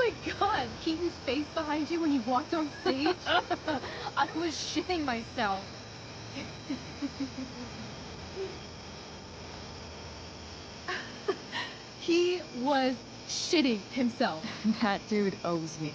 my god, Keaton's face behind you when you walked on stage? I was shitting myself. He was shitting himself. That dude owes me.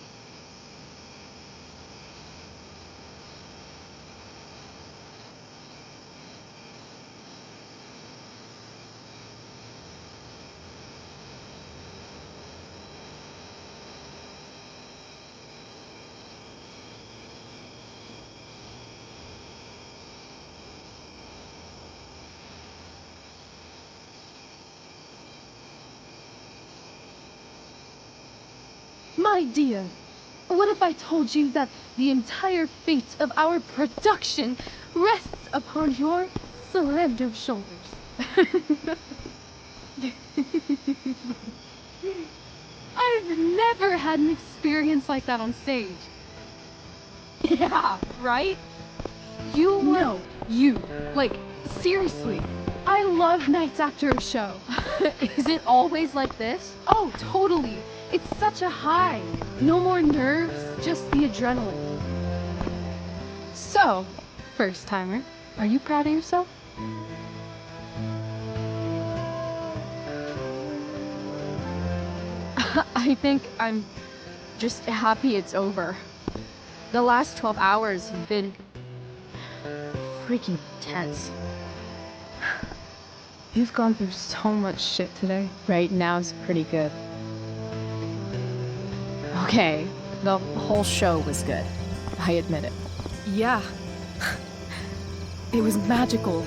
My dear, what if I told you that the entire fate of our production rests upon your slender shoulders? I've never had an experience like that on stage. Yeah, right? You were... No, you. Like, seriously. I love nights after a show. Is it always like this? Oh, totally. It's such a high. No more nerves, just the adrenaline. So, first timer, are you proud of yourself? I think I'm just happy it's over. The last 12 hours have been freaking tense. You've gone through so much shit today. Right now's pretty good. Okay, the whole show was good. I admit it. Yeah. It was magical.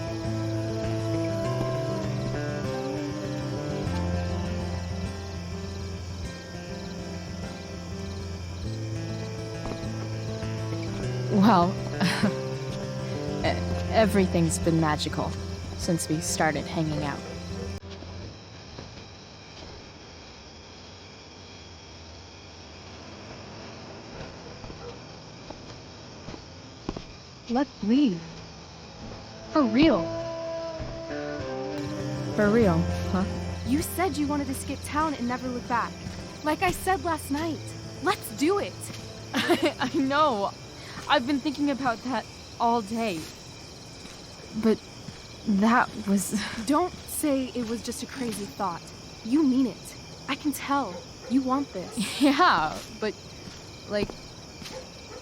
Well, everything's been magical since we started hanging out. Let's leave. For real. For real, huh? You said you wanted to skip town and never look back. Like I said last night. Let's do it. I know. I've been thinking about that all day. But that was... Don't say it was just a crazy thought. You mean it. I can tell. You want this. Yeah, but... like...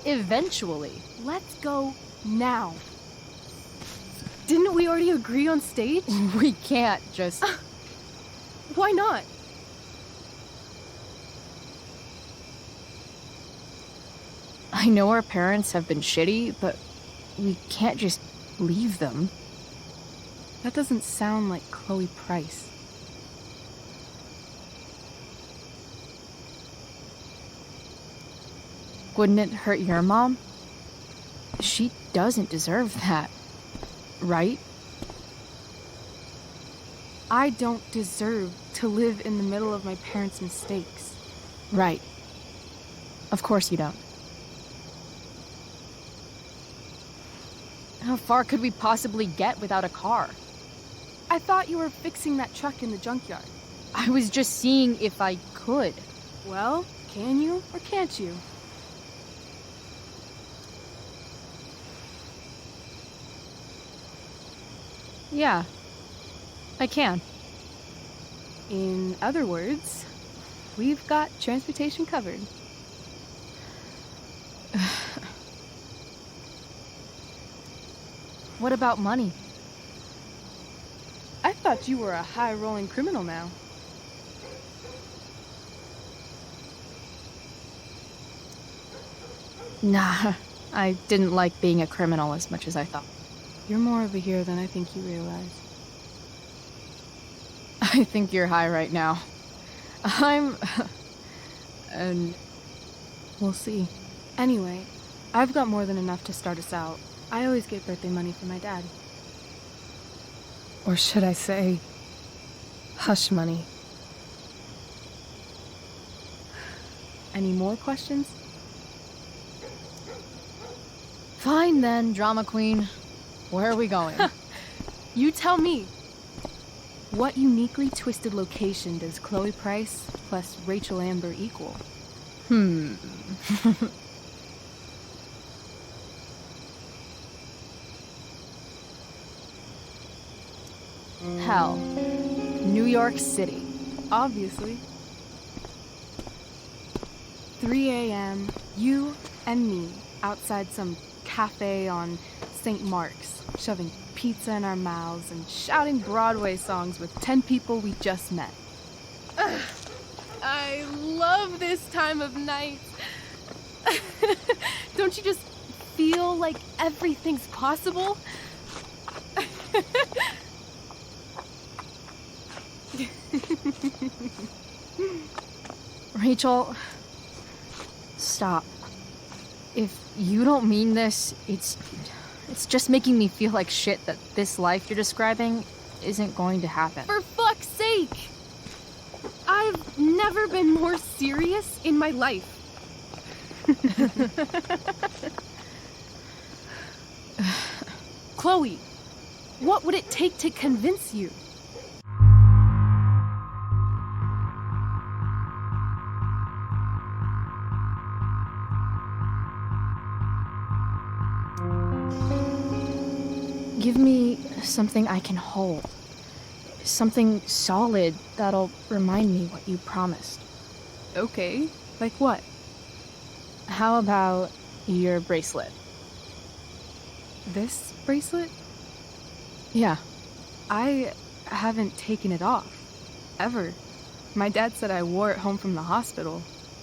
eventually. Let's go now. Didn't we already agree on stage? We can't just... Why not? I know our parents have been shitty, but we can't just leave them. That doesn't sound like Chloe Price. Wouldn't it hurt your mom? She doesn't deserve that, right? I don't deserve to live in the middle of my parents' mistakes. Right. Of course you don't. How far could we possibly get without a car? I thought you were fixing that truck in the junkyard. I was just seeing if I could. Well, can you or can't you? Yeah, I can. In other words, we've got transportation covered. What about money? I thought you were a high-rolling criminal now. Nah, I didn't like being a criminal as much as I thought. You're more of a hero than I think you realize. I think you're high right now. And we'll see. Anyway, I've got more than enough to start us out. I always get birthday money from my dad. Or should I say, hush money. Any more questions? Fine then, drama queen. Where are we going? You tell me. What uniquely twisted location does Chloe Price plus Rachel Amber equal? Hell. New York City. Obviously. 3 a.m., you and me outside some cafe on St. Mark's, shoving pizza in our mouths and shouting Broadway songs with 10 people we just met. Ugh, I love this time of night. Don't you just feel like everything's possible? Rachel, stop. If you don't mean this, it's just making me feel like shit that this life you're describing isn't going to happen. For fuck's sake! I've never been more serious in my life. Chloe, what would it take to convince you? Give me something I can hold. Something solid that'll remind me what you promised. Okay, like what? How about your bracelet? This bracelet? Yeah. I haven't taken it off. Ever. My dad said I wore it home from the hospital,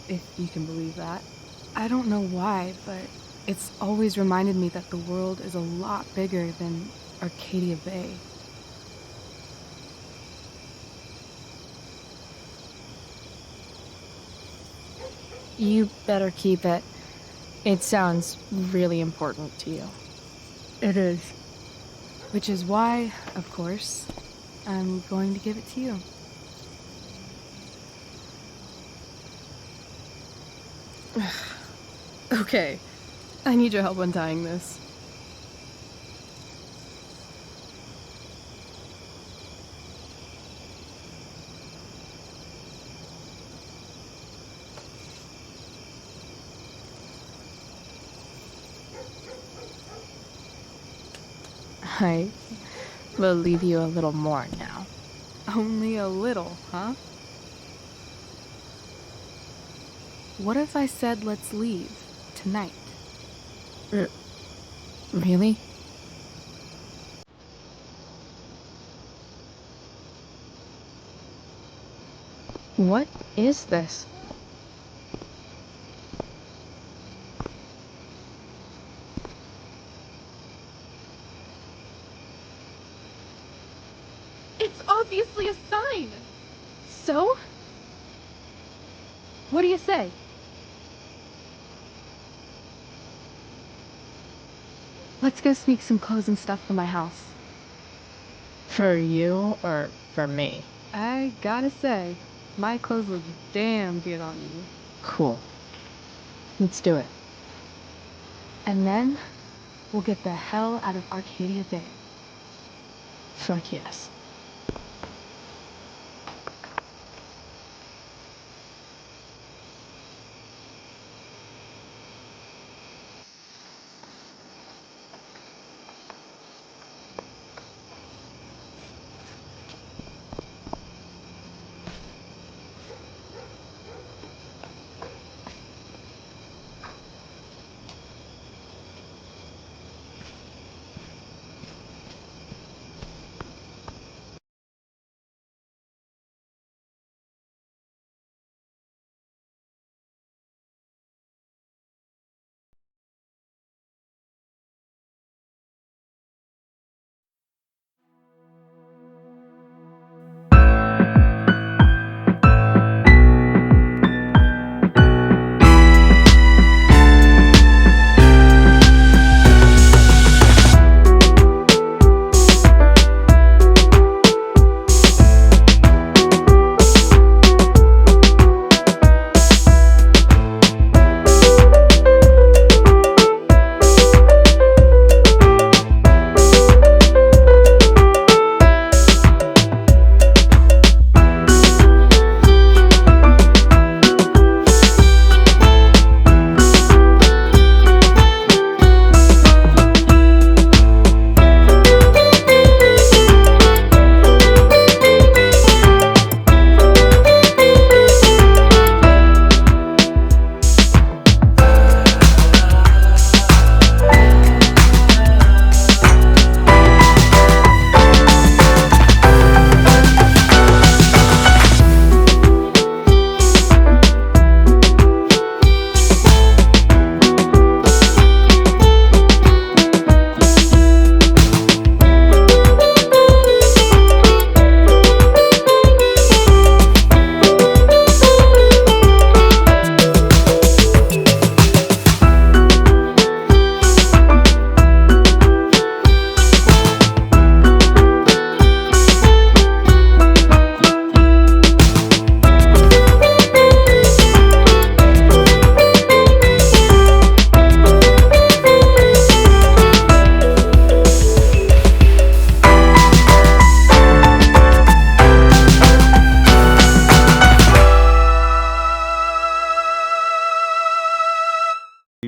if you can believe that. I don't know why, but it's always reminded me that the world is a lot bigger than Arcadia Bay. You better keep it. It sounds really important to you. It is. Which is why, of course, I'm going to give it to you. Okay. I need your help untying this. I will leave you a little more now. Only a little, huh? What if I said let's leave tonight? Really? What is this? It's obviously a sign! So? What do you say? Let's go sneak some clothes and stuff from my house. For you or for me? I gotta say, my clothes look damn good on you. Cool. Let's do it. And then, we'll get the hell out of Arcadia Bay. Fuck yes.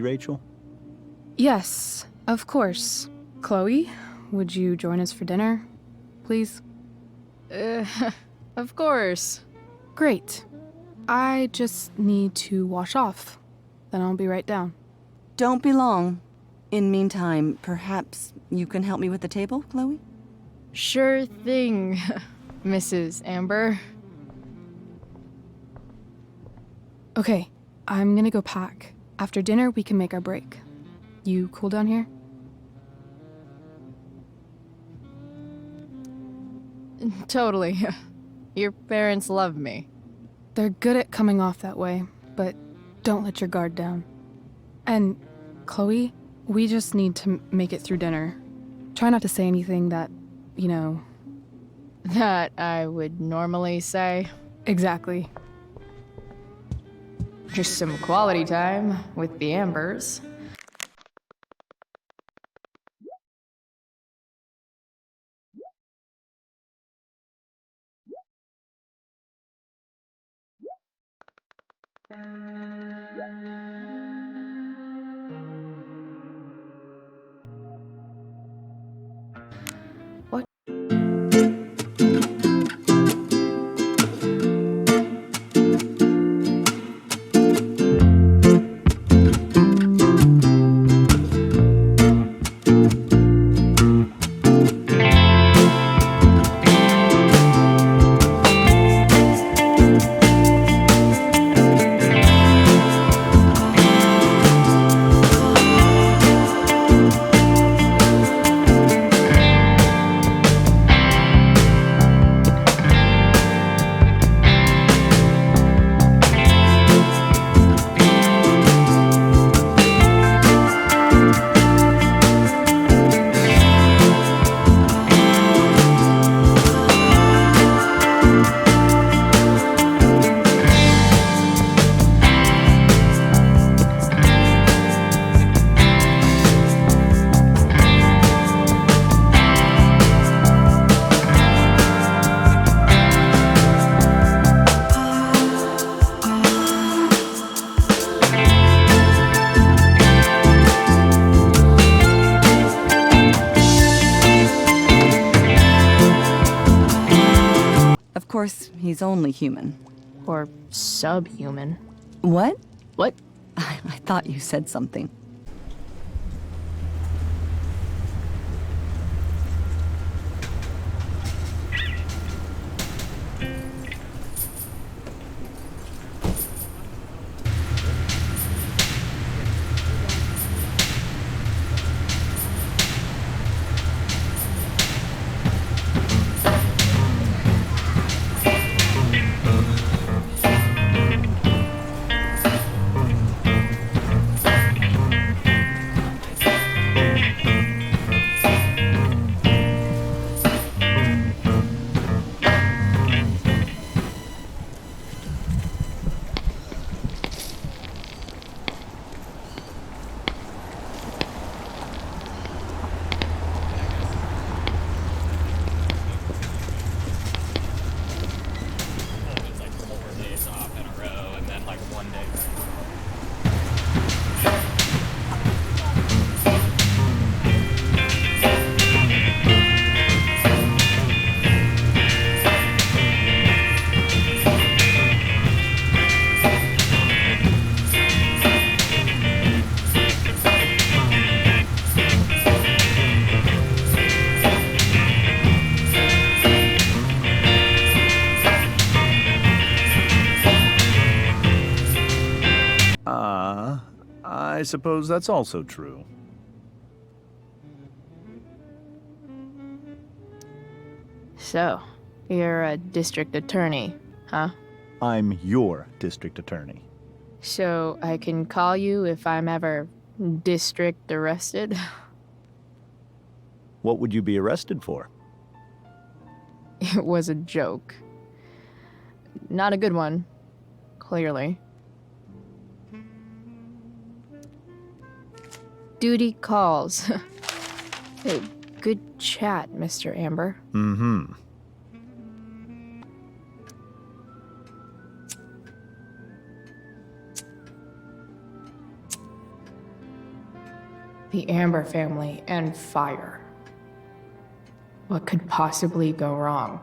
Rachel? Yes, of course. Chloe, would you join us for dinner, please? Of course. Great. I just need to wash off. Then I'll be right down. Don't be long. In meantime, perhaps you can help me with the table, Chloe? Sure thing, Mrs. Amber. Okay, I'm gonna go pack. After dinner, we can make our break. You cool down here? Totally. Your parents love me. They're good at coming off that way, but don't let your guard down. And, Chloe, we just need to make it through dinner. Try not to say anything that, you know... That I would normally say. Exactly. Just some quality time with the Ambers. What? Of course, he's only human. Or subhuman. What? What? I thought you said something. I suppose that's also true. So, you're a district attorney, huh? I'm your district attorney. So I can call you if I'm ever district arrested? What would you be arrested for? It was a joke. Not a good one, clearly. Duty calls. Hey, good chat, Mr. Amber. Mm-hmm. The Amber family and fire. What could possibly go wrong?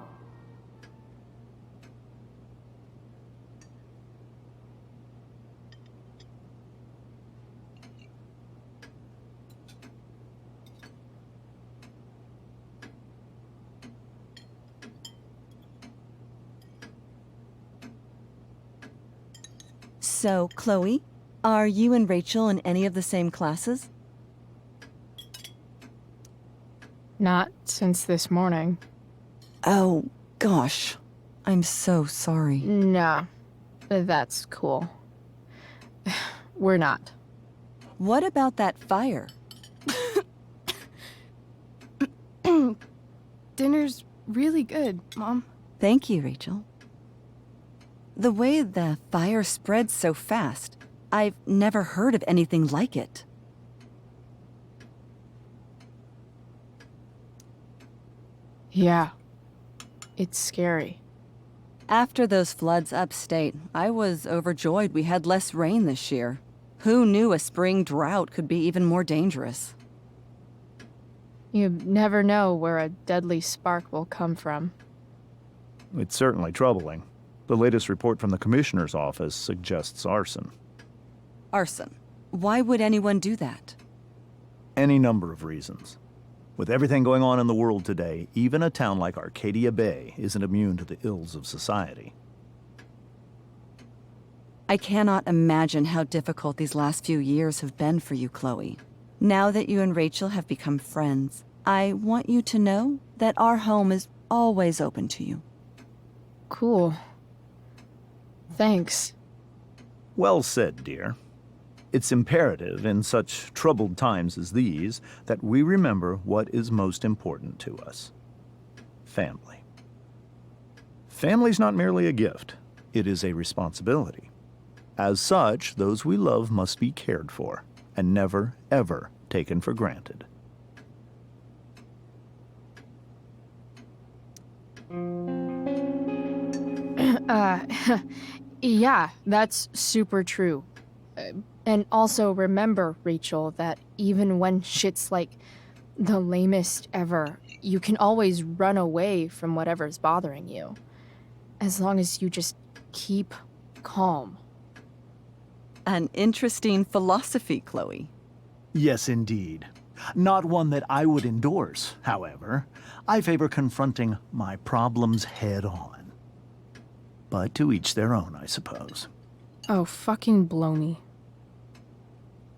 So, Chloe, are you and Rachel in any of the same classes? Not since this morning. Oh, gosh. I'm so sorry. Nah, that's cool. We're not. What about that fire? Dinner's really good, Mom. Thank you, Rachel. The way the fire spreads so fast, I've never heard of anything like it. Yeah, it's scary. After those floods upstate, I was overjoyed we had less rain this year. Who knew a spring drought could be even more dangerous? You never know where a deadly spark will come from. It's certainly troubling. The latest report from the Commissioner's office suggests arson. Arson. Why would anyone do that? Any number of reasons. With everything going on in the world today, even a town like Arcadia Bay isn't immune to the ills of society. I cannot imagine how difficult these last few years have been for you, Chloe. Now that you and Rachel have become friends, I want you to know that our home is always open to you. Cool. Thanks. Well said, dear. It's imperative in such troubled times as these that we remember what is most important to us. Family. Family's not merely a gift, it is a responsibility. As such, those we love must be cared for and never, ever taken for granted. Yeah, that's super true. And also remember, Rachel, that even when shit's like the lamest ever, you can always run away from whatever's bothering you. As long as you just keep calm. An interesting philosophy, Chloe. Yes, indeed. Not one that I would endorse, however. I favor confronting my problems head on. But to each their own, I suppose. Oh, fucking baloney.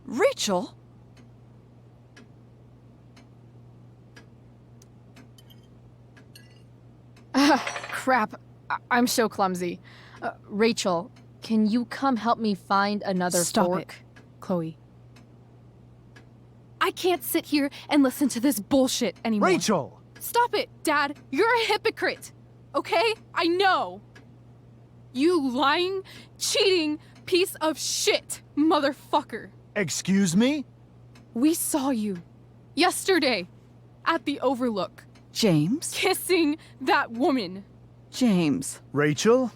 Rachel? Crap. I'm so clumsy. Rachel, can you come help me find another Stop fork? it, Chloe. I can't sit here and listen to this bullshit anymore. Rachel! Stop it, Dad. You're a hypocrite. Okay? I know. You lying, cheating piece of shit, motherfucker. Excuse me? We saw you yesterday at the Overlook, James? kissing that woman. James. Rachel?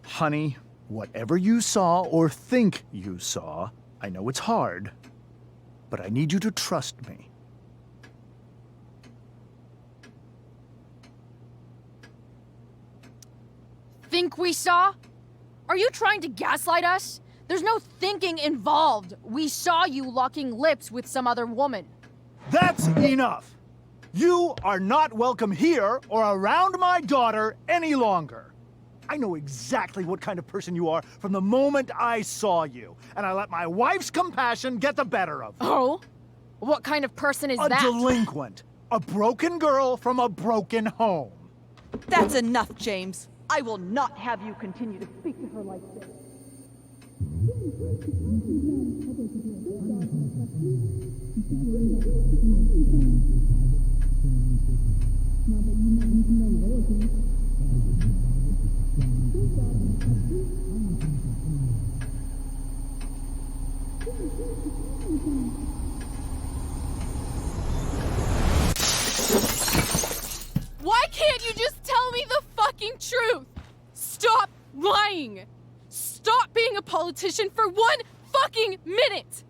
Honey, whatever you saw or think you saw, I know it's hard, but I need you to trust me. Think we saw? Are you trying to gaslight us? There's no thinking involved. We saw you locking lips with some other woman. That's enough! You are not welcome here or around my daughter any longer. I know exactly what kind of person you are from the moment I saw you, and I let my wife's compassion get the better of me. Oh? What kind of person is A that? delinquent. A broken girl from a broken home. That's enough, James. I will not have you continue to speak to her like this. Why can't you just tell me the fucking truth? Stop lying. Stop being a politician for 1 fucking minute.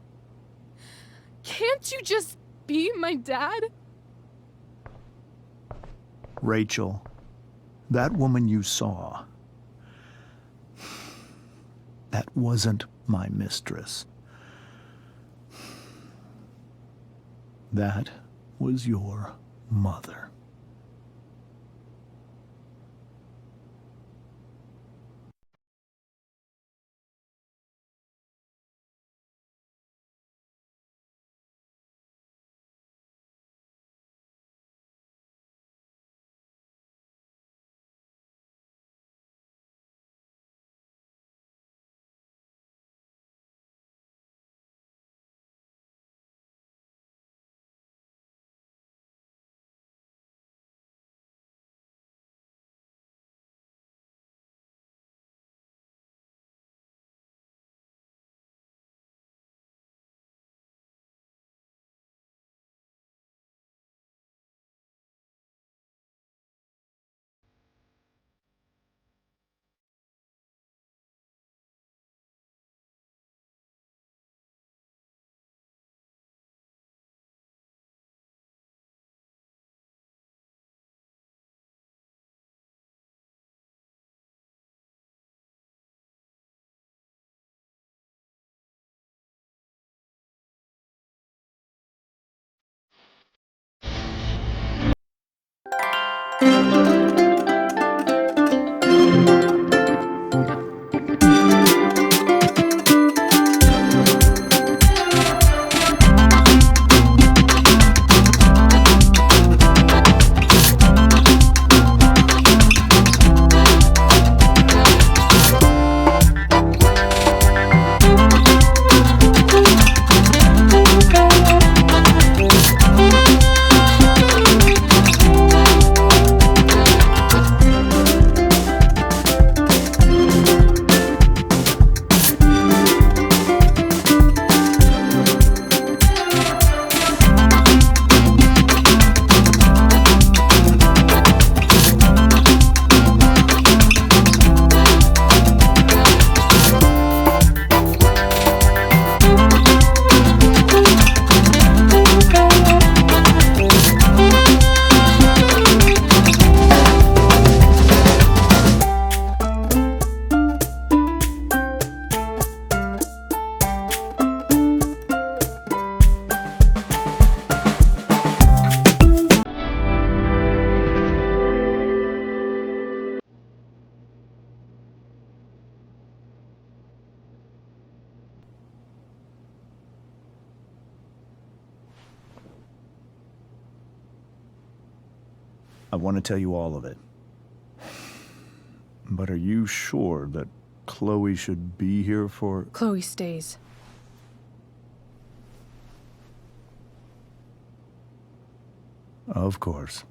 Can't you just be my dad? Rachel, that woman you saw, that wasn't my mistress. That was your mother. I want to tell you all of it. But are you sure that Chloe should be here for... Chloe stays. Of course.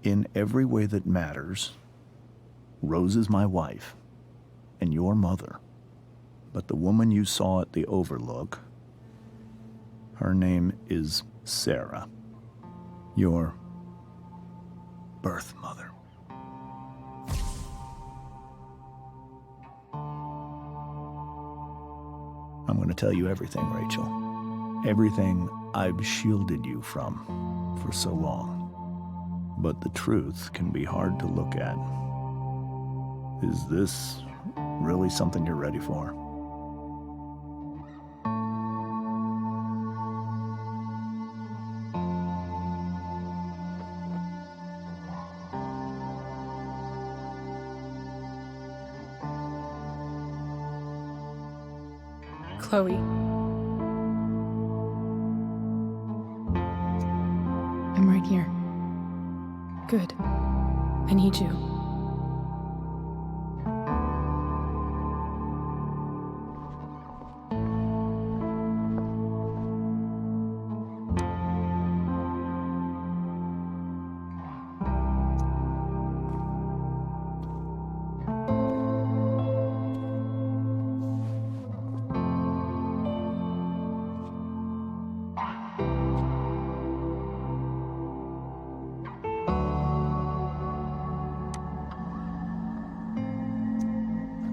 In every way that matters, Rose is my wife and your mother. But the woman you saw at the Overlook, her name is Sarah, your birth mother. I'm going to tell you everything, Rachel. Everything I've shielded you from for so long. But the truth can be hard to look at. Is this really something you're ready for? Chloe. I'm right here. Good. I need you.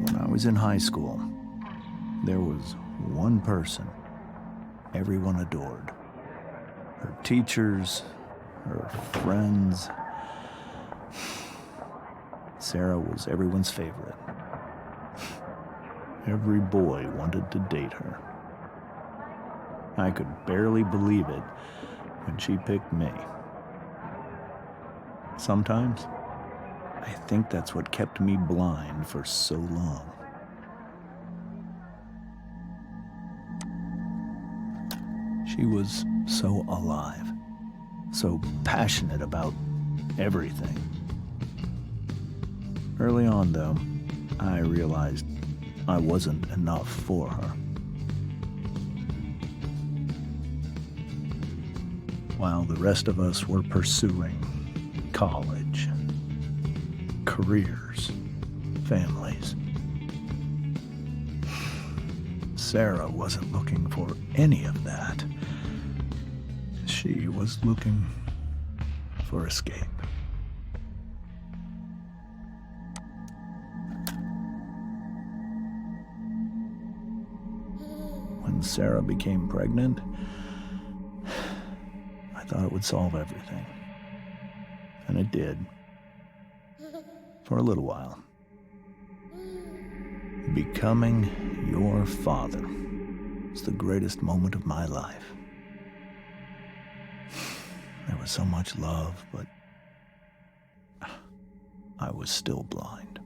When I was in high school, there was one person everyone adored. Her teachers, her friends. Sarah was everyone's favorite. Every boy wanted to date her. I could barely believe it when she picked me. Sometimes, I think that's what kept me blind for so long. She was so alive, so passionate about everything. Early on, though, I realized I wasn't enough for her. While the rest of us were pursuing college, careers, families, Sarah wasn't looking for any of that. She was looking for escape. When Sarah became pregnant, I thought it would solve everything. And it did. For a little while. Becoming your father was the greatest moment of my life. There was so much love, but I was still blind.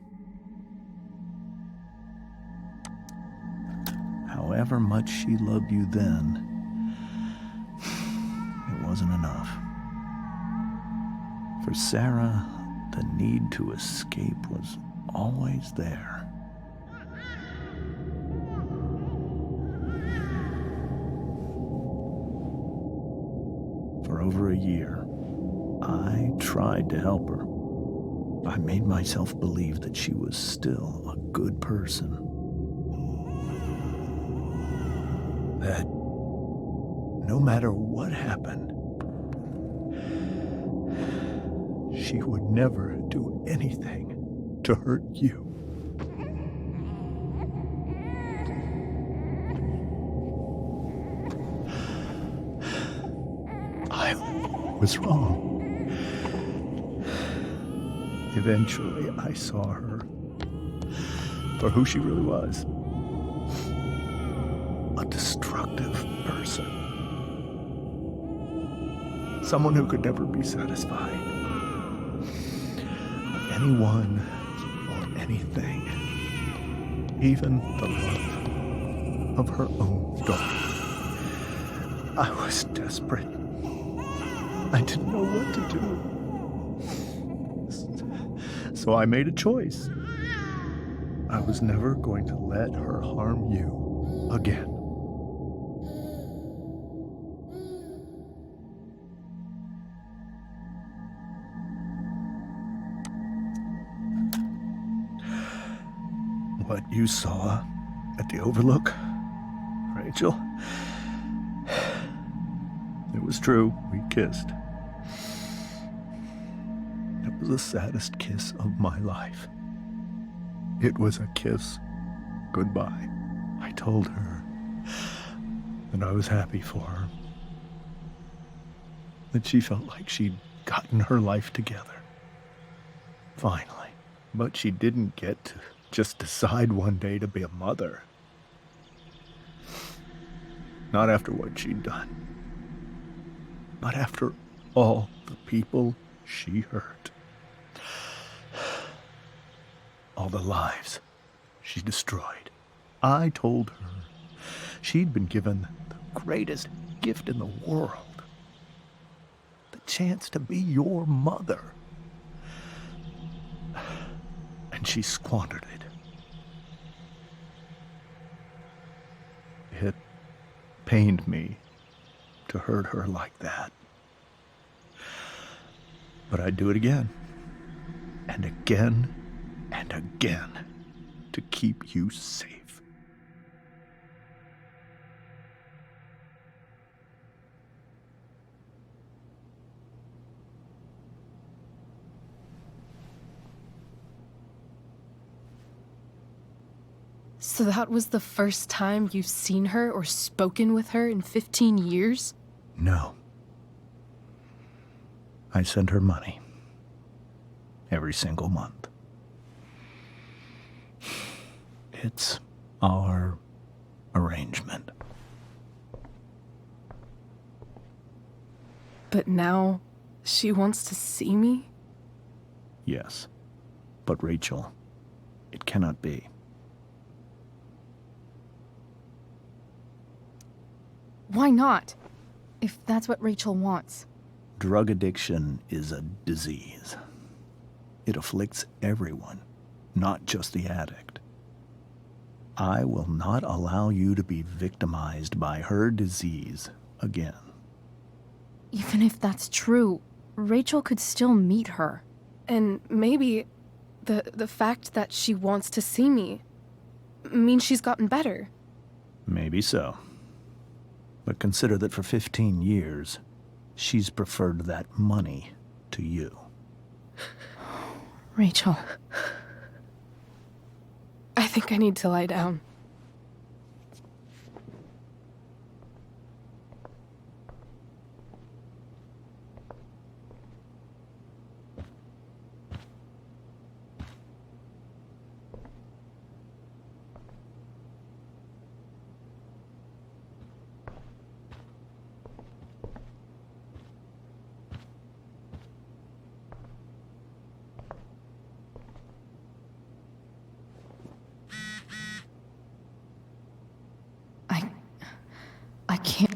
However much she loved you then, it wasn't enough. For Sarah, the need to escape was always there. For over a year, I tried to help her. I made myself believe that she was still a good person. That no matter what happened, she would never do anything to hurt you. I was wrong. Eventually, I saw her for who she really was. A destructive person. Someone who could never be satisfied with anyone or anything. Even the love of her own daughter. I was desperate. I didn't know what to do. So I made a choice. I was never going to let her harm you again. What you saw at the Overlook, Rachel, it was true. We kissed. It was the saddest kiss of my life. It was a kiss goodbye. I told her that I was happy for her. That she felt like she'd gotten her life together. Finally. But she didn't get to just decide one day to be a mother. Not after what she'd done. Not after all the people she hurt. All the lives she destroyed. I told her she'd been given the greatest gift in the world. The chance to be your mother. And she squandered it. It pained me to hurt her like that. But I'd do it again. And again and again to keep you safe. So that was the first time you've seen her or spoken with her in 15 years? No. I send her money. Every single month. It's our arrangement. But now, she wants to see me? Yes. But Rachel, it cannot be. Why not? If that's what Rachel wants. Drug addiction is a disease. It afflicts everyone, not just the addict. I will not allow you to be victimized by her disease again. Even if that's true, Rachel could still meet her. And maybe the fact that she wants to see me means she's gotten better. Maybe so. But consider that for 15 years, she's preferred that money to you. Rachel. I think I need to lie down. I can't.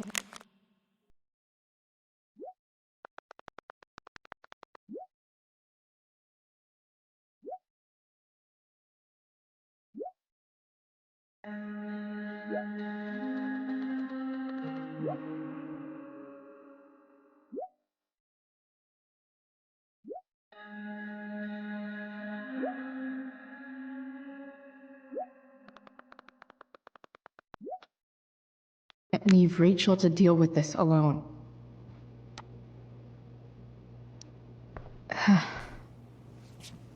Leave Rachel to deal with this alone.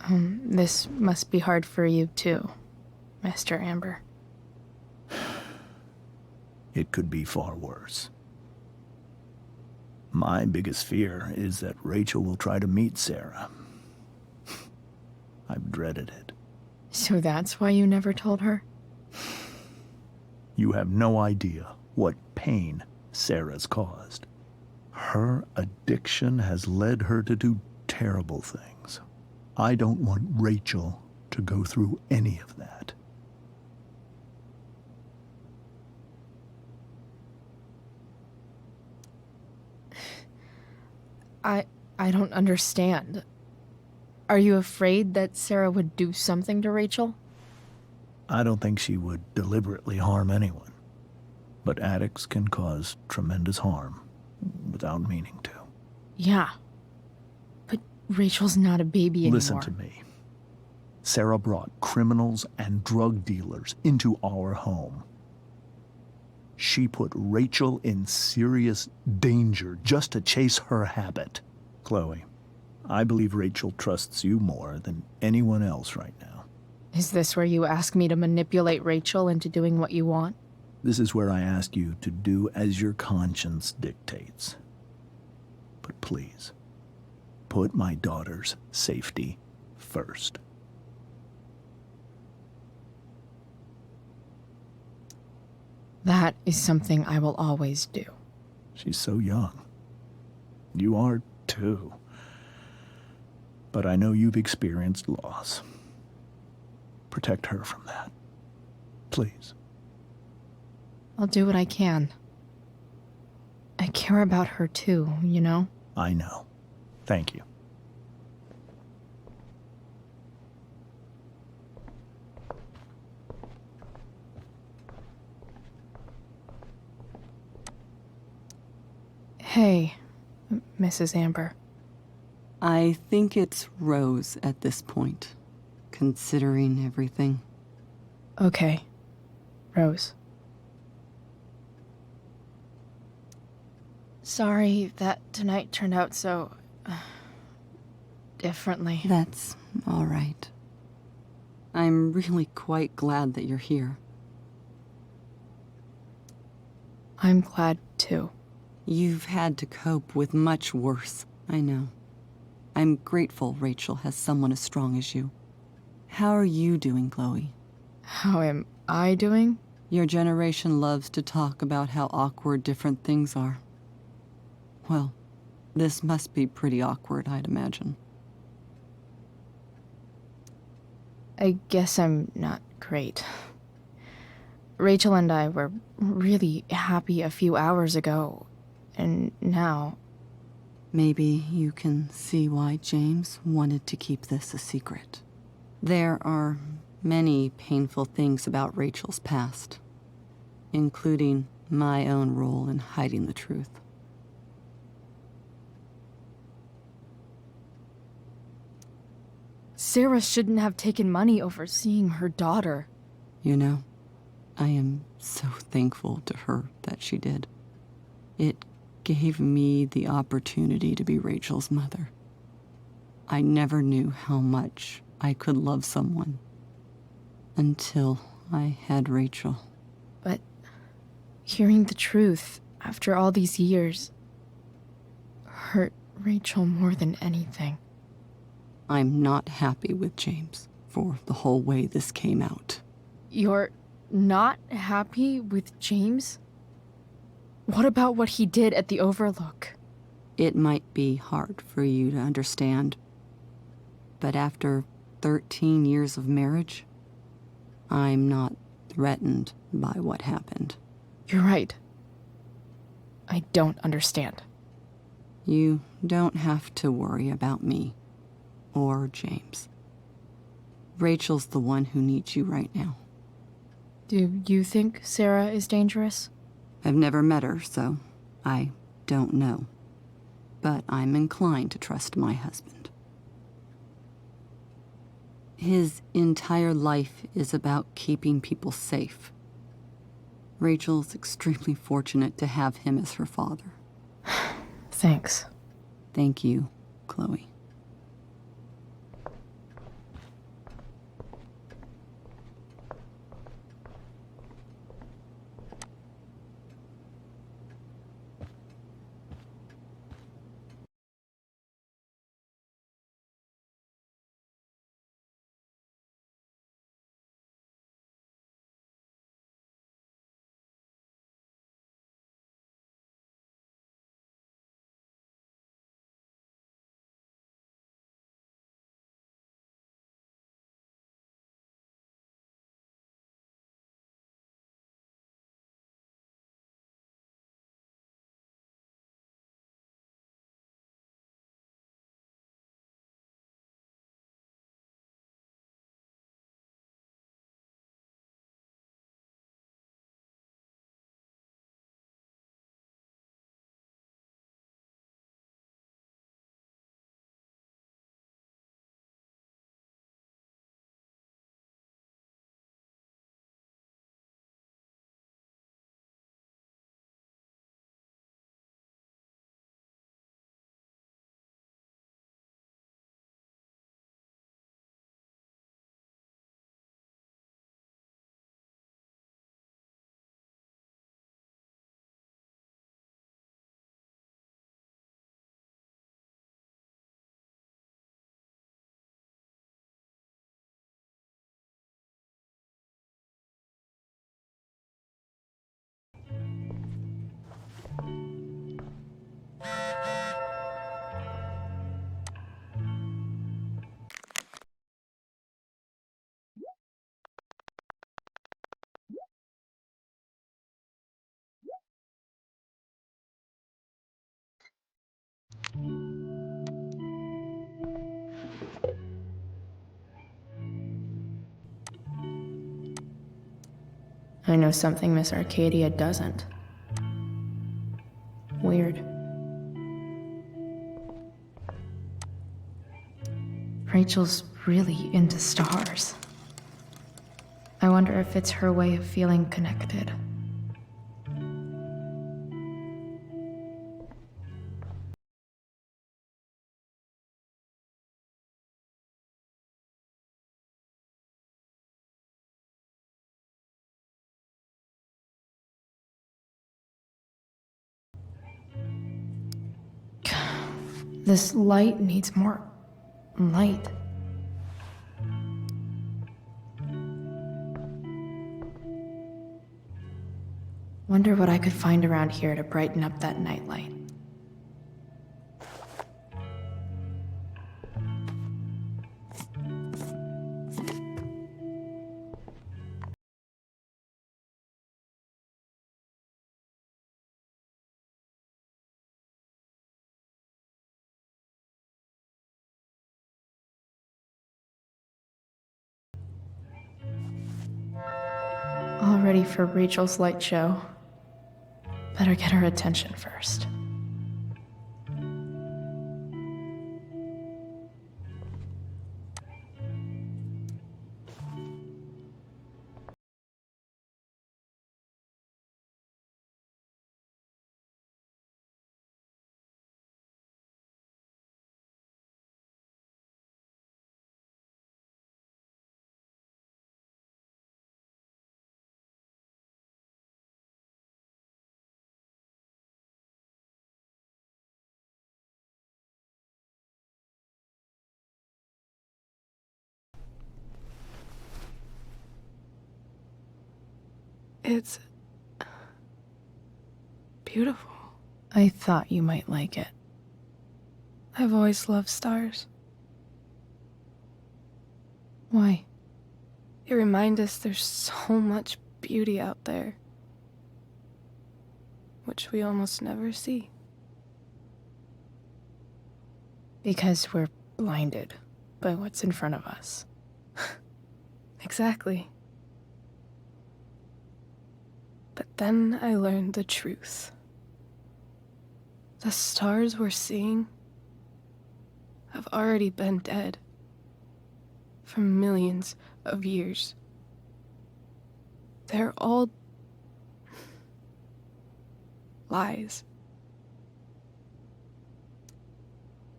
This must be hard for you too, Mr. Amber. It could be far worse. My biggest fear is that Rachel will try to meet Sarah. I've dreaded it. So that's why you never told her? You have no idea what pain Sarah's caused. Her addiction has led her to do terrible things. I don't want Rachel to go through any of that. I don't understand. Are you afraid that Sarah would do something to Rachel? I don't think she would deliberately harm anyone. But addicts can cause tremendous harm without meaning to. Yeah. But Rachel's not a baby anymore. Listen to me. Sarah brought criminals and drug dealers into our home. She put Rachel in serious danger just to chase her habit. Chloe, I believe Rachel trusts you more than anyone else right now. Is this where you ask me to manipulate Rachel into doing what you want? This is where I ask you to do as your conscience dictates. But please, put my daughter's safety first. That is something I will always do. She's so young. You are too. But I know you've experienced loss. Protect her from that. Please. I'll do what I can. I care about her too, you know? I know. Thank you. Hey, Mrs. Amber. I think it's Rose at this point, considering everything. Okay, Rose. Sorry that tonight turned out so... differently. That's all right. I'm really quite glad that you're here. I'm glad too. You've had to cope with much worse, I know. I'm grateful Rachel has someone as strong as you. How are you doing, Chloe? How am I doing? Your generation loves to talk about how awkward different things are. Well, this must be pretty awkward, I'd imagine. I guess I'm not great. Rachel and I were really happy a few hours ago, and now... Maybe you can see why James wanted to keep this a secret. There are many painful things about Rachel's past, including my own role in hiding the truth. Sarah shouldn't have taken money over seeing her daughter. You know, I am so thankful to her that she did. It gave me the opportunity to be Rachel's mother. I never knew how much I could love someone until I had Rachel. But hearing the truth after all these years hurt Rachel more than anything. I'm not happy with James for the whole way this came out. You're not happy with James? What about what he did at the Overlook? It might be hard for you to understand, but after 13 years of marriage, I'm not threatened by what happened. You're right. I don't understand. You don't have to worry about me or James. Rachel's the one who needs you right now. Do you think Sarah is dangerous? I've never met her, so I don't know. But I'm inclined to trust my husband. His entire life is about keeping people safe. Rachel's extremely fortunate to have him as her father. Thanks. Thank you, Chloe. I know something Miss Arcadia doesn't. Weird. Rachel's really into stars. I wonder if it's her way of feeling connected. This light needs more light. Wonder what I could find around here to brighten up that nightlight. All ready for Rachel's light show. Better get her attention first. It's beautiful. I thought you might like it. I've always loved stars. Why? They remind us there's so much beauty out there, which we almost never see. Because we're blinded by what's in front of us. Exactly. But then I learned the truth. The stars we're seeing have already been dead for millions of years. They're all lies.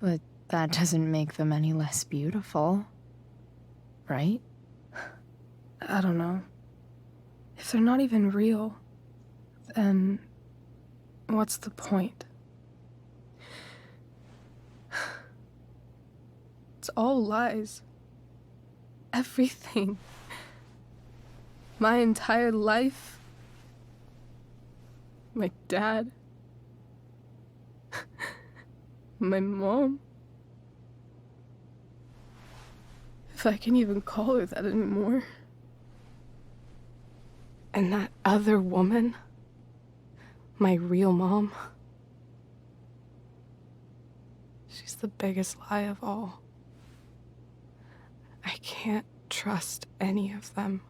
But that doesn't make them any less beautiful, right? I don't know. If they're not even real, then what's the point? It's all lies. Everything. My entire life. My dad. My mom. If I can even call her that anymore. And that other woman, my real mom, she's the biggest lie of all. I can't trust any of them.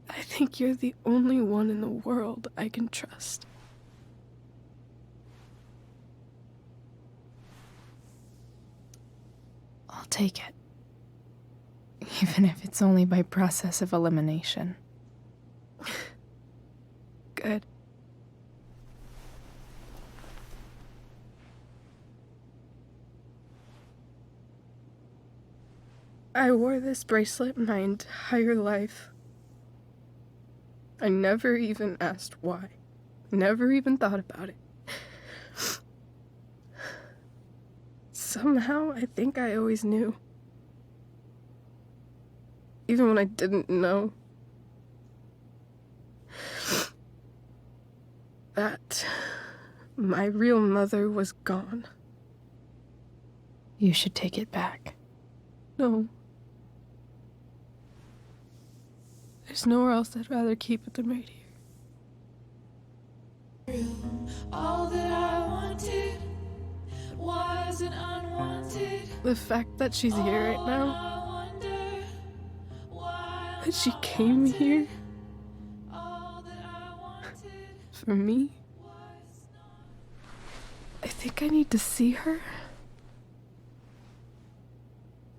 I think you're the only one in the world I can trust. I'll take it. Even if it's only by process of elimination. Good. I wore this bracelet my entire life. I never even asked why. Never even thought about it. Somehow, I think I always knew. Even when I didn't know. That my real mother was gone. You should take it back. No. There's nowhere else I'd rather keep it than right here. All that I wanted wasn't unwanted. The fact that she's here right now, that she came here for me, I think I need to see her.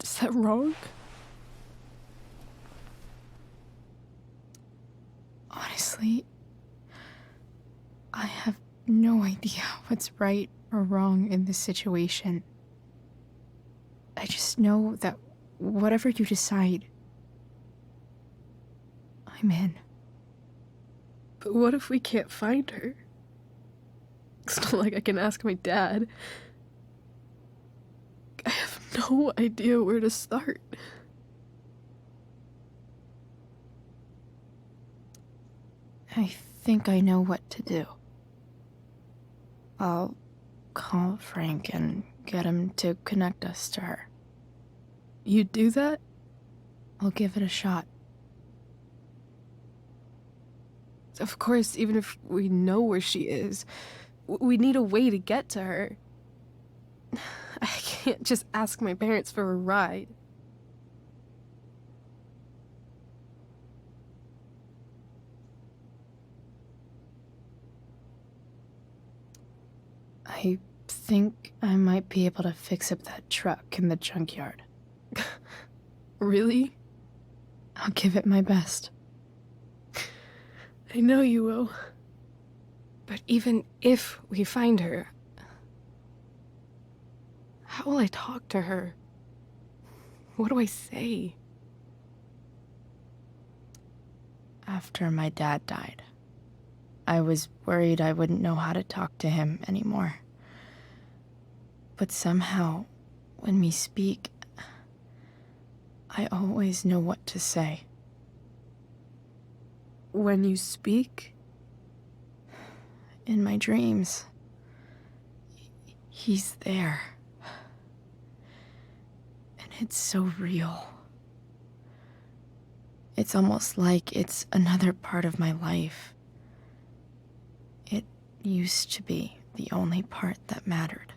Is that wrong? Honestly, I have no idea what's right or wrong in this situation. I just know that whatever you decide, I'm in. But what if we can't find her? It's not like I can ask my dad. I have no idea where to start. I think I know what to do. I'll call Frank and get him to connect us to her. You'd do that? I'll give it a shot. Of course, even if we know where she is, we need a way to get to her. I can't just ask my parents for a ride. I think I might be able to fix up that truck in the junkyard. Really? I'll give it my best. I know you will. But even if we find her, how will I talk to her? What do I say? After my dad died, I was worried I wouldn't know how to talk to him anymore. But somehow, when we speak, I always know what to say. When you speak? In my dreams, he's there. And it's so real. It's almost like it's another part of my life. It used to be the only part that mattered.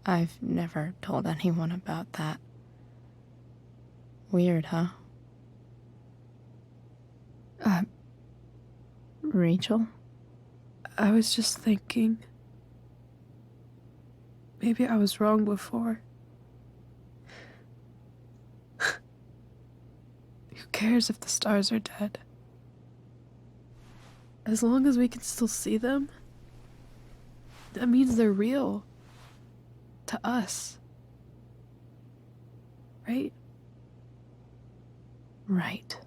I've never told anyone about that. Weird, huh? Rachel? I was just thinking. Maybe I was wrong before. Who cares if the stars are dead? As long as we can still see them, that means they're real. To us. Right? Right.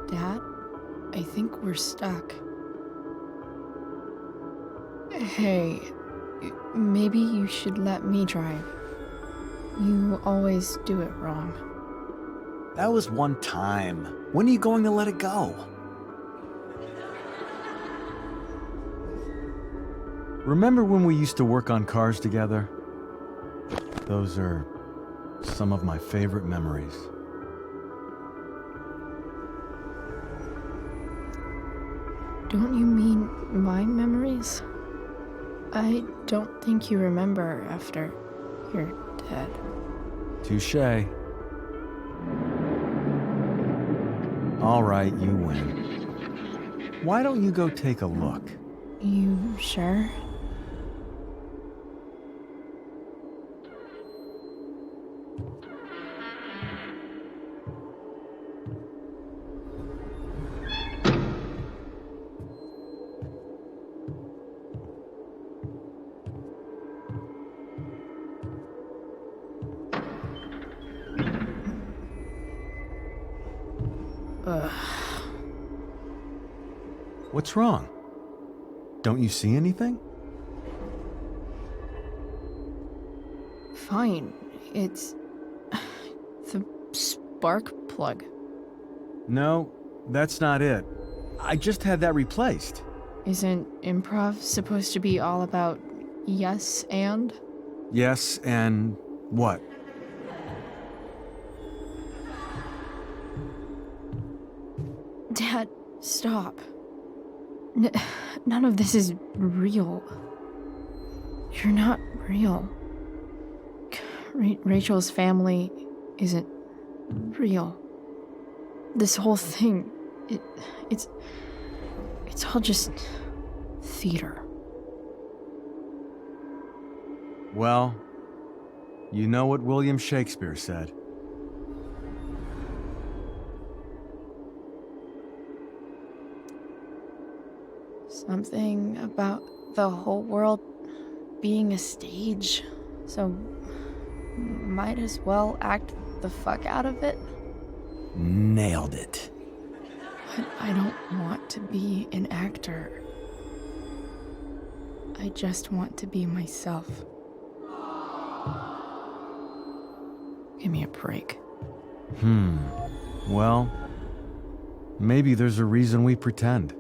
Dad, I think we're stuck. Hey, maybe you should let me drive. You always do it wrong. That was one time. When are you going to let it go? Remember when we used to work on cars together? Those are some of my favorite memories. Don't you mean my memories? I don't think you remember after you're dead. Touché. All right, you win. Why don't you go take a look? You sure? What's wrong? Don't you see anything? Fine. It's the spark plug. No, that's not it. I just had that replaced. Isn't improv supposed to be all about yes and? Yes and What? Dad, stop. None of this is real. You're not real. Rachel's family isn't real. This whole thing, it's all just theater. Well, you know what William Shakespeare said. Something about the whole world being a stage, so might as well act the fuck out of it. Nailed it. But I don't want to be an actor. I just want to be myself. Give me a break. Well, maybe there's a reason we pretend.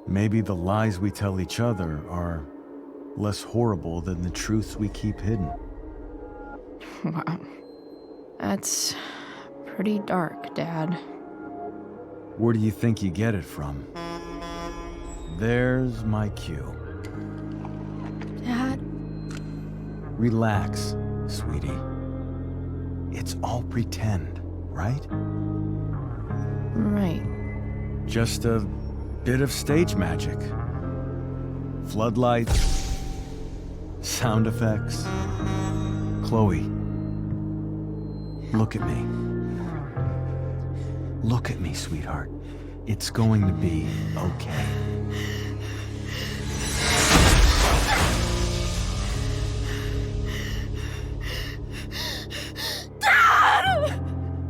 Maybe the lies we tell each other are less horrible than the truths we keep hidden. Wow. That's pretty dark, Dad. Where do you think you get it from? There's my cue. Dad? Relax, sweetie. It's all pretend, right? Right. Just a bit of stage magic. Floodlights, sound effects. Chloe, look at me. Look at me, sweetheart. It's going to be okay.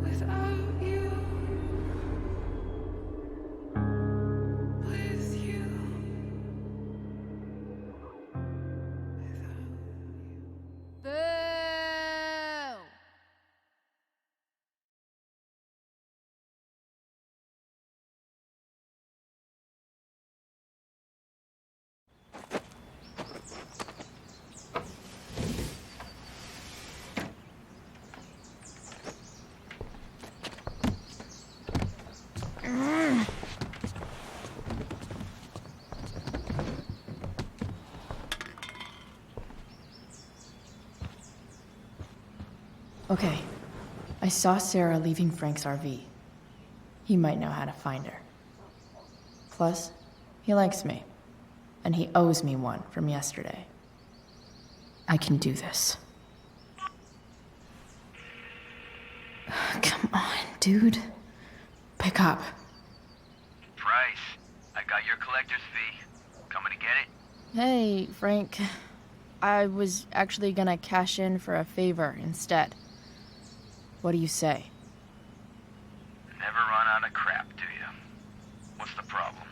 Without you, with you. Boo! Okay. I saw Sarah leaving Frank's RV. He might know how to find her. Plus, he likes me. And he owes me one from yesterday. I can do this. Come on, dude. Pick up. Price, I got your collector's fee. Coming to get it? Hey, Frank. I was actually gonna cash in for a favor instead. What do you say? Never run out of crap, do you? What's the problem?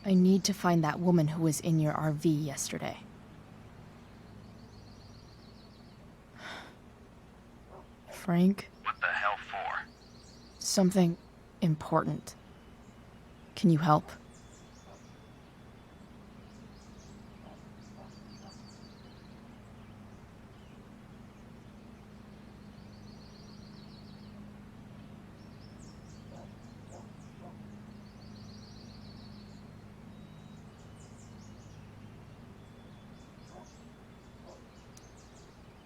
I need to find that woman who was in your RV yesterday. Frank? What the hell for? Something important. Can you help?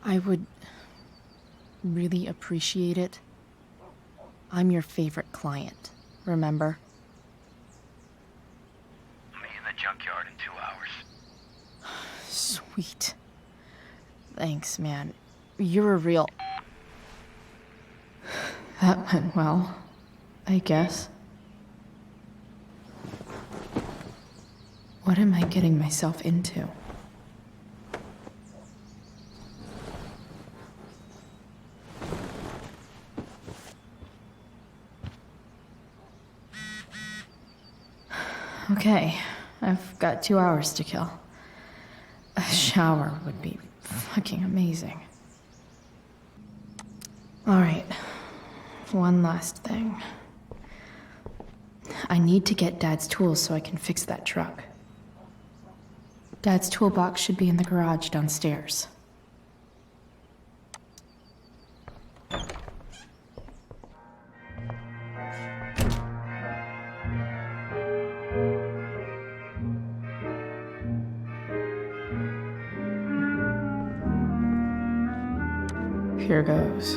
I would really appreciate it. I'm your favorite client, remember? Meet in the junkyard in 2 hours. Sweet. Thanks, man. You're a real... That went well, I guess. What am I getting myself into? Okay, I've got 2 hours to kill. A shower would be fucking amazing. Alright, one last thing. I need to get Dad's tools so I can fix that truck. Dad's toolbox should be in the garage downstairs. Here goes.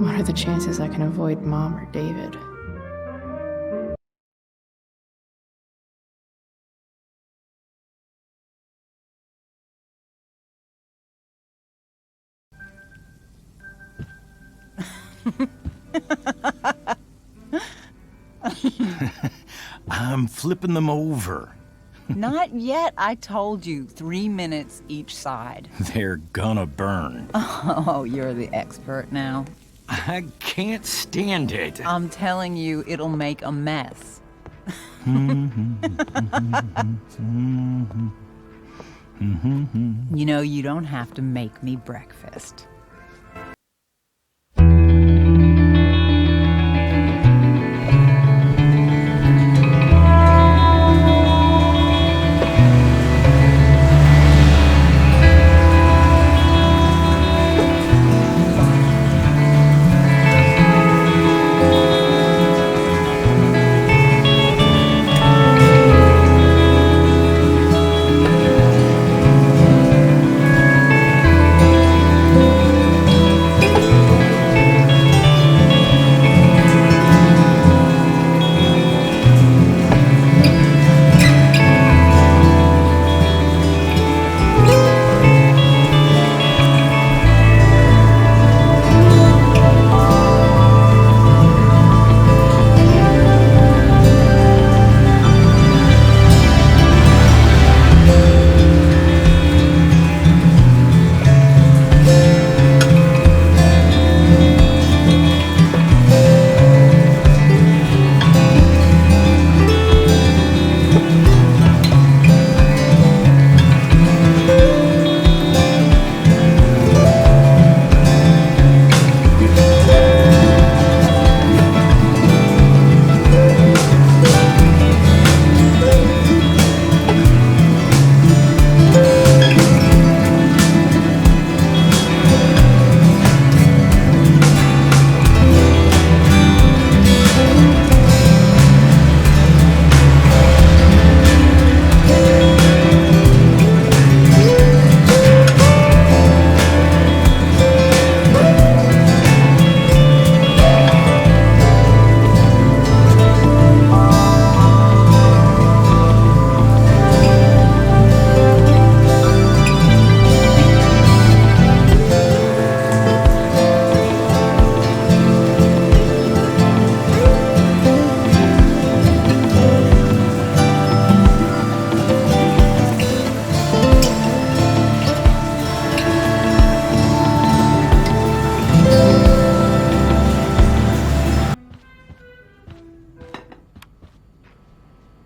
What are the chances I can avoid Mom or David? I'm flipping them over. Not yet. I told you, 3 minutes each side. They're gonna burn. Oh, you're the expert now. I can't stand it. I'm telling you, it'll make a mess. You know, you don't have to make me breakfast.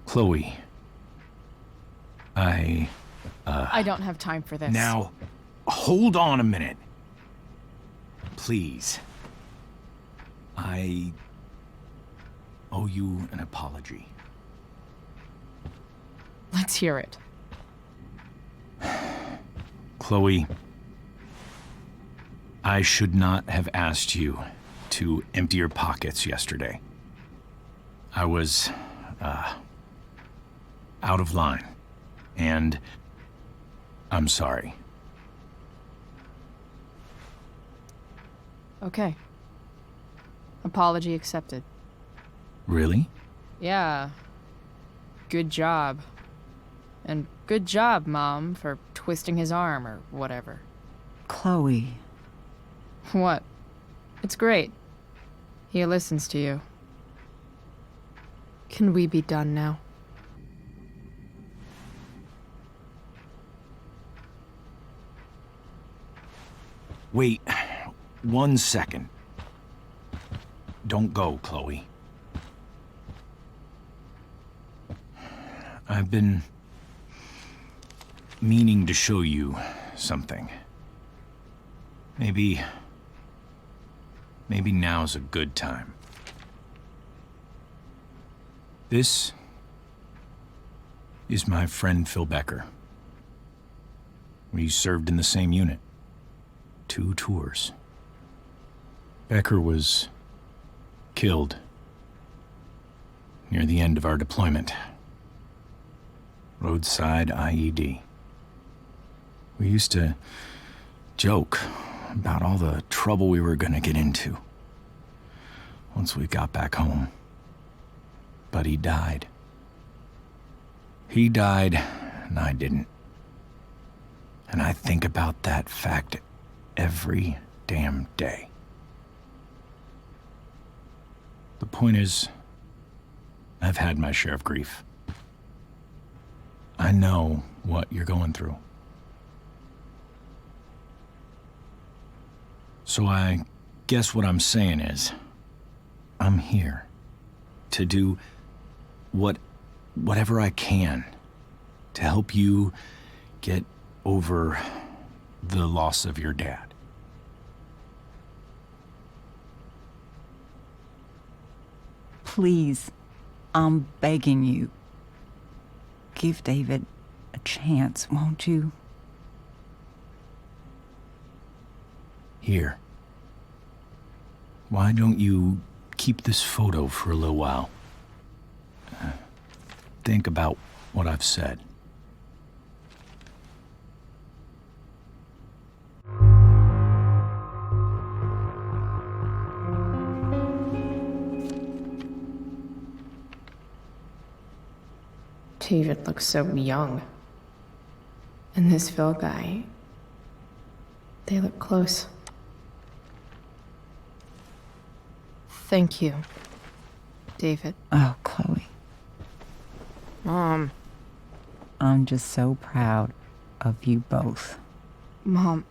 Chloe. I don't have time for this. Now, hold on a minute. Please. I owe you an apology. Let's hear it. Chloe, I should not have asked you to empty your pockets yesterday. I was, out of line, and I'm sorry. Okay. Apology accepted. Really? Yeah. Good job. And good job, Mom, for twisting his arm or whatever. Chloe. What? It's great. He listens to you. Can we be done now? Wait 1 second. Don't go, Chloe. I've been meaning to show you something. Maybe now's a good time. This is my friend Phil Becker. We served in the same unit. 2 tours. Becker was killed near the end of our deployment. Roadside IED. We used to joke about all the trouble we were gonna get into once we got back home. But he died. He died, and I didn't. And I think about that fact every damn day. The point is, I've had my share of grief. I know what you're going through. So I guess what I'm saying is, I'm here to do whatever I can to help you get over the loss of your dad. Please, I'm begging you. Give David a chance, won't you? Here. Why don't you keep this photo for a little while? Think about what I've said. David looks so young. And this Phil guy, they look close. Thank you, David. Oh, Chloe. Mom. I'm just so proud of you both. Mom,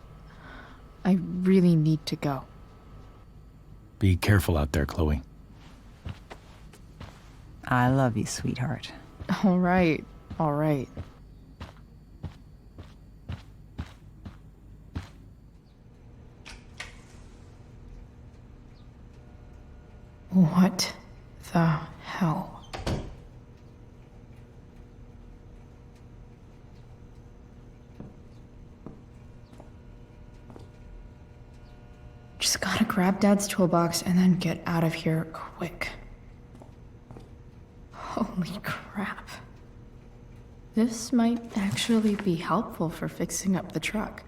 I really need to go. Be careful out there, Chloe. I love you, sweetheart. All right, all right. What the hell? Just gotta grab Dad's toolbox and then get out of here quick. Holy crap. This might actually be helpful for fixing up the truck.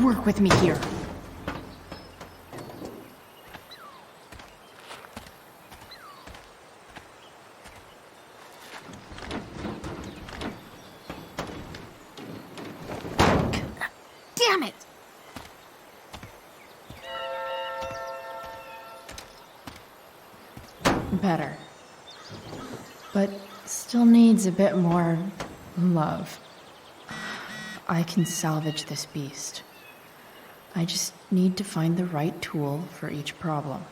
Work with me here. Damn it! Better. But still needs a bit more love. I can salvage this beast. I just need to find the right tool for each problem.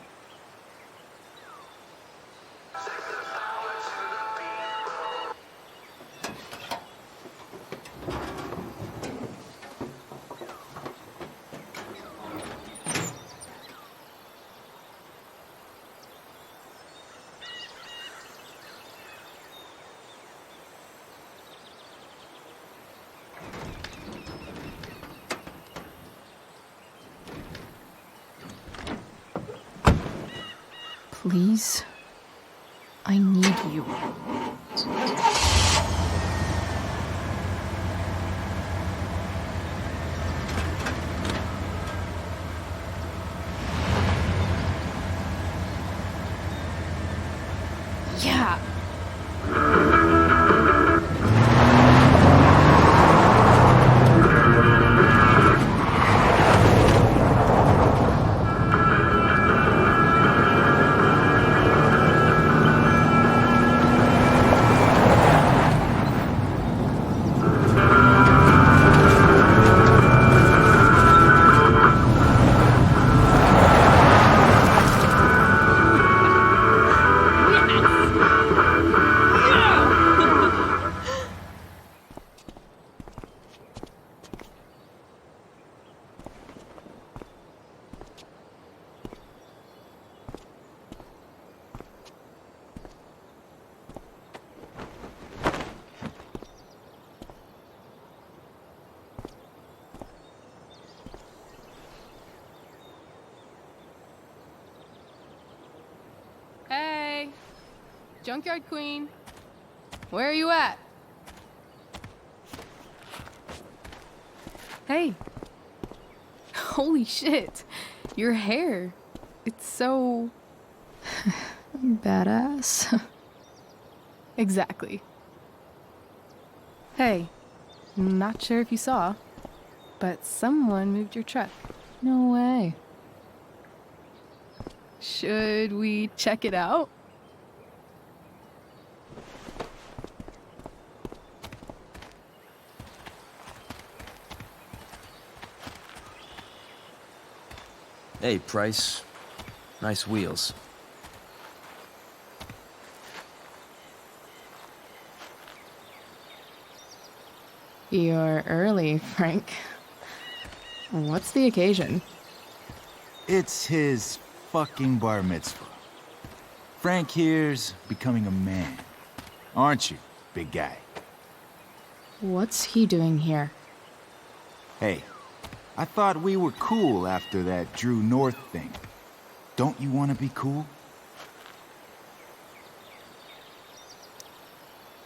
Please, I need you. Yeah. Junkyard Queen. Where are you at? Hey. Holy shit. Your hair. It's so... Badass. Exactly. Hey, not sure if you saw, but someone moved your truck. No way. Should we check it out? Hey, Price. Nice wheels. You're early, Frank. What's the occasion? It's his fucking bar mitzvah. Frank here's becoming a man. Aren't you, big guy? What's he doing here? Hey, I thought we were cool after that Drew North thing. Don't you want to be cool?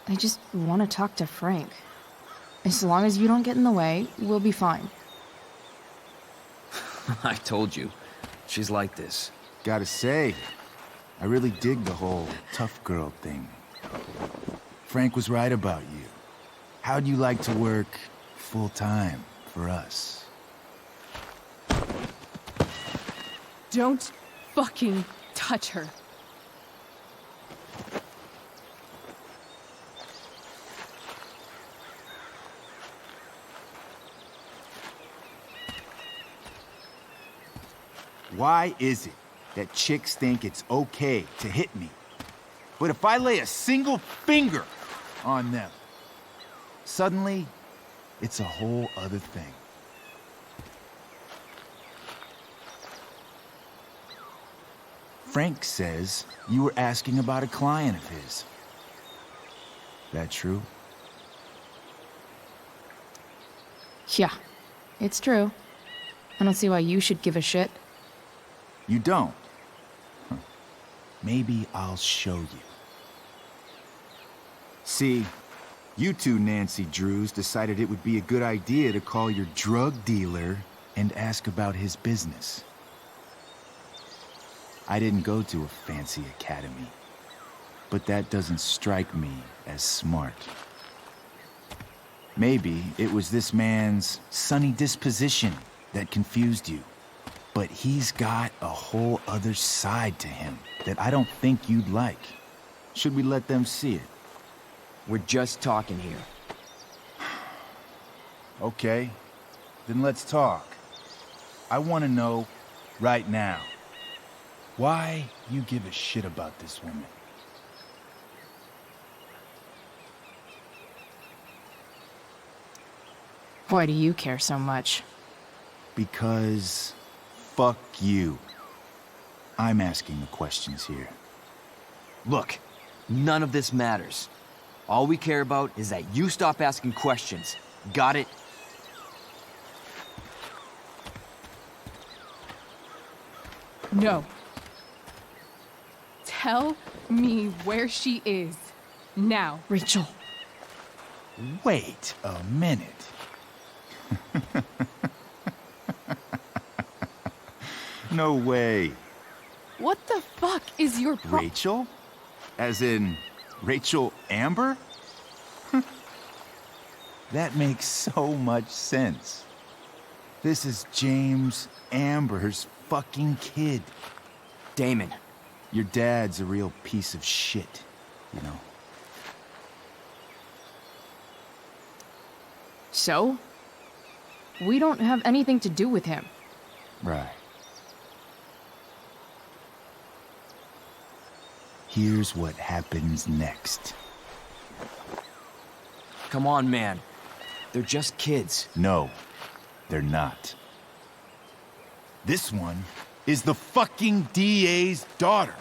I just want to talk to Frank. As long as you don't get in the way, we'll be fine. I told you. She's like this. Gotta say, I really dig the whole tough girl thing. Frank was right about you. How'd you like to work full-time for us? Don't fucking touch her. Why is it that chicks think it's okay to hit me? But if I lay a single finger on them, suddenly, it's a whole other thing. Frank says you were asking about a client of his. That true? Yeah, it's true. I don't see why you should give a shit. You don't? Huh. Maybe I'll show you. See, you two Nancy Drews decided it would be a good idea to call your drug dealer and ask about his business. I didn't go to a fancy academy, but that doesn't strike me as smart. Maybe it was this man's sunny disposition that confused you. But he's got a whole other side to him that I don't think you'd like. Should we let them see it? We're just talking here. Okay, then let's talk. I want to know, right now, why you give a shit about this woman. Why do you care so much? Because... fuck you. I'm asking the questions here. Look, none of this matters. All we care about is that you stop asking questions. Got it? No. Tell me where she is. Now. Rachel. Wait a minute. No way. What the fuck is your Rachel? As in, Rachel Amber? That makes so much sense. This is James Amber's fucking kid. Damon. Your dad's a real piece of shit, you know. So? We don't have anything to do with him. Right. Here's what happens next. Come on, man. They're just kids. No, they're not. This one is the fucking DA's daughter.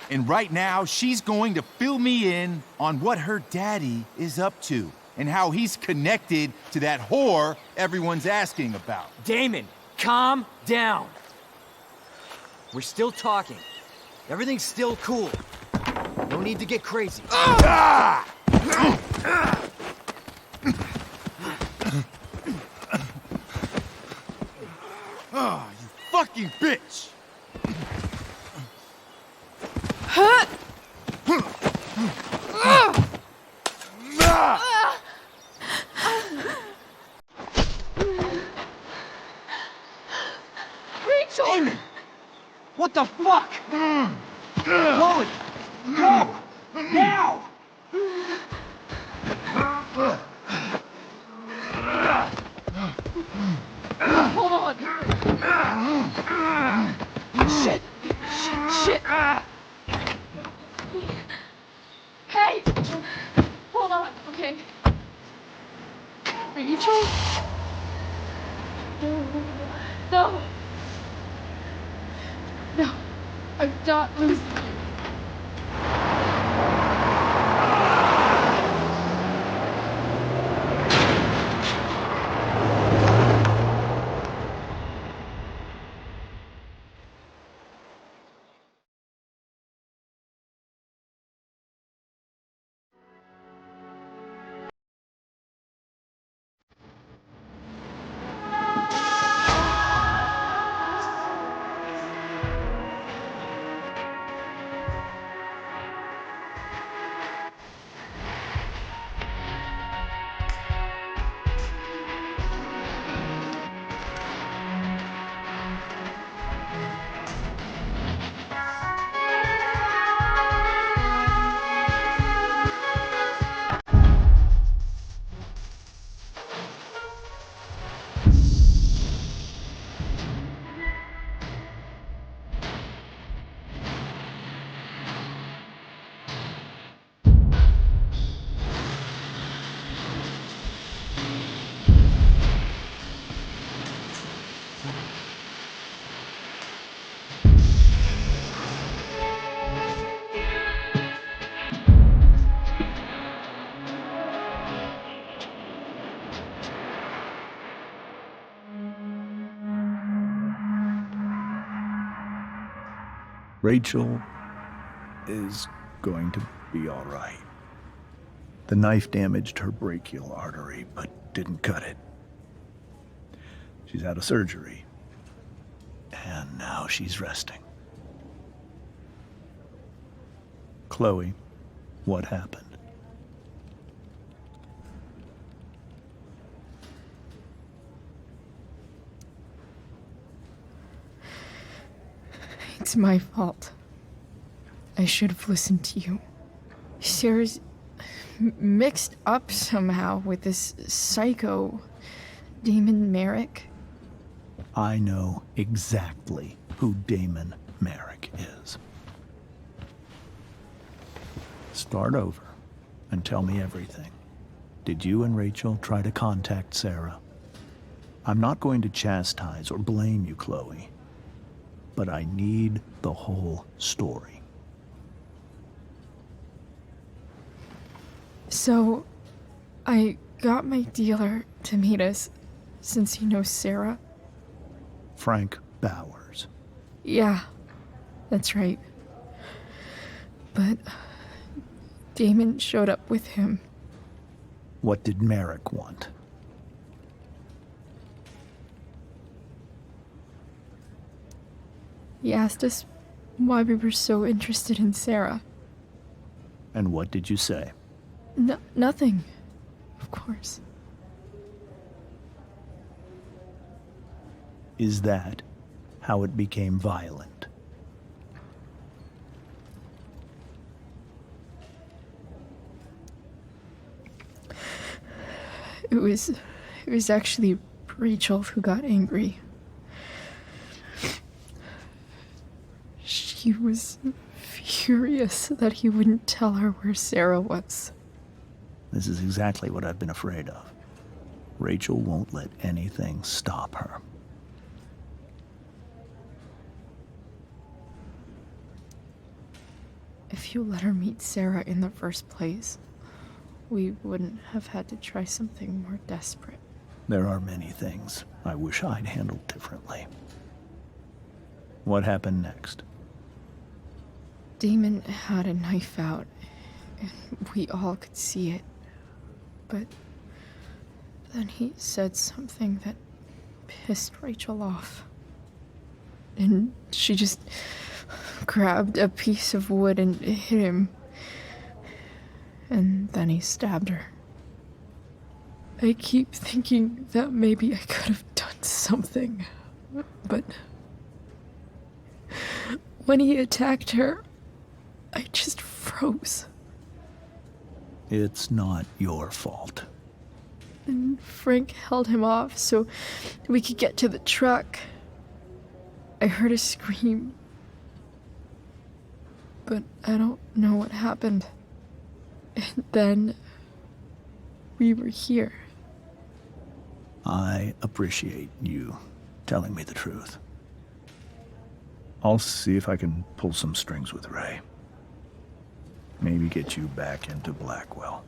And right now, she's going to fill me in on what her daddy is up to and how he's connected to that whore everyone's asking about. Damon, calm down. We're still talking. Everything's still cool. No need to get crazy. Oh, you fucking bitch! Rachel! Damon! What the fuck? Chloe! Go! Now! Hold on! Shit! Shit! Hey! Hold on, okay. Rachel? No! No, I'm not losing you. Rachel is going to be all right. The knife damaged her brachial artery, but didn't cut it. She's had a surgery, and now she's resting. Chloe, what happened? It's my fault. I should have listened to you. Sarah's mixed up somehow with this psycho Damon Merrick. I know exactly who Damon Merrick is. Start over and tell me everything. Did you and Rachel try to contact Sarah? I'm not going to chastise or blame you, Chloe, but I need the whole story. So, I got my dealer to meet us, since he knows Sarah. Frank Bowers. Yeah, that's right. But Damon showed up with him. What did Merrick want? He asked us why we were so interested in Sarah. And what did you say? Nothing, of course. Is that how it became violent? It was actually Rachel who got angry. She was furious that he wouldn't tell her where Sarah was. This is exactly what I've been afraid of. Rachel won't let anything stop her. If you let her meet Sarah in the first place, we wouldn't have had to try something more desperate. There are many things I wish I'd handled differently. What happened next? Damon had a knife out, and we all could see it. But then he said something that pissed Rachel off. And she just grabbed a piece of wood and hit him. And then he stabbed her. I keep thinking that maybe I could have done something, but when he attacked her, I just froze. It's not your fault. And Frank held him off so we could get to the truck. I heard a scream, but I don't know what happened. And then we were here. I appreciate you telling me the truth. I'll see if I can pull some strings with Ray. Maybe get you back into Blackwell.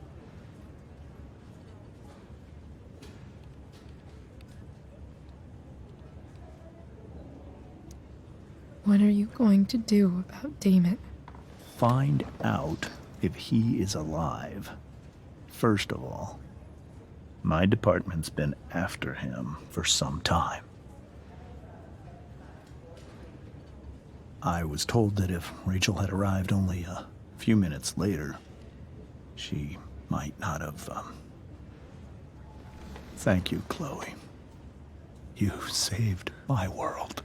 What are you going to do about Damon? Find out if he is alive. First of all, my department's been after him for some time. I was told that if Rachel had arrived only a few minutes later, she might not have, Thank you, Chloe. You saved my world.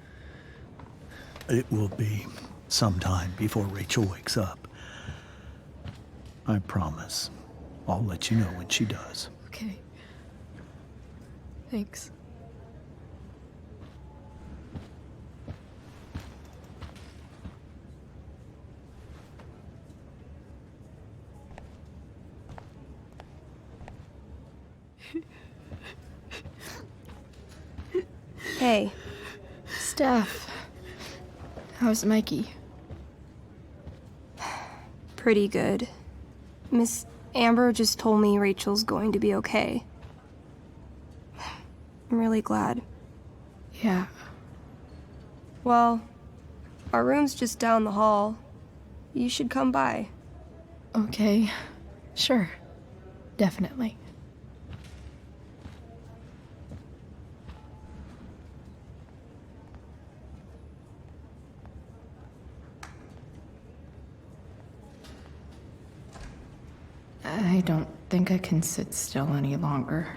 It will be some time before Rachel wakes up. I promise. I'll let you know when she does. Okay. Thanks. Hey. Steph. How's Mikey? Pretty good. Miss Amber just told me Rachel's going to be okay. I'm really glad. Yeah. Well, our room's just down the hall. You should come by. Okay. Sure. Definitely. I don't think I can sit still any longer.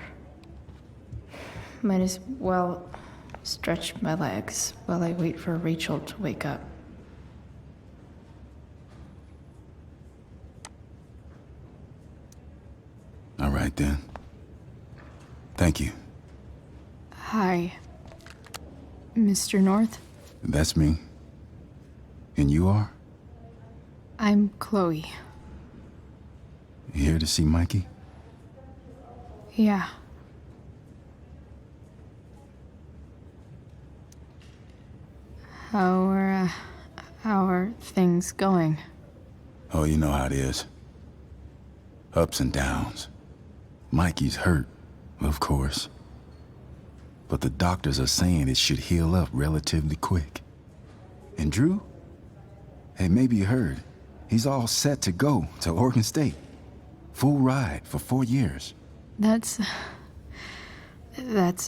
Might as well stretch my legs while I wait for Rachel to wake up. All right then. Thank you. Hi, Mr. North. That's me. And you are? I'm Chloe. You here to see Mikey? Yeah. How are things going? Oh, you know how it is. Ups and downs. Mikey's hurt, of course. But the doctors are saying it should heal up relatively quick. And Drew? Hey, maybe you heard. He's all set to go to Oregon State. Full ride for 4 years. That's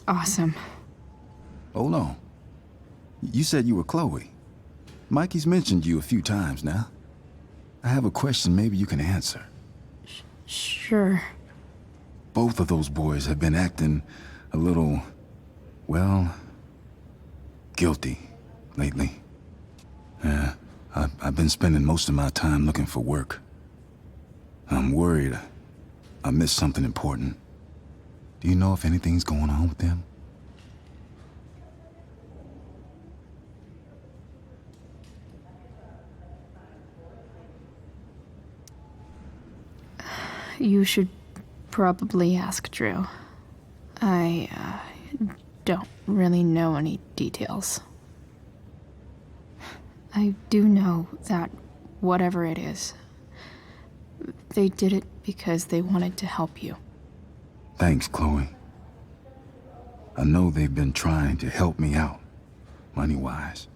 awesome. Hold on. You said you were Chloe. Mikey's mentioned you a few times now. I have a question maybe you can answer. Sure. Both of those boys have been acting a little, well, guilty lately. I've been spending most of my time looking for work. I'm worried I missed something important. Do you know if anything's going on with them? You should probably ask Drew. I don't really know any details. I do know that whatever it is, they did it because they wanted to help you. Thanks, Chloe. I know they've been trying to help me out, money-wise.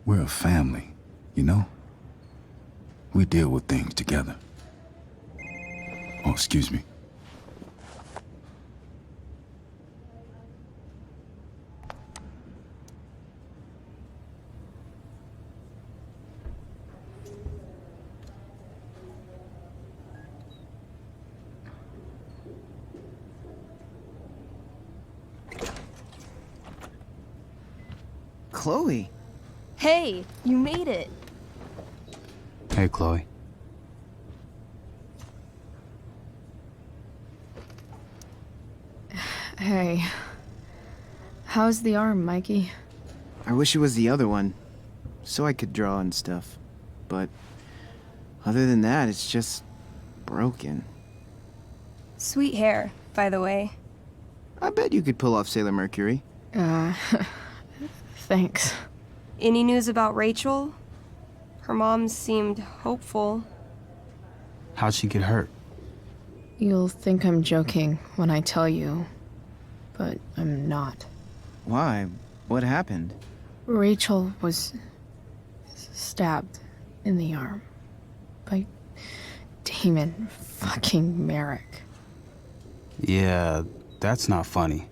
We're a family, you know? We deal with things together. Oh, excuse me. Chloe. Hey, you made it. Hey, Chloe. Hey. How's the arm, Mikey? I wish it was the other one, so I could draw and stuff. But other than that, it's just broken. Sweet hair, by the way. I bet you could pull off Sailor Mercury. Thanks. Any news about Rachel? Her mom seemed hopeful. How'd she get hurt? You'll think I'm joking when I tell you, but I'm not. Why? What happened? Rachel was stabbed in the arm by Damon fucking Merrick. Yeah, that's not funny.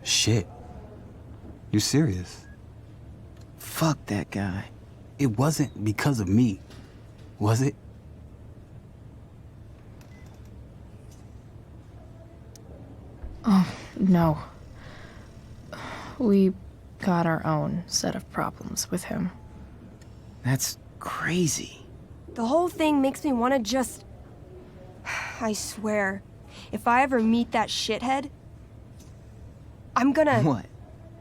Shit. You're serious? Fuck that guy. It wasn't because of me, was it? Oh, no. We got our own set of problems with him. That's crazy. The whole thing makes me want to just... I swear, if I ever meet that shithead, I'm gonna... What?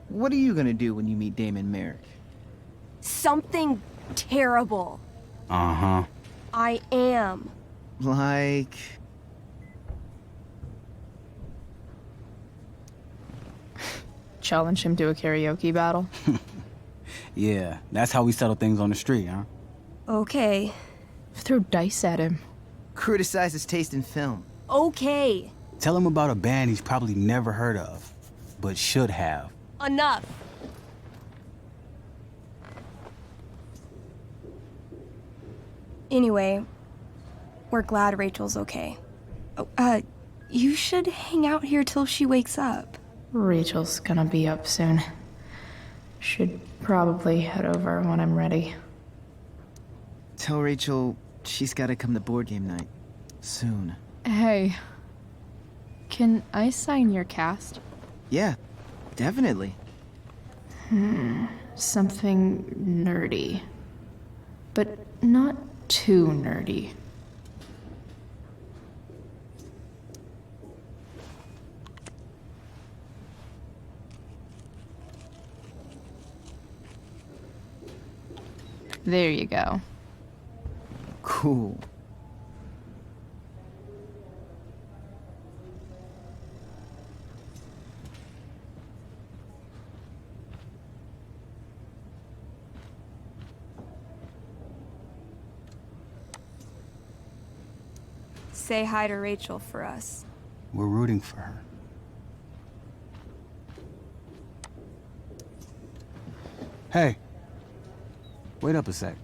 What are you gonna do when you meet Damon Merrick? Something terrible. Uh-huh. I am. Like... Challenge him to a karaoke battle? Yeah, that's how we settle things on the street, huh? Okay. Throw dice at him. Criticize his taste in film. Okay. Tell him about a band he's probably never heard of, but should have. Enough. Anyway, we're glad Rachel's okay. Oh, you should hang out here till she wakes up. Rachel's gonna be up soon. Should probably head over when I'm ready. Tell Rachel she's gotta come to board game night. Soon. Hey. Can I sign your cast? Yeah, definitely. Something nerdy. But not too nerdy. There you go. Cool. Say hi to Rachel for us. We're rooting for her. Hey. Wait up a sec.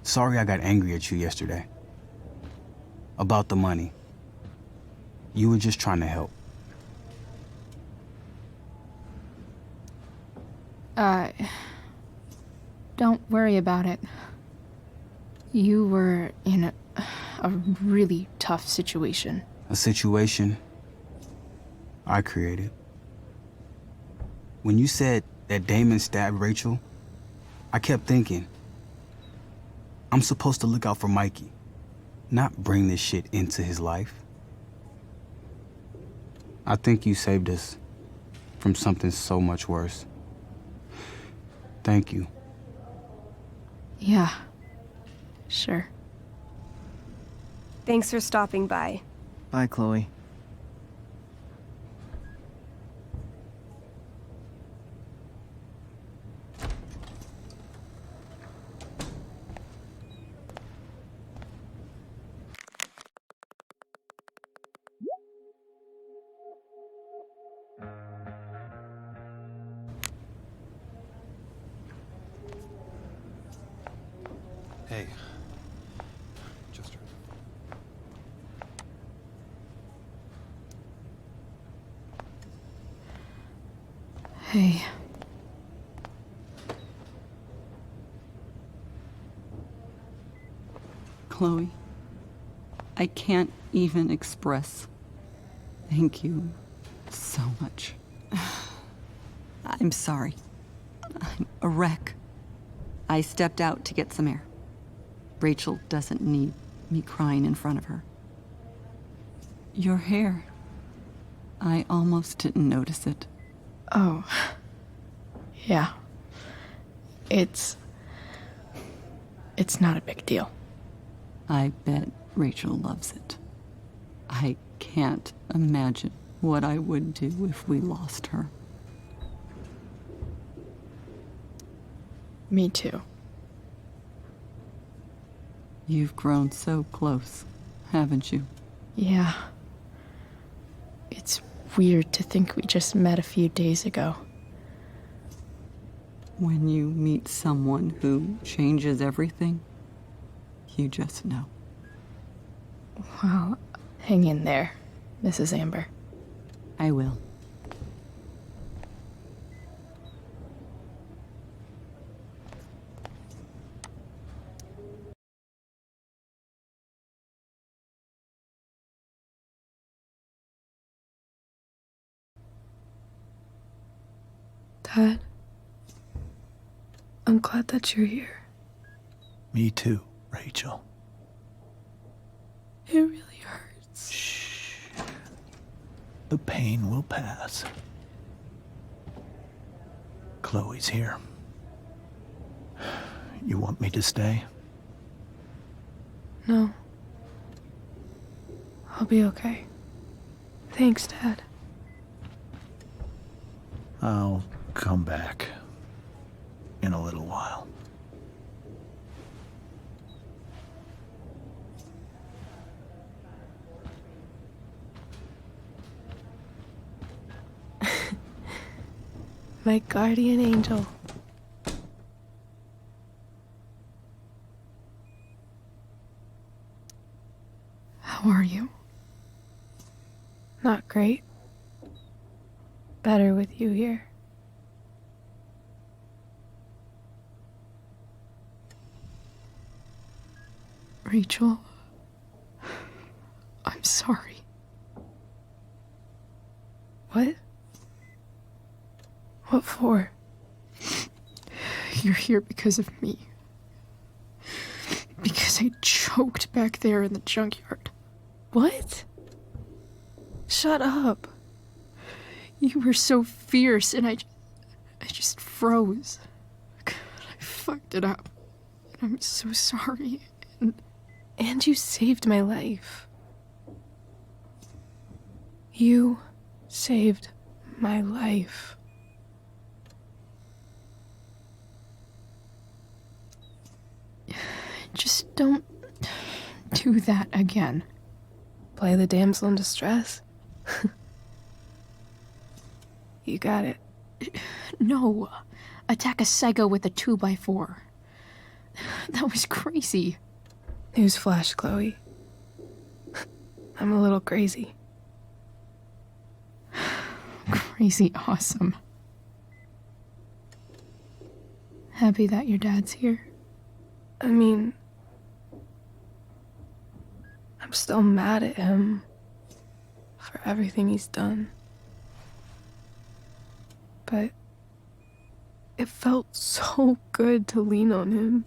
Sorry I got angry at you yesterday. About the money. You were just trying to help. Don't worry about it. You were in a really tough situation. A situation I created. When you said that Damon stabbed Rachel, I kept thinking, I'm supposed to look out for Mikey, not bring this shit into his life. I think you saved us from something so much worse. Thank you. Yeah, sure. Thanks for stopping by. Bye, Chloe. Hey. Just heard. Hey. Chloe, I can't even express thank you so much. I'm sorry. I'm a wreck. I stepped out to get some air. Rachel doesn't need me crying in front of her. Your hair. I almost didn't notice it. Oh. Yeah. It's not a big deal. I bet Rachel loves it. I can't imagine what I would do if we lost her. Me too. You've grown so close, haven't you? Yeah. It's weird to think we just met a few days ago. When you meet someone who changes everything, you just know. Well, hang in there, Mrs. Amber. I will. Dad, I'm glad that you're here. Me too, Rachel. It really hurts. Shh. The pain will pass. Chloe's here. You want me to stay? No. I'll be okay. Thanks, Dad. I'll come back in a little while. My guardian angel. How are you? Not great. Better with you here. Rachel, I'm sorry. What? What for? You're here because of me. Because I choked back there in the junkyard. What? Shut up. You were so fierce and I just froze. God, I fucked it up. I'm so sorry. And you saved my life. You saved my life. Just don't do that again. Play the damsel in distress? You got it. No. Attack a psycho with a 2x4. That was crazy. Newsflash, Chloe. I'm a little crazy. Crazy awesome. Happy that your dad's here? I mean, I'm still mad at him for everything he's done. But it felt so good to lean on him.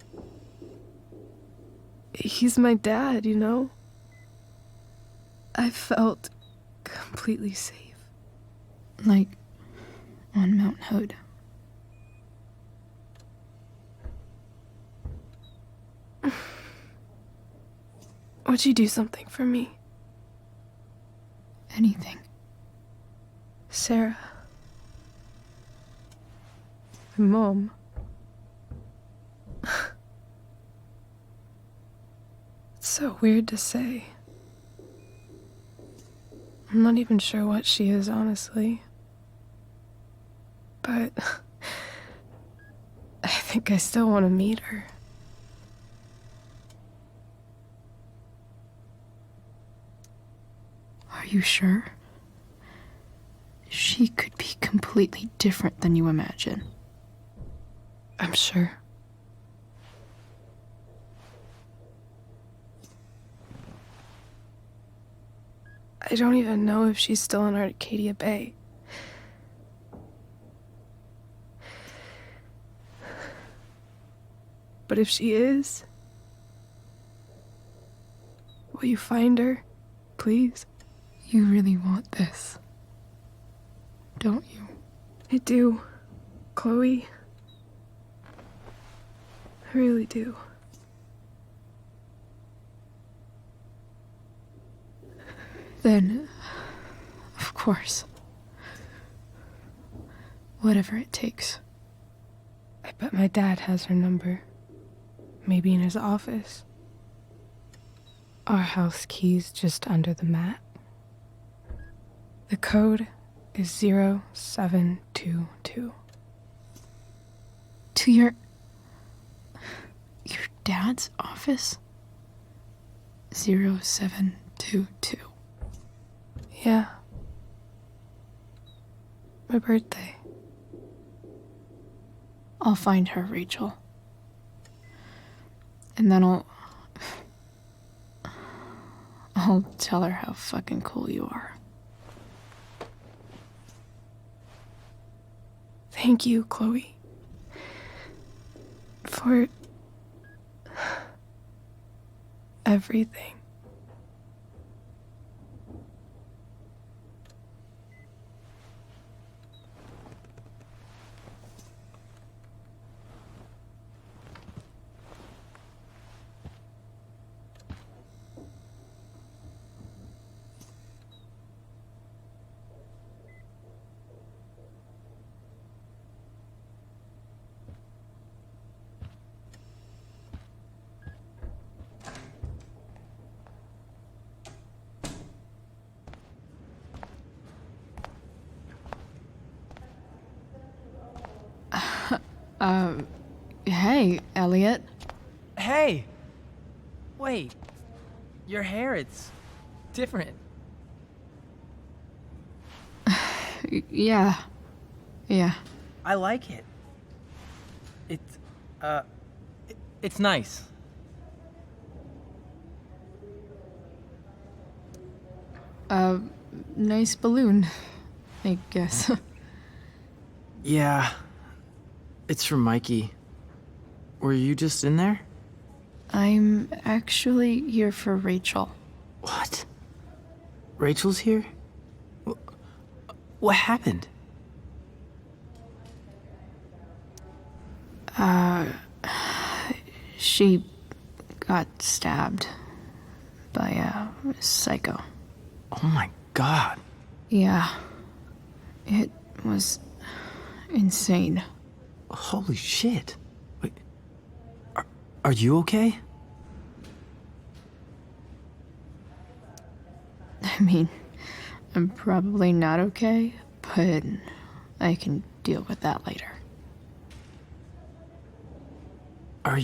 He's my dad, you know? I felt completely safe. Like on Mount Hood. Would you do something for me? Anything. Sarah. My mom. It's so weird to say. I'm not even sure what she is, honestly. But I think I still want to meet her. Are you sure? She could be completely different than you imagine. I'm sure. I don't even know if she's still in Arcadia Bay. But if she is, will you find her, please? You really want this, don't you? I do, Chloe. I really do. Then, of course. Whatever it takes. I bet my dad has her number. Maybe in his office. Our house key's just under the mat. The code is 0722. To your dad's office? 0722. Yeah. My birthday. I'll find her, Rachel. And then I'll tell her how fucking cool you are. Thank you, Chloe. For everything. Hey, Elliot. Hey! Wait. Your hair, it's different. Yeah. I like it. It's nice. Nice balloon, I guess. Yeah. It's from Mikey. Were you just in there? I'm actually here for Rachel. What? Rachel's here? What happened? She got stabbed by a psycho. Oh my god. Yeah. It was insane. Holy shit. Wait. Are you okay? I mean, I'm probably not okay, but I can deal with that later. Are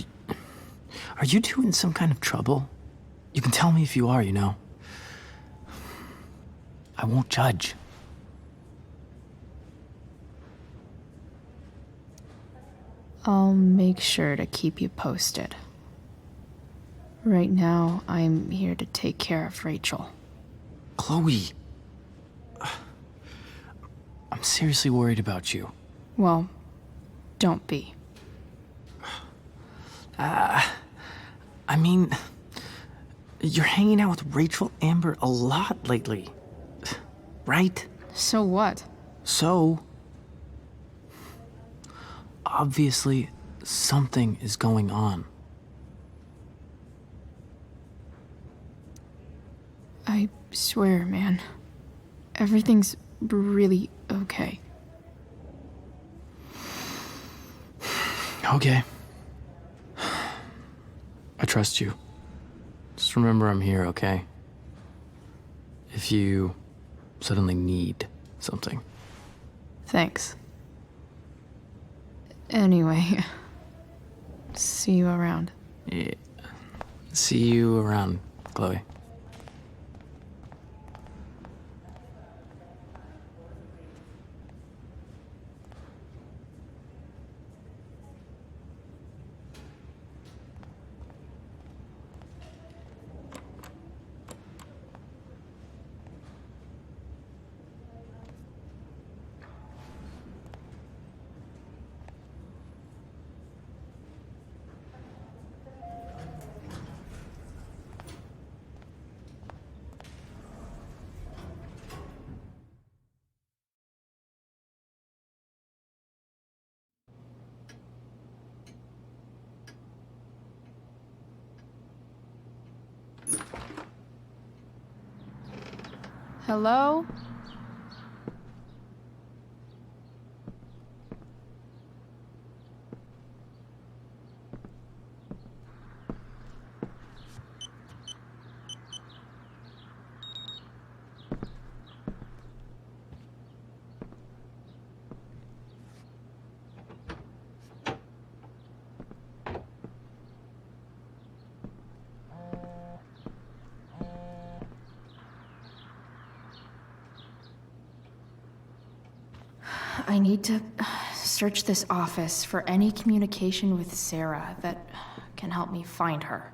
you two in some kind of trouble? You can tell me if you are, you know. I won't judge. I'll make sure to keep you posted. Right now, I'm here to take care of Rachel. Chloe. I'm seriously worried about you. Well, don't be. I mean, you're hanging out with Rachel Amber a lot lately, right? So what? So, obviously, something is going on. I swear, man. Everything's really okay. Okay. I trust you. Just remember I'm here, okay? If you suddenly need something. Thanks. Anyway, see you around. Yeah. See you around, Chloe. Hello? I need to search this office for any communication with Sarah that can help me find her.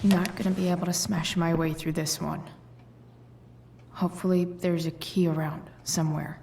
Not gonna be able to smash my way through this one. Hopefully there's a key around somewhere.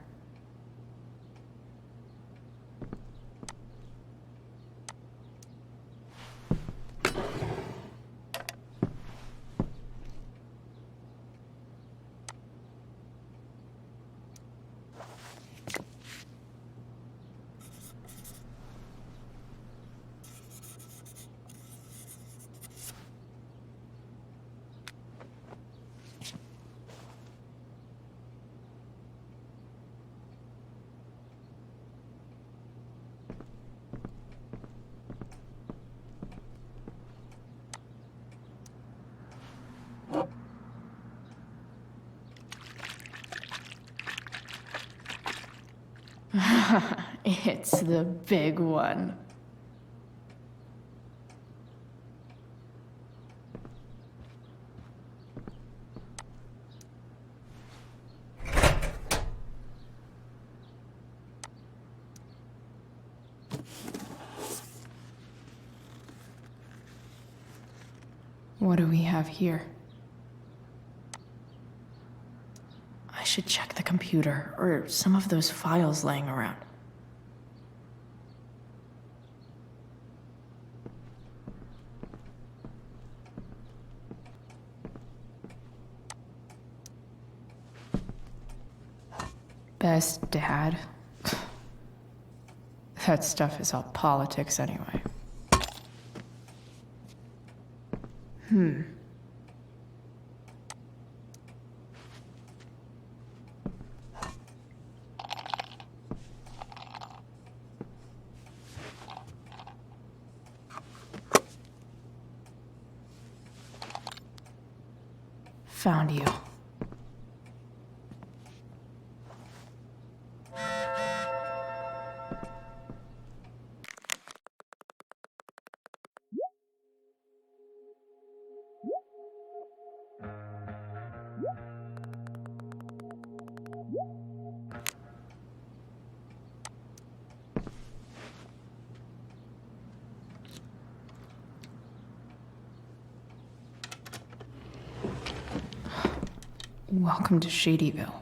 It's the big one. What do we have here? I should check the computer or some of those files laying around. Best dad? That stuff is all politics anyway. Found you. Welcome to Shadyville.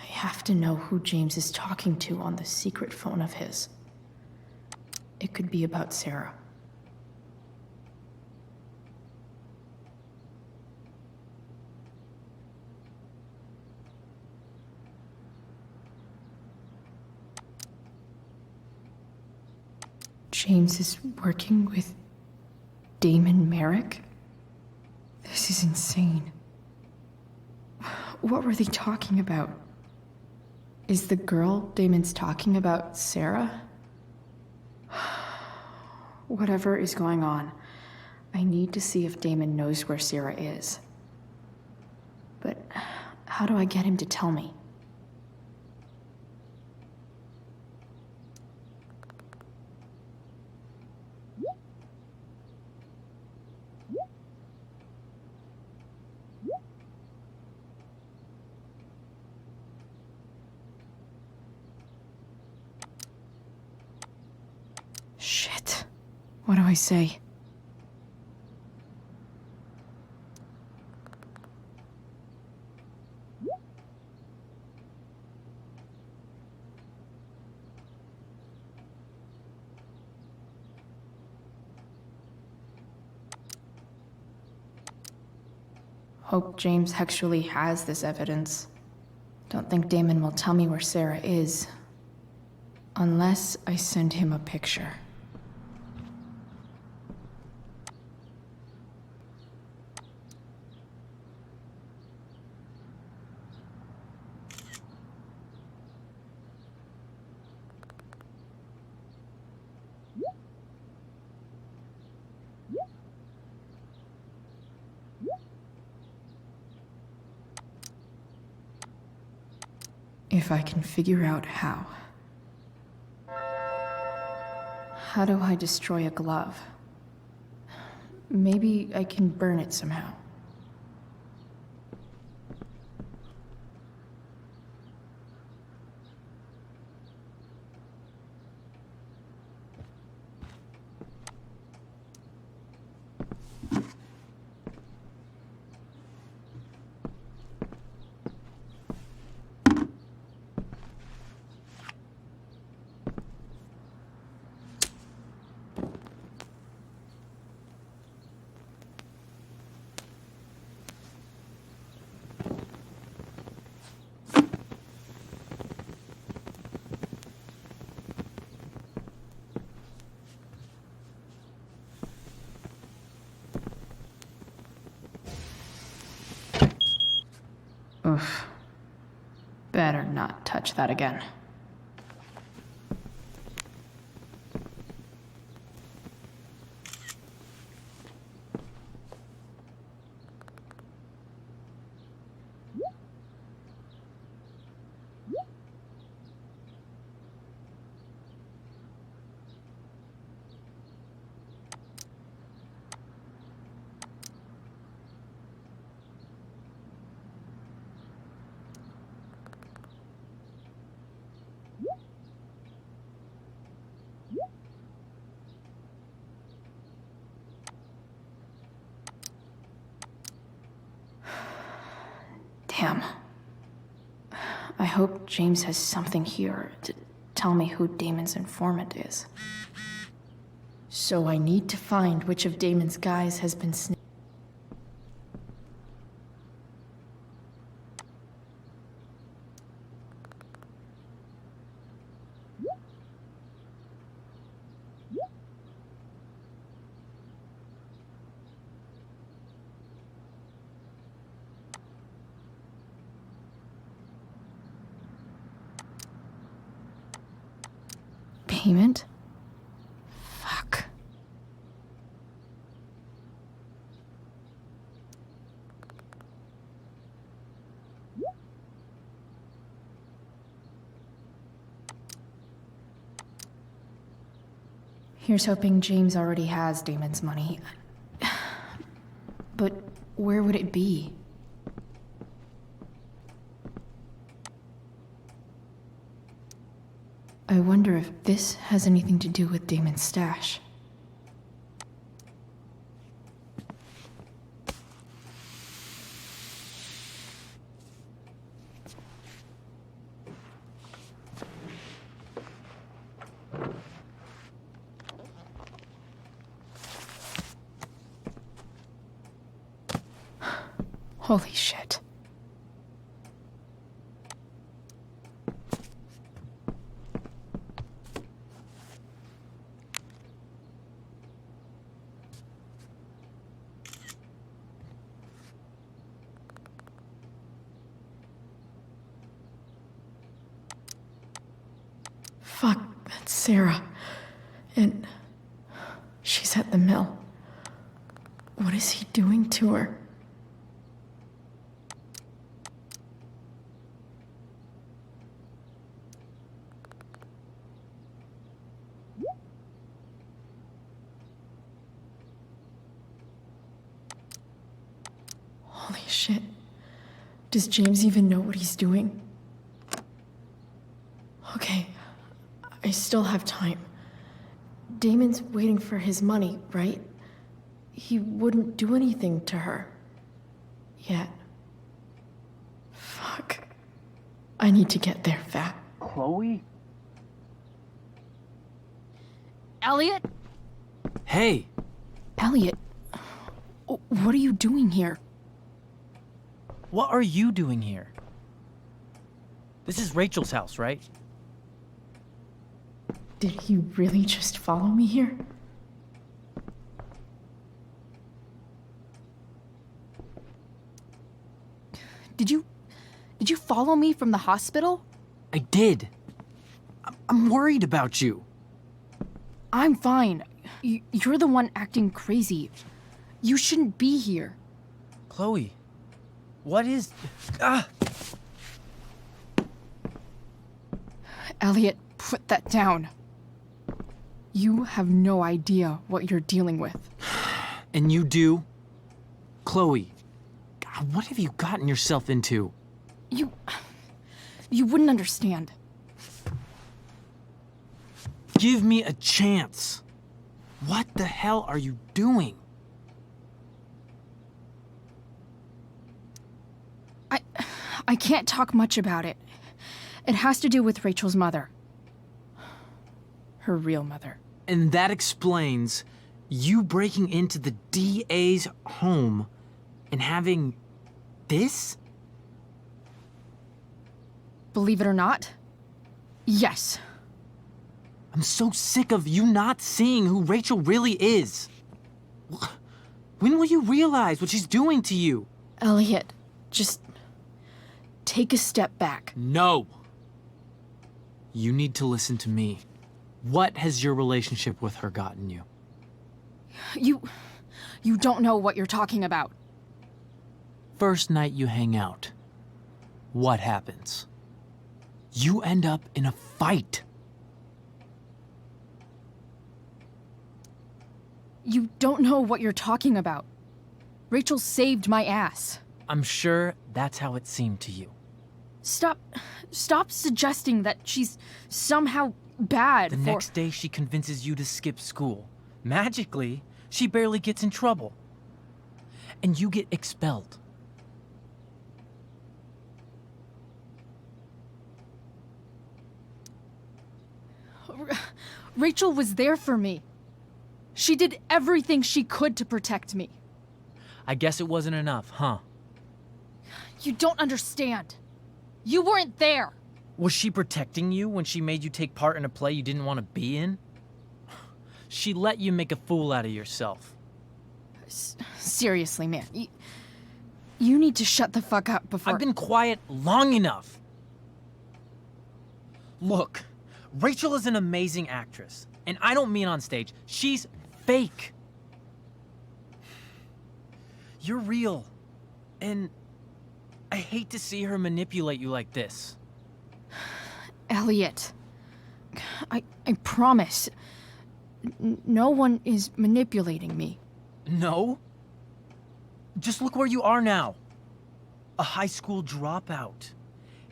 I have to know who James is talking to on the secret phone of his. It could be about Sarah. James is working with Damon Merrick? This is insane. What were they talking about? Is the girl Damon's talking about Sarah? Whatever is going on, I need to see if Damon knows where Sarah is. But how do I get him to tell me? Shit. What do I say? Hope James actually has this evidence. Don't think Damon will tell me where Sarah is. Unless I send him a picture. If I can figure out how. How do I destroy a glove? Maybe I can burn it somehow. Oof. Better not touch that again. Damn. I hope James has something here to tell me who Damon's informant is. So I need to find which of Damon's guys has been Payment? Fuck. Here's hoping James already has Damon's money. But where would it be? I wonder if this has anything to do with Damon's stash. Holy shit. Fuck, that's Sarah. And she's at the mill. What is he doing to her? Holy shit. Does James even know what he's doing? Okay, I still have time. Damon's waiting for his money, right? He wouldn't do anything to her. Yet. Fuck. I need to get there fast. Chloe? Elliot? Hey! Elliot, what are you doing here? What are you doing here? This is Rachel's house, right? Did he really just follow me here? Did you follow me from the hospital? I did. I'm worried about you. I'm fine. You're the one acting crazy. You shouldn't be here. Chloe, what is... Elliot, put that down. You have no idea what you're dealing with. And you do? Chloe, God, what have you gotten yourself into? You wouldn't understand. Give me a chance. What the hell are you doing? I can't talk much about it. It has to do with Rachel's mother. Her real mother. And that explains you breaking into the DA's home and having this? Believe it or not, yes. I'm so sick of you not seeing who Rachel really is. When will you realize what she's doing to you? Elliot, just take a step back. No. You need to listen to me. What has your relationship with her gotten you? You don't know what you're talking about. First night you hang out, what happens? You end up in a fight. You don't know what you're talking about. Rachel saved my ass. I'm sure that's how it seemed to you. Stop suggesting that she's somehow bad. The next day she convinces you to skip school. Magically, she barely gets in trouble. And you get expelled. Rachel was there for me. She did everything she could to protect me. I guess it wasn't enough, huh? You don't understand. You weren't there. Was she protecting you when she made you take part in a play you didn't want to be in? She let you make a fool out of yourself. Seriously, man. You need to shut the fuck up before... I've been quiet long enough. Look, Rachel is an amazing actress. And I don't mean on stage. She's fake. You're real. And I hate to see her manipulate you like this. Elliot, I promise, no one is manipulating me. No? Just look where you are now. A high school dropout.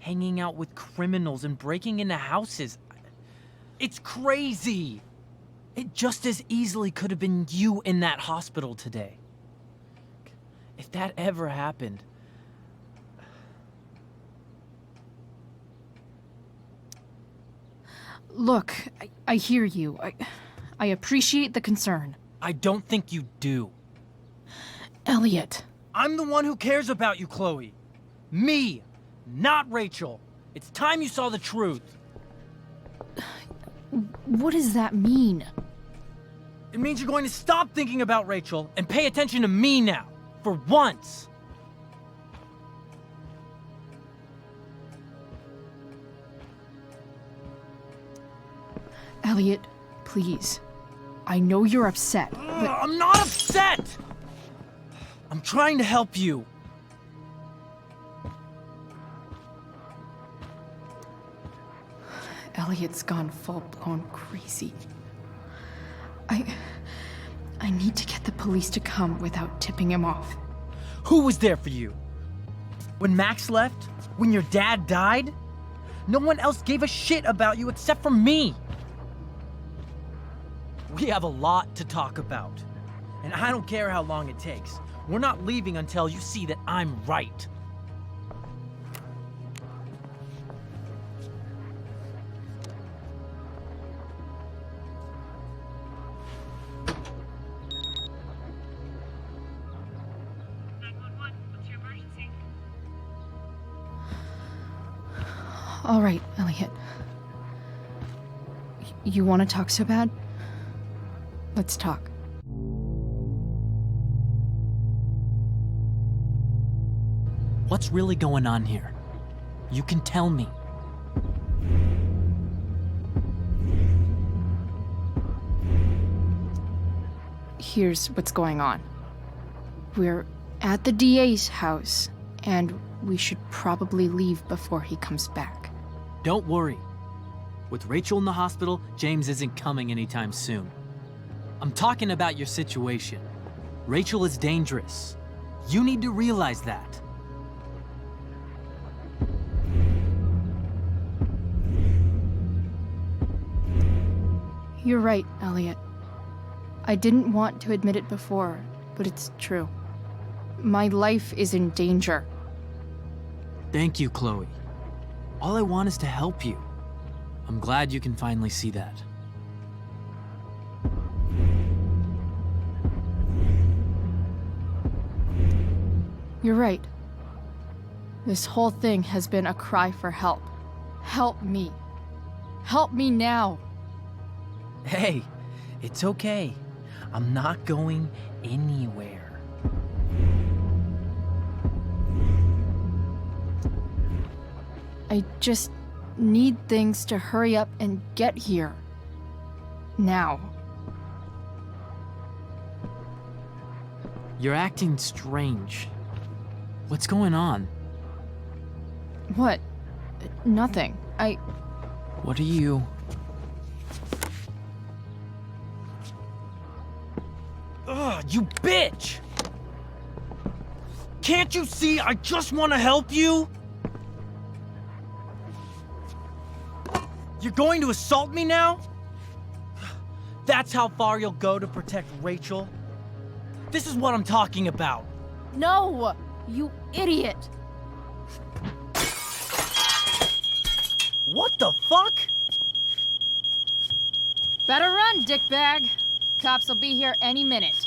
Hanging out with criminals and breaking into houses. It's crazy. It just as easily could have been you in that hospital today. If that ever happened... Look, I hear you. I appreciate the concern. I don't think you do. Elliot. I'm the one who cares about you, Chloe. Me, not Rachel. It's time you saw the truth. What does that mean? It means you're going to stop thinking about Rachel and pay attention to me now. For once. Elliot, please. I know you're upset, but... I'm not upset! I'm trying to help you. Elliot's gone full-blown crazy. I need to get the police to come without tipping him off. Who was there for you? When Max left? When your dad died? No one else gave a shit about you except for me. We have a lot to talk about. And I don't care how long it takes. We're not leaving until you see that I'm right. All right, Elliot. You want to talk so bad? Let's talk. What's really going on here? You can tell me. Here's what's going on. We're at the DA's house, and we should probably leave before he comes back. Don't worry. With Rachel in the hospital, James isn't coming anytime soon. I'm talking about your situation. Rachel is dangerous. You need to realize that. You're right, Elliot. I didn't want to admit it before, but it's true. My life is in danger. Thank you, Chloe. All I want is to help you. I'm glad you can finally see that. You're right. This whole thing has been a cry for help. Help me. Help me now. Hey, it's okay. I'm not going anywhere. I just need things to hurry up and get here. Now. You're acting strange. What's going on? What? Nothing. What are you... Ugh, you bitch! Can't you see I just want to help you? You're going to assault me now? That's how far you'll go to protect Rachel? This is what I'm talking about. No, you idiot. What the fuck? Better run, dickbag. Cops will be here any minute.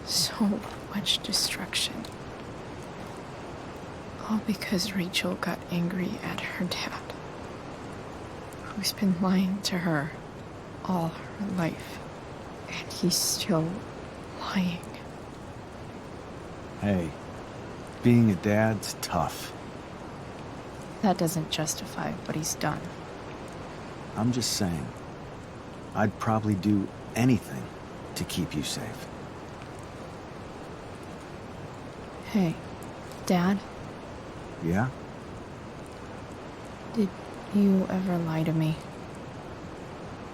So much destruction. All because Rachel got angry at her dad, who's been lying to her all her life. And he's still lying. Hey, being a dad's tough. That doesn't justify what he's done. I'm just saying, I'd probably do anything to keep you safe. Hey, Dad? Yeah? Did you ever lie to me?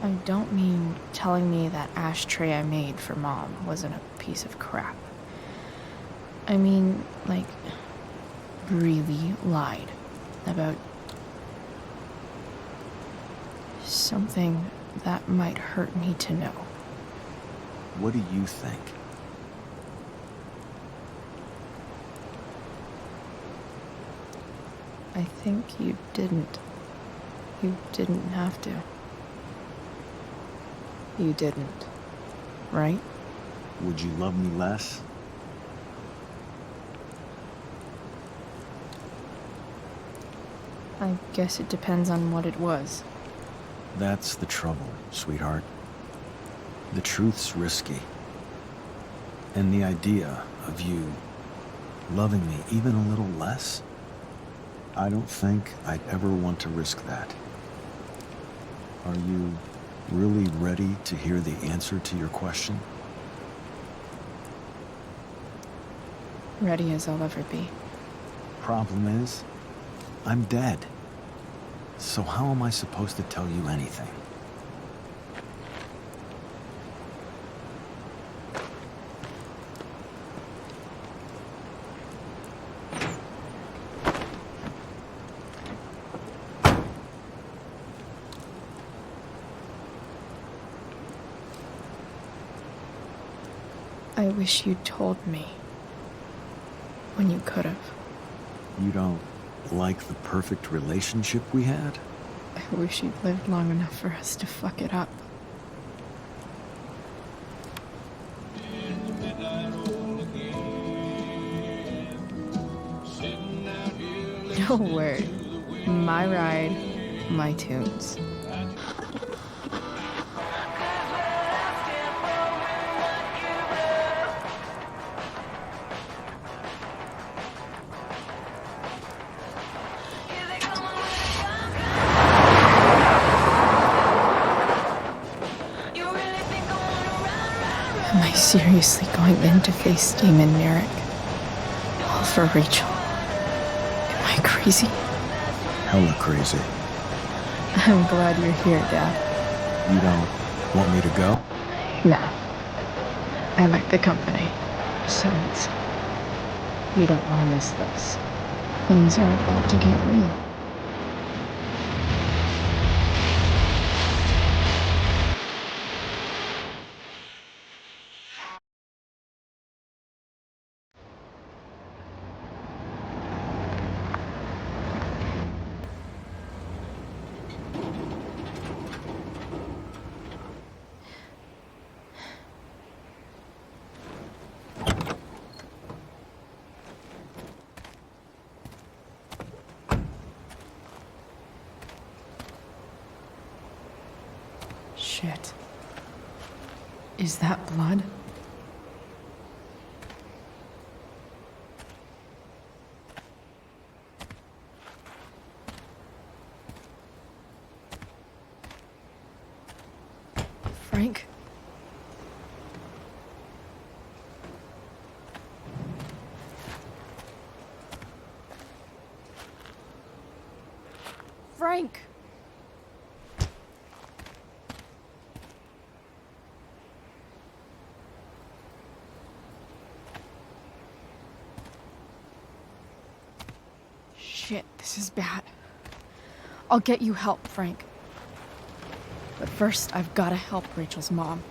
I don't mean telling me that ashtray I made for Mom wasn't a piece of crap. I mean, like, really lied about something that might hurt me to know. What do you think? I think you didn't. You didn't have to. You didn't, right? Would you love me less? I guess it depends on what it was. That's the trouble, sweetheart. The truth's risky. And the idea of you loving me even a little less, I don't think I'd ever want to risk that. Are you really ready to hear the answer to your question? Ready as I'll ever be. Problem is, I'm dead. So how am I supposed to tell you anything? I wish you'd told me. When you could have. You don't like the perfect relationship we had? I wish you'd lived long enough for us to fuck it up. No word. My ride, my tunes. Am I seriously going in to face Damon Merrick? All for Rachel. Am I crazy? Hella crazy. I'm glad you're here, Dad. You don't want me to go? No. I like the company. Besides, you don't want to miss this. Things are about to get real. Shit. Is that blood? Frank? Frank! Shit, this is bad. I'll get you help, Frank. But first, I've gotta help Rachel's mom.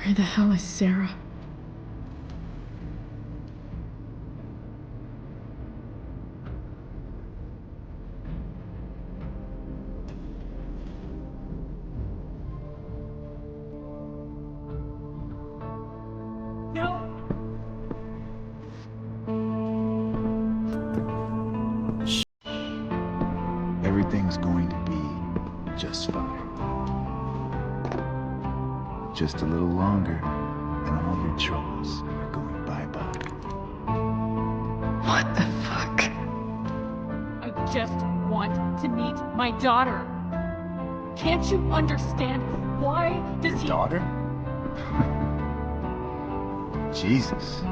Where the hell is Sarah? Everything's going to be just fine. Just a little longer, and all your troubles are going bye-bye. What the fuck? I just want to meet my daughter. Can't you understand? Why does he... Daughter? Jesus.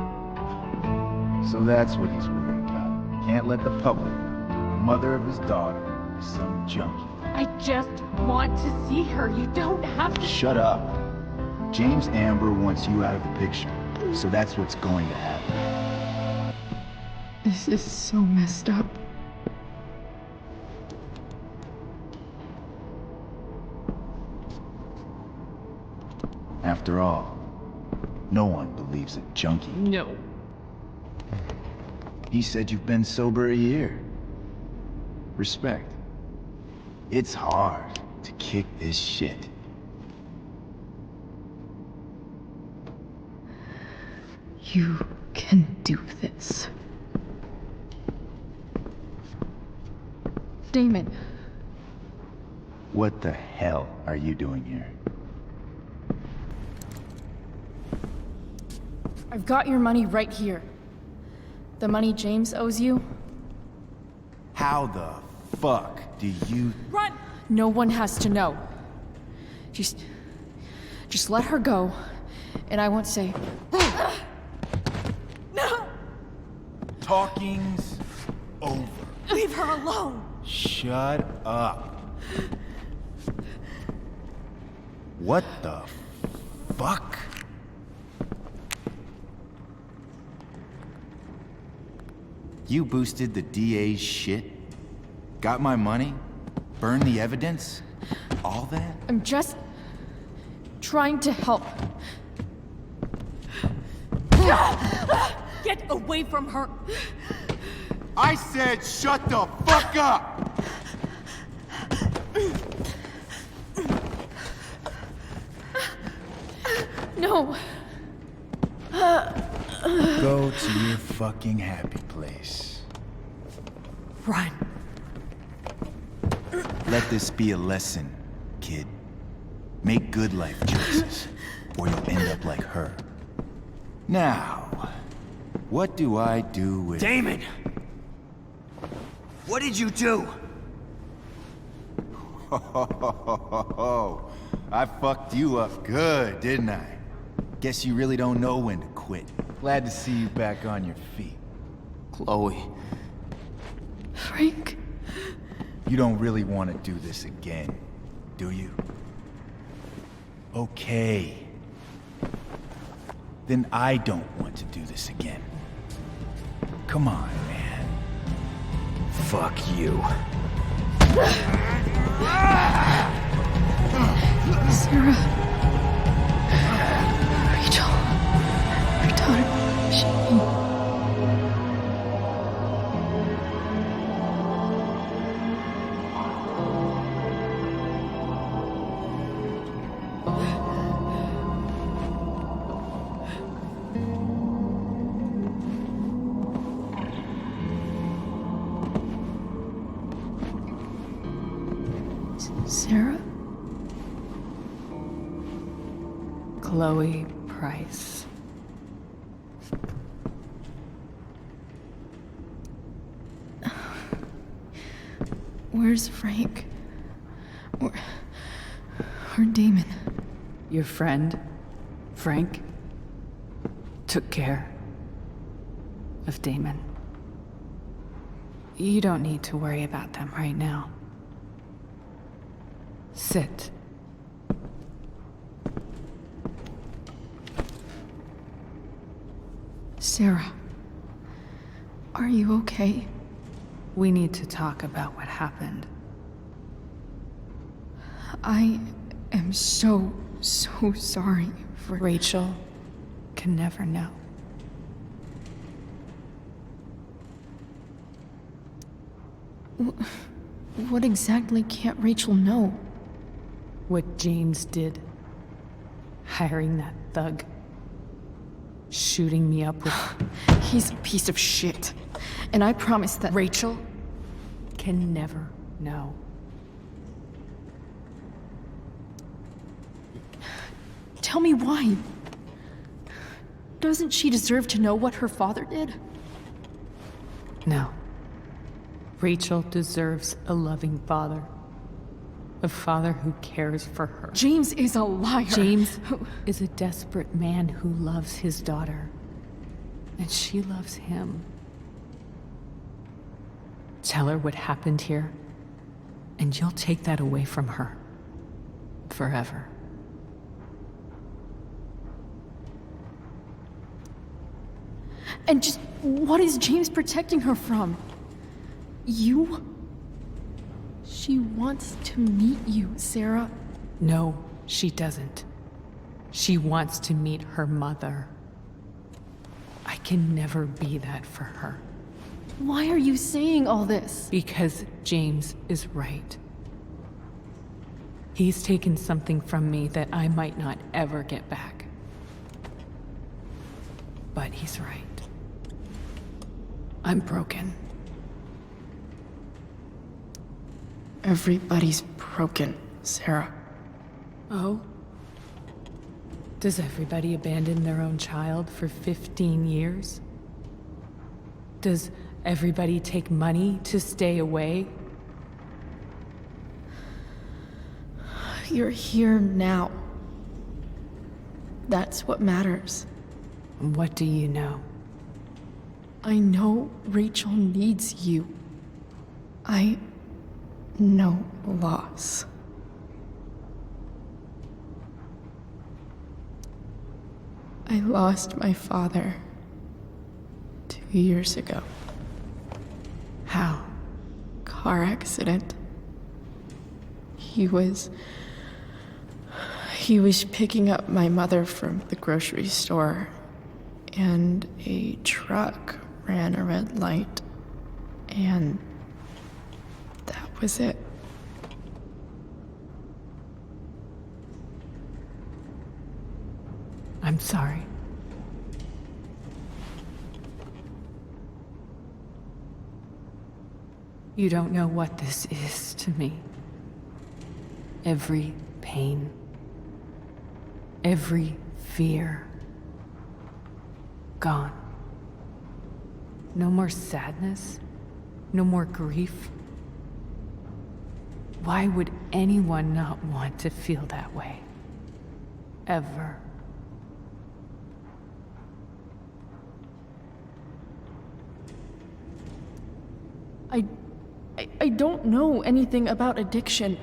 So that's what he's waiting Can't let the public know the mother of his daughter is some junkie. I just want to see her. You don't have to. Shut up. James Amber wants you out of the picture, so that's what's going to happen. This is so messed up. After all, no one believes a junkie. No. He said you've been sober a year. Respect. It's hard to kick this shit. You can do this. Damon. What the hell are you doing here? I've got your money right here. The money James owes you. How the fuck do you... Run! No one has to know. Just let her go, and I won't say... No! Talking's over. Leave her alone! Shut up. What the fuck? You boosted the DA's shit? Got my money? Burned the evidence? All that? I'm just... trying to help. Get away from her! I said shut the fuck up! No. Go to your fucking happy place. Run. Let this be a lesson, kid. Make good life choices, or you'll end up like her. Now, what do I do with... Damon! What did you do? I fucked you up good, didn't I? Guess you really don't know when to quit. Glad to see you back on your feet. Chloe. Frank. You don't really want to do this again, do you? Okay. Then I don't want to do this again. Come on, man. Fuck you. Sarah. Rachel. Her daughter. She... Sarah? Chloe Price. Where's Frank? Or Damon? Your friend, Frank, took care of Damon. You don't need to worry about them right now. Sit. Sarah, are you okay? We need to talk about what happened. I am so sorry for... Rachel can never know. What exactly can't Rachel know? What James did. Hiring that thug. Shooting me up with... He's a piece of shit. And I promise that... Rachel can never know. Tell me why. Doesn't she deserve to know what her father did? No. Rachel deserves a loving father. A father who cares for her. James is a liar. James is a desperate man who loves his daughter. And she loves him. Tell her what happened here, and you'll take that away from her. Forever. And just what is James protecting her from? You? She wants to meet you, Sarah. No, she doesn't. She wants to meet her mother. I can never be that for her. Why are you saying all this? Because James is right. He's taken something from me that I might not ever get back. But he's right. I'm broken. Everybody's broken, Sarah. Oh? Does everybody abandon their own child for 15 years? Does everybody take money to stay away? You're here now. That's what matters. What do you know? I know Rachel needs you. I know loss. I lost my father 2 years ago. How? Car accident. He was picking up my mother from the grocery store, and a truck ran a red light, and that was it. I'm sorry. You don't know what this is to me. Every pain, every fear, gone. No more sadness, no more grief. Why would anyone not want to feel that way? Ever. I don't know anything about addiction,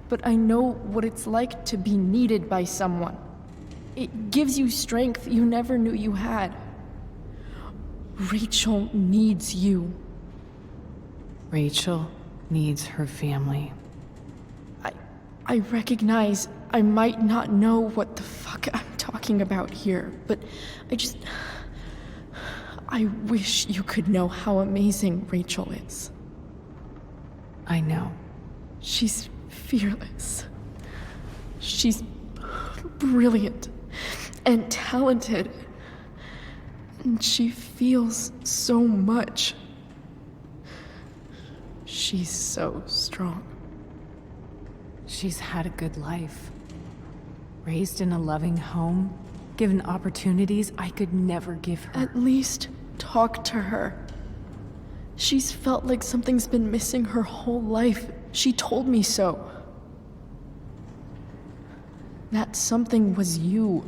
but I know what it's like to be needed by someone. It gives you strength you never knew you had. Rachel needs you. Rachel needs her family. I recognize I might not know what the fuck I'm talking about here, but I wish you could know how amazing Rachel is. I know. She's fearless. She's brilliant and talented. And she feels so much. She's so strong. She's had a good life. Raised in a loving home, given opportunities I could never give her. At least talk to her. She's felt like something's been missing her whole life. She told me so. That something was you.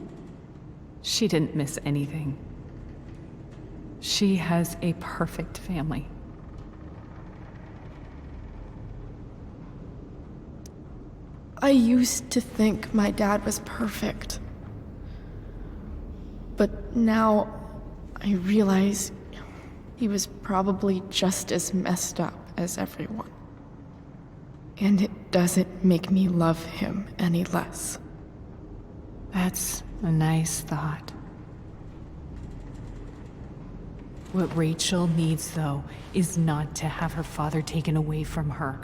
She didn't miss anything. She has a perfect family. I used to think my dad was perfect. But now I realize he was probably just as messed up as everyone. And it doesn't make me love him any less. That's a nice thought. What Rachel needs, though, is not to have her father taken away from her.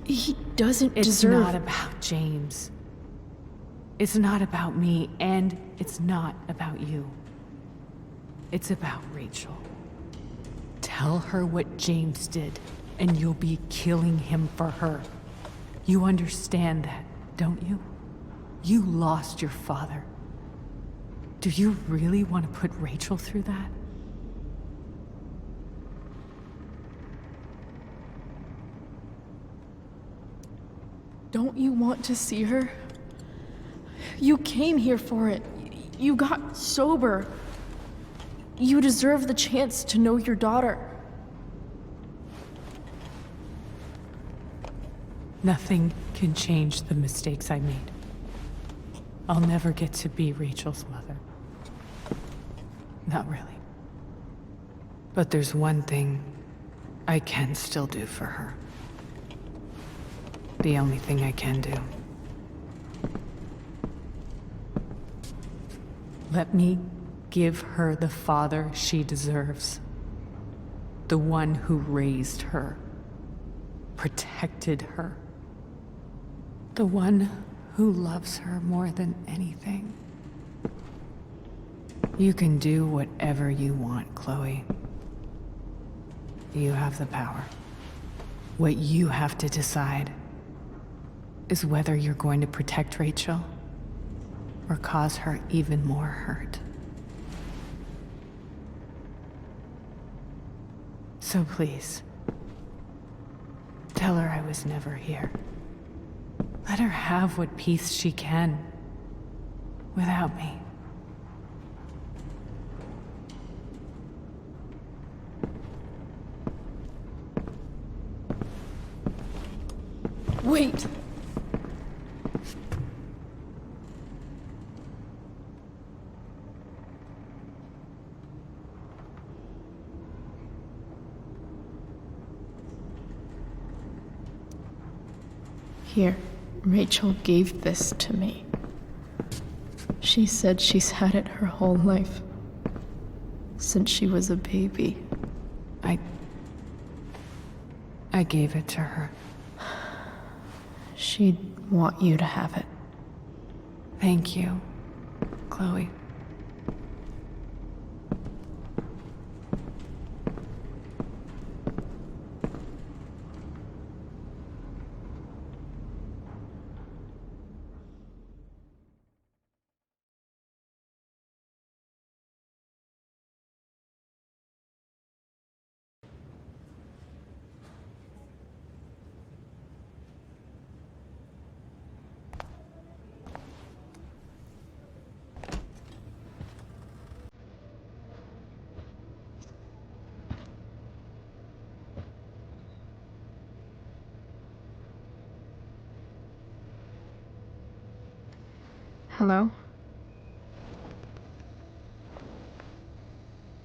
He doesn't It's deserve... not about James. It's not about me, and it's not about you. It's about Rachel. Tell her what James did, and you'll be killing him for her. You understand that, don't you? You lost your father. Do you really want to put Rachel through that? Don't you want to see her? You came here for it. You got sober. You deserve the chance to know your daughter. Nothing can change the mistakes I made. I'll never get to be Rachel's mother. Not really. But there's one thing I can still do for her. The only thing I can do. Let me give her the father she deserves. The one who raised her, protected her. The one who loves her more than anything. You can do whatever you want, Chloe. You have the power. What you have to decide is whether you're going to protect Rachel or cause her even more hurt. So please, tell her I was never here. Let her have what peace she can without me. Wait! Here, Rachel gave this to me. She said she's had it her whole life. Since she was a baby. I gave it to her. She'd want you to have it. Thank you, Chloe. Hello?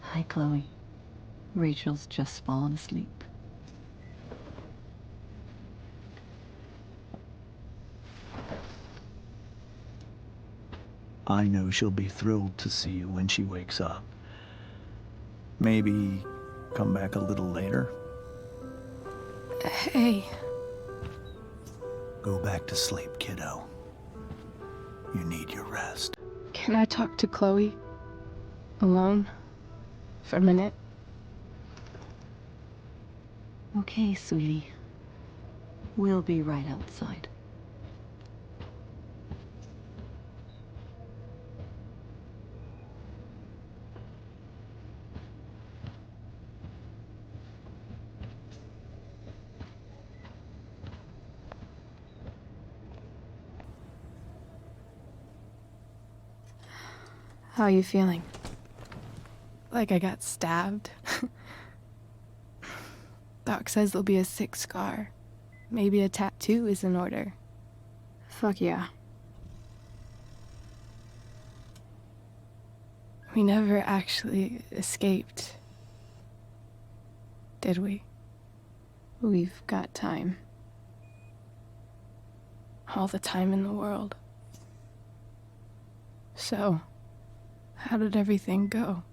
Hi, Chloe. Rachel's just fallen asleep. I know she'll be thrilled to see you when she wakes up. Maybe come back a little later. Hey. Go back to sleep, kiddo. You need your rest. Can I talk to Chloe? Alone? For a minute? Okay, sweetie. We'll be right outside. How are you feeling? Like I got stabbed? Doc says there'll be a sick scar. Maybe a tattoo is in order. Fuck yeah. We never actually escaped, did we? We've got time. All the time in the world. So, how did everything go?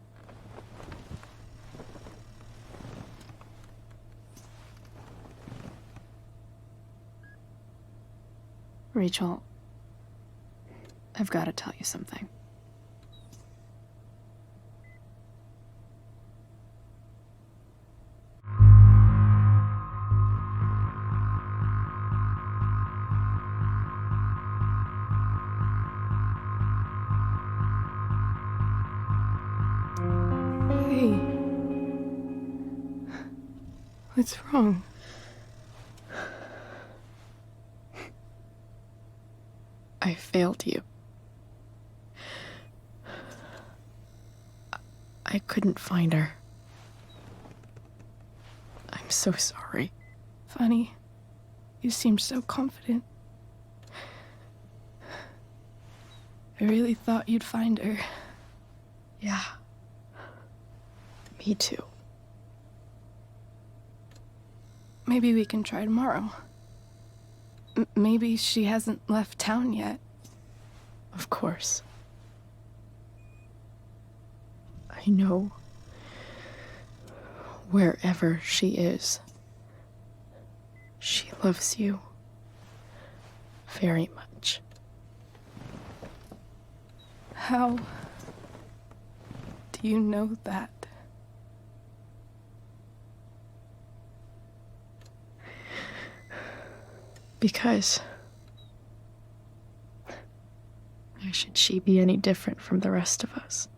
Rachel, I've got to tell you something. Hey. What's wrong? I failed you. I couldn't find her. I'm so sorry. Funny. You seemed so confident. I really thought you'd find her. Yeah. Me too. Maybe we can try tomorrow. Maybe she hasn't left town yet. Of course. I know wherever she is, she loves you very much. How do you know that? Because why should she be any different from the rest of us?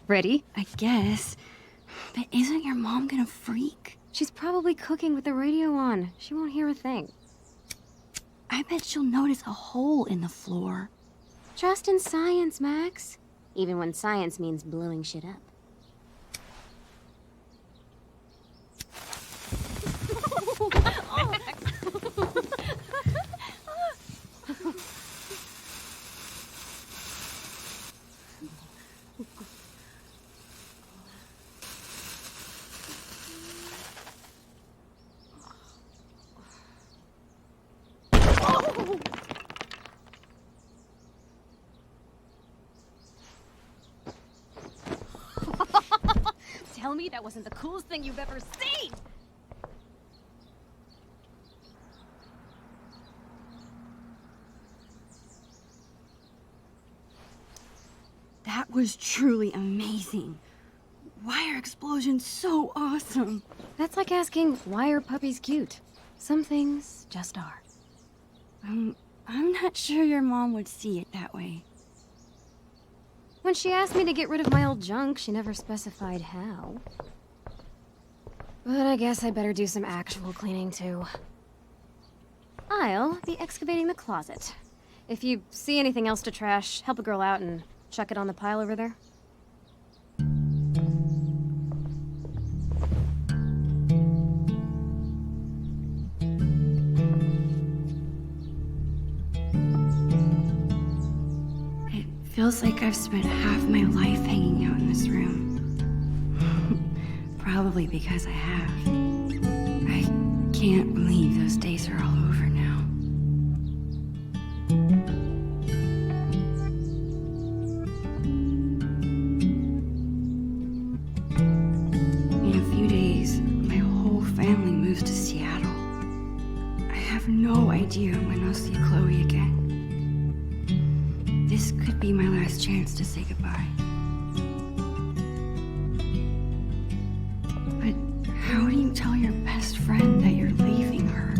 Ready? I guess. But isn't your mom gonna freak? She's probably cooking with the radio on. She won't hear a thing. I bet she'll notice a hole in the floor. Trust in science, Max. Even when science means blowing shit up. Tell me that wasn't the coolest thing you've ever seen! That was truly amazing. Why are explosions so awesome? That's like asking, why are puppies cute? Some things just are. I'm not sure your mom would see it that way. When she asked me to get rid of my old junk, she never specified how. But I guess I better do some actual cleaning too. I'll be excavating the closet. If you see anything else to trash, help a girl out and chuck it on the pile over there. Feels like I've spent half my life hanging out in this room. Probably because I have. I can't believe those days are all over now. In a few days, my whole family moves to Seattle. I have no idea when I'll see Chloe again. This could be my last chance to say goodbye. But how do you tell your best friend that you're leaving her?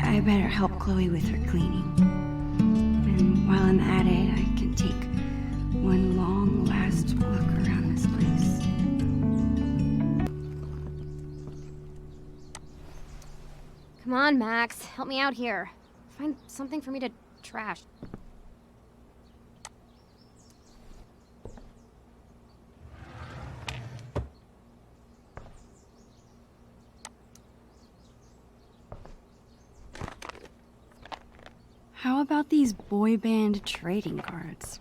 I better help Chloe with her cleaning. While I'm at it, I can take one long last look around this place. Come on, Max. Help me out here. Find something for me to trash. How about these boy band trading cards?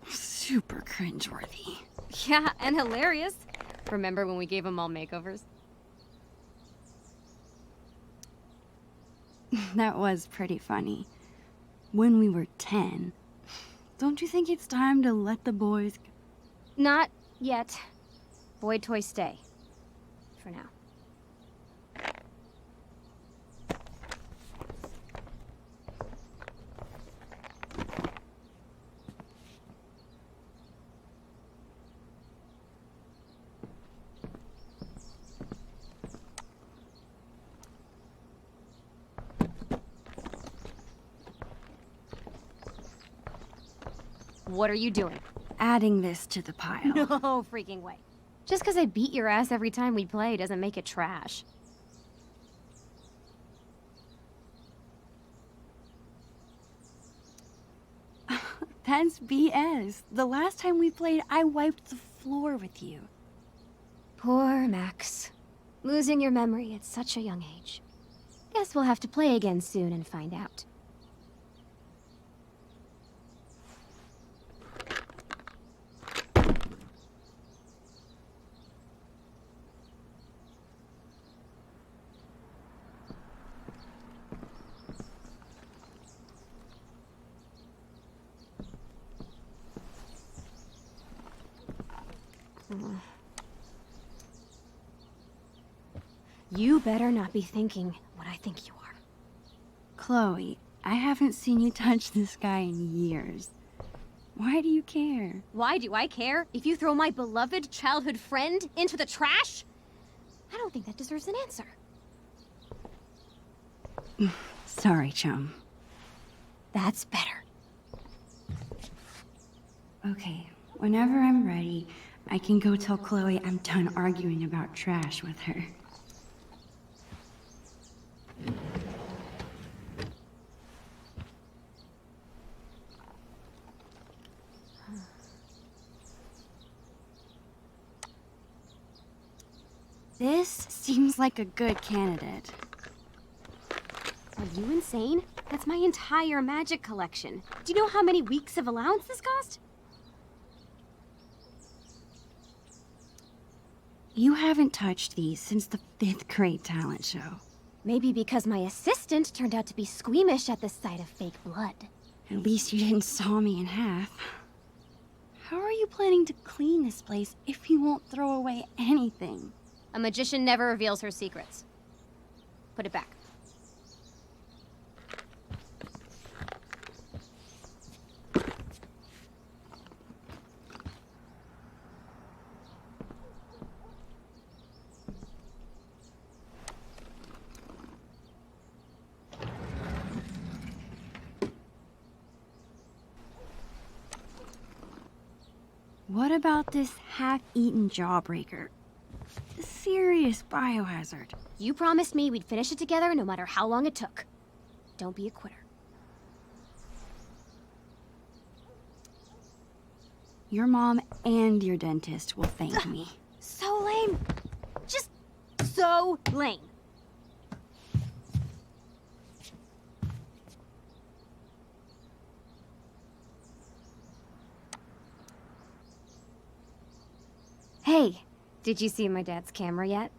Super cringeworthy. Yeah, and hilarious. Remember when we gave them all makeovers? That was pretty funny. When we were 10. Don't you think it's time to let the boys... Not yet. Boy toys stay. For now. What are you doing? Adding this to the pile. No freaking way. Just because I beat your ass every time we play doesn't make it trash. That's BS. The last time we played, I wiped the floor with you. Poor Max. Losing your memory at such a young age. Guess we'll have to play again soon and find out. You better not be thinking what I think you are. Chloe, I haven't seen you touch this guy in years. Why do you care? Why do I care if you throw my beloved childhood friend into the trash? I don't think that deserves an answer. Sorry, chum. That's better. Okay, whenever I'm ready, I can go tell Chloe I'm done arguing about trash with her. This seems like a good candidate. Are you insane? That's my entire magic collection. Do you know how many weeks of allowance this cost? You haven't touched these since the 5th grade talent show. Maybe because my assistant turned out to be squeamish at the sight of fake blood. At least you didn't saw me in half. How are you planning to clean this place if you won't throw away anything? A magician never reveals her secrets. Put it back. What about this half-eaten jawbreaker? A serious biohazard. You promised me we'd finish it together no matter how long it took. Don't be a quitter. Your mom and your dentist will thank me. So lame. Just so lame. Hey, did you see my dad's camera yet?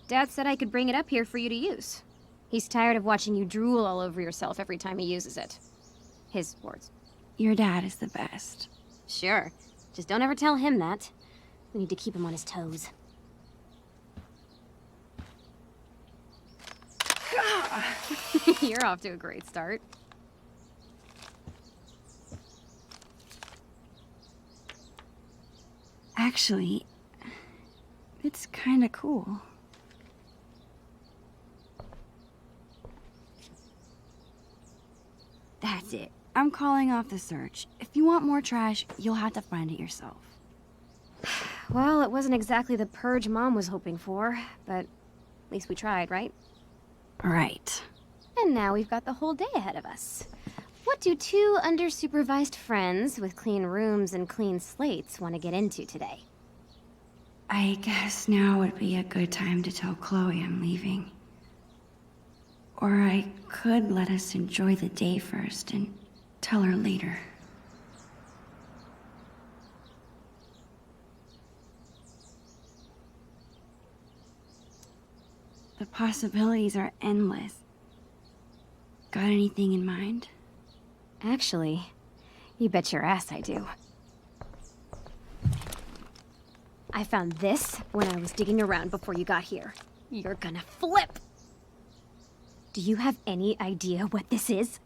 Dad said I could bring it up here for you to use. He's tired of watching you drool all over yourself every time he uses it. His words. Your dad is the best. Sure. Just don't ever tell him that. We need to keep him on his toes. You're off to a great start. Actually, it's kinda cool. That's it. I'm calling off the search. If you want more trash, you'll have to find it yourself. Well, it wasn't exactly the purge Mom was hoping for, but at least we tried, right? Right. And now we've got the whole day ahead of us. What do two undersupervised friends with clean rooms and clean slates want to get into today? I guess now would be a good time to tell Chloe I'm leaving. Or I could let us enjoy the day first and tell her later. The possibilities are endless. Got anything in mind? Actually, you bet your ass I do. I found this when I was digging around before you got here. You're gonna flip! Do you have any idea what this is?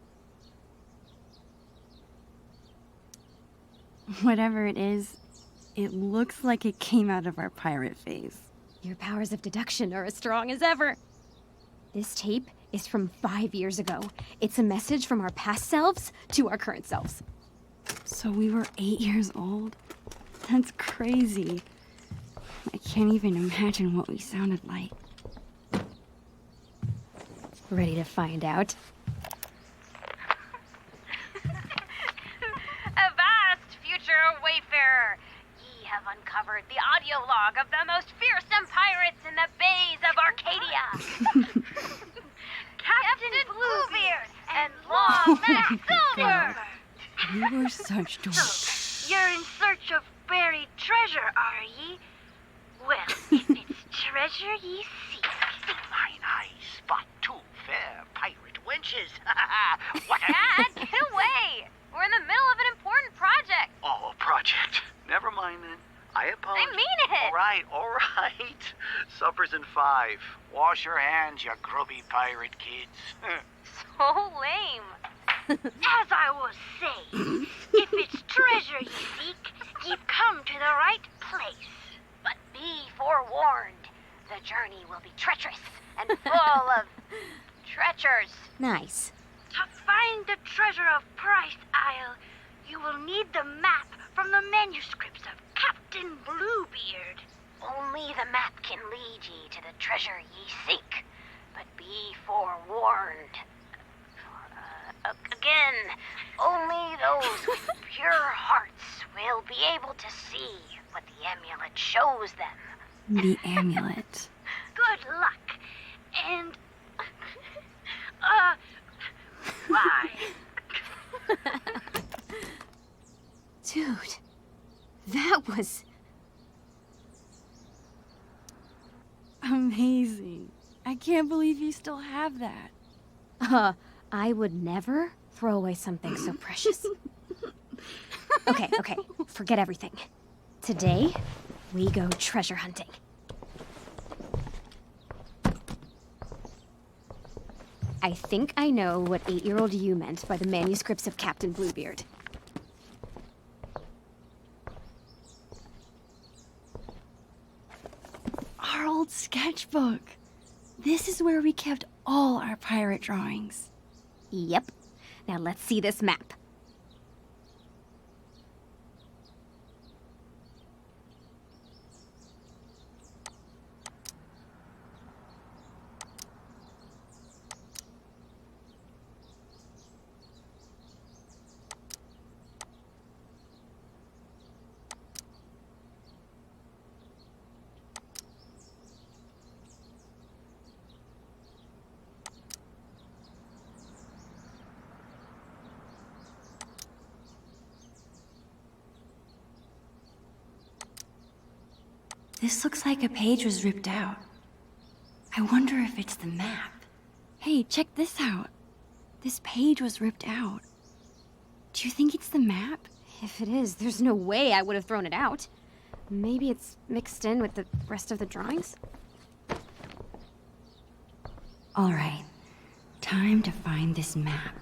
Whatever it is, it looks like it came out of our pirate phase. Your powers of deduction are as strong as ever. This tape is from 5 years ago. It's a message from our past selves to our current selves. So we were 8 years old? That's crazy. I can't even imagine what we sounded like. Ready to find out? Avast, future wayfarer! Ye have uncovered the audio log of the most fearsome pirates in the bays of Arcadia. Captain Bluebeard and Long Mac Silver! You were such dorks. So, you're in search of buried treasure, are ye? Well, if it's treasure ye seek, Mine eyes spot two fair pirate wenches. What Dad, get away! We're in the middle of an important fine then. I apologize. I mean it! All right. Supper's in 5. Wash your hands, you grubby pirate kids. So lame. As I was saying, if it's treasure you seek, you've come to the right place. But be forewarned, the journey will be treacherous and full of treacherous. Nice. To find the treasure of Price Isle, you will need the map from the manuscripts of Captain Bluebeard. Only the map can lead ye to the treasure ye seek. But be forewarned. Again, only those with pure hearts will be able to see what the amulet shows them. The amulet. Good luck. And... bye. Dude, that was... amazing. I can't believe you still have that. I would never throw away something so precious. Okay, forget everything. Today, we go treasure hunting. I think I know what 8-year-old you meant by the manuscripts of Captain Bluebeard. Our old sketchbook. This is where we kept all our pirate drawings. Yep. Now let's see this map. This looks like a page was ripped out. I wonder if it's the map. Hey, check this out. This page was ripped out. Do you think it's the map? If it is, there's no way I would have thrown it out. Maybe it's mixed in with the rest of the drawings? All right, time to find this map.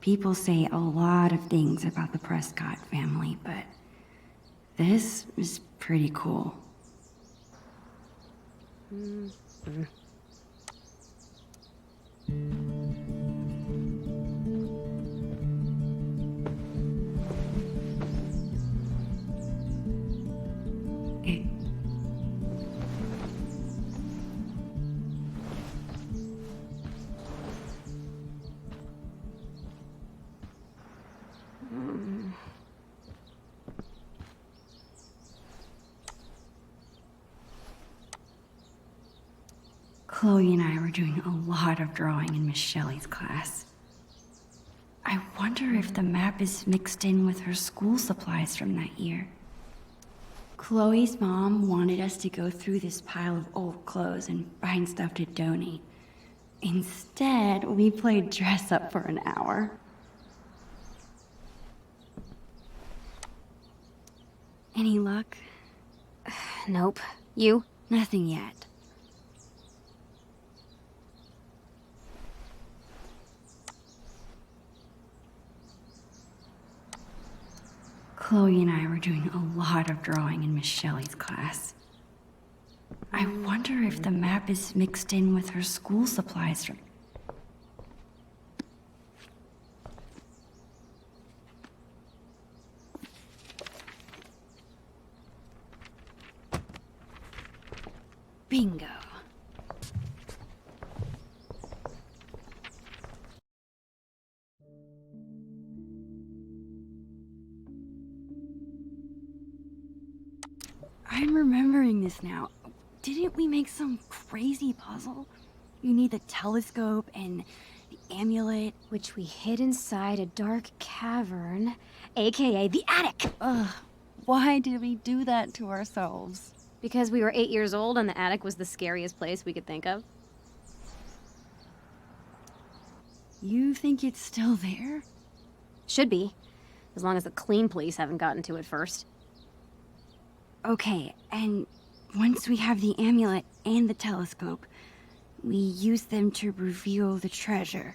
People say a lot of things about the Prescott family, but this is pretty cool. Chloe and I were doing a lot of drawing in Miss Shelley's class. I wonder if the map is mixed in with her school supplies from that year. Chloe's mom wanted us to go through this pile of old clothes and find stuff to donate. Instead, we played dress up for an hour. Any luck? Nope. You? Nothing yet. Chloe and I were doing a lot of drawing in Miss Shelley's class. I wonder if the map is mixed in with her school supplies from... Bingo. I'm remembering this now. Didn't we make some crazy puzzle? You need the telescope and the amulet, which we hid inside a dark cavern, aka the attic. Ugh, why did we do that to ourselves? Because we were 8 years old and the attic was the scariest place we could think of. You think it's still there? Should be, as long as the clean police haven't gotten to it first. Okay, and once we have the amulet and the telescope, we use them to reveal the treasure.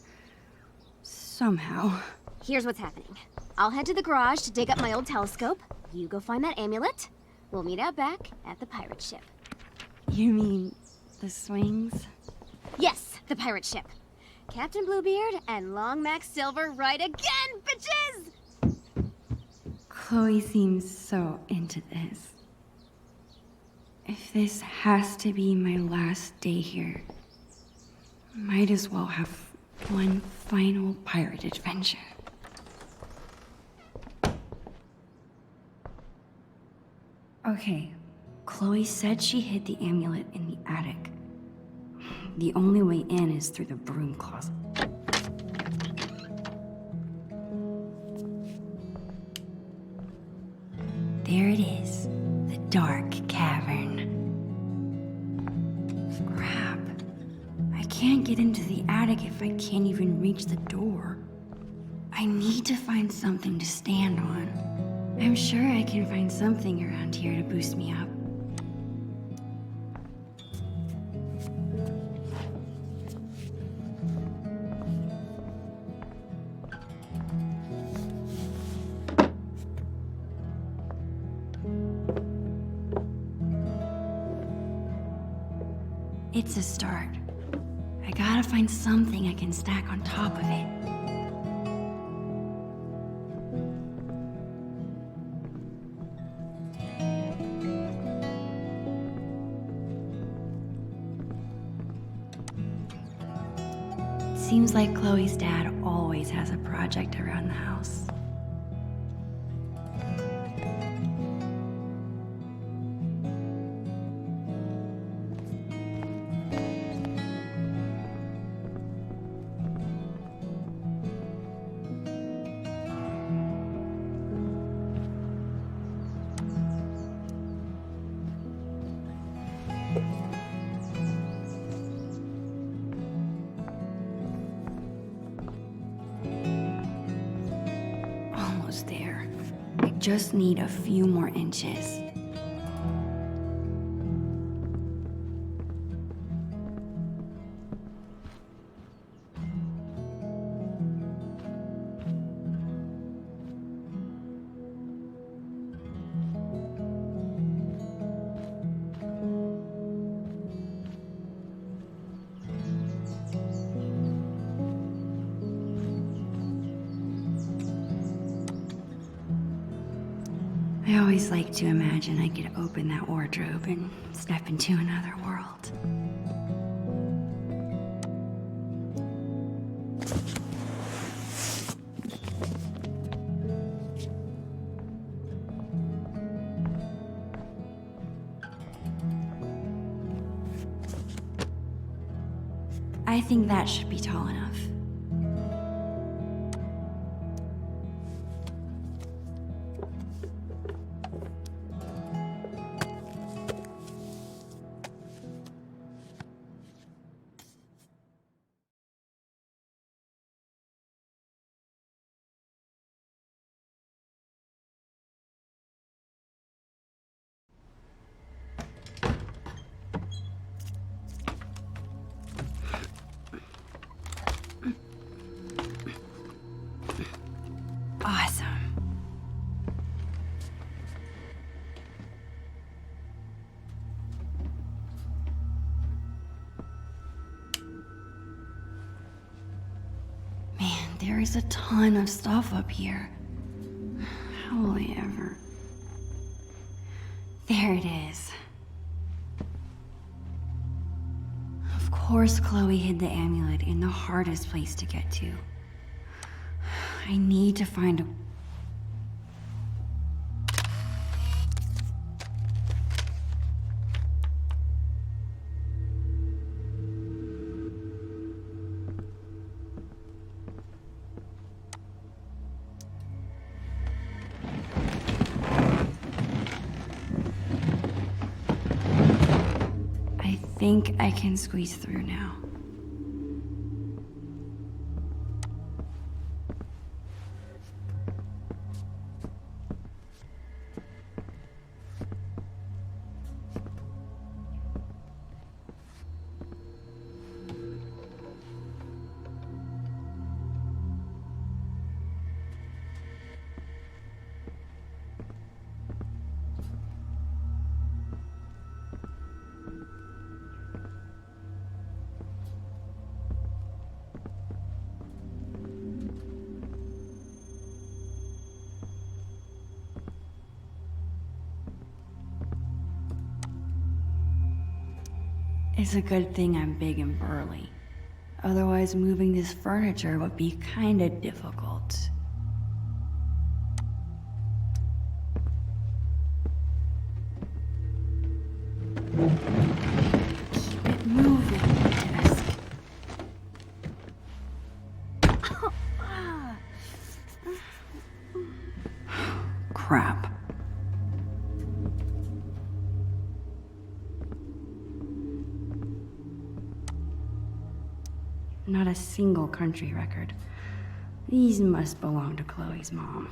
Somehow. Here's what's happening. I'll head to the garage to dig up my old telescope. You go find that amulet. We'll meet out back at the pirate ship. You mean the swings? Yes, the pirate ship. Captain Bluebeard and Long Mac Silver right again, bitches! Chloe seems so into this. If this has to be my last day here, might as well have one final pirate adventure. Okay, Chloe said she hid the amulet in the attic. The only way in is through the broom closet. There it is, the dark cavern. Crap. I can't get into the attic if I can't even reach the door. I need to find something to stand on. I'm sure I can find something around here to boost me up. It's a start. I gotta find something I can stack on top of it. Seems like Chloe's dad always has a project around the house. There. I just need a few more inches. I always like to imagine I could open that wardrobe and step into another world. I think that should be tall enough. Awesome. Man, there is a ton of stuff up here. How will I ever... There it is. Of course Chloe hid the amulet in the hardest place to get to. I need to find a... think I can squeeze through now. It's a good thing I'm big and burly. Otherwise, moving this furniture would be kinda difficult. Keep it moving, desk. Crap. Not a single country record. These must belong to Chloe's mom.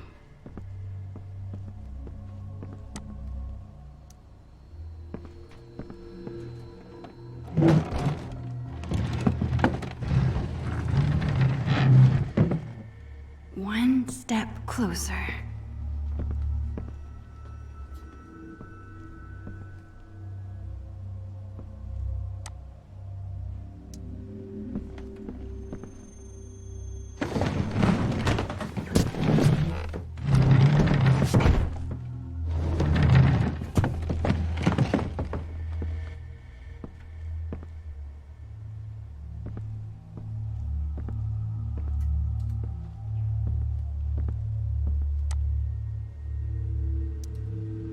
One step closer.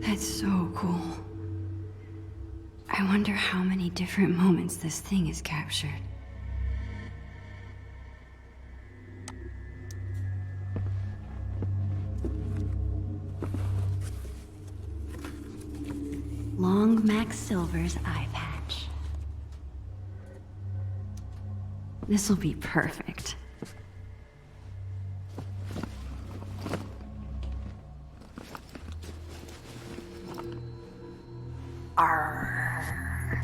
That's so cool. I wonder how many different moments this thing has captured. Long Max Silver's eye patch. This'll be perfect. Arr.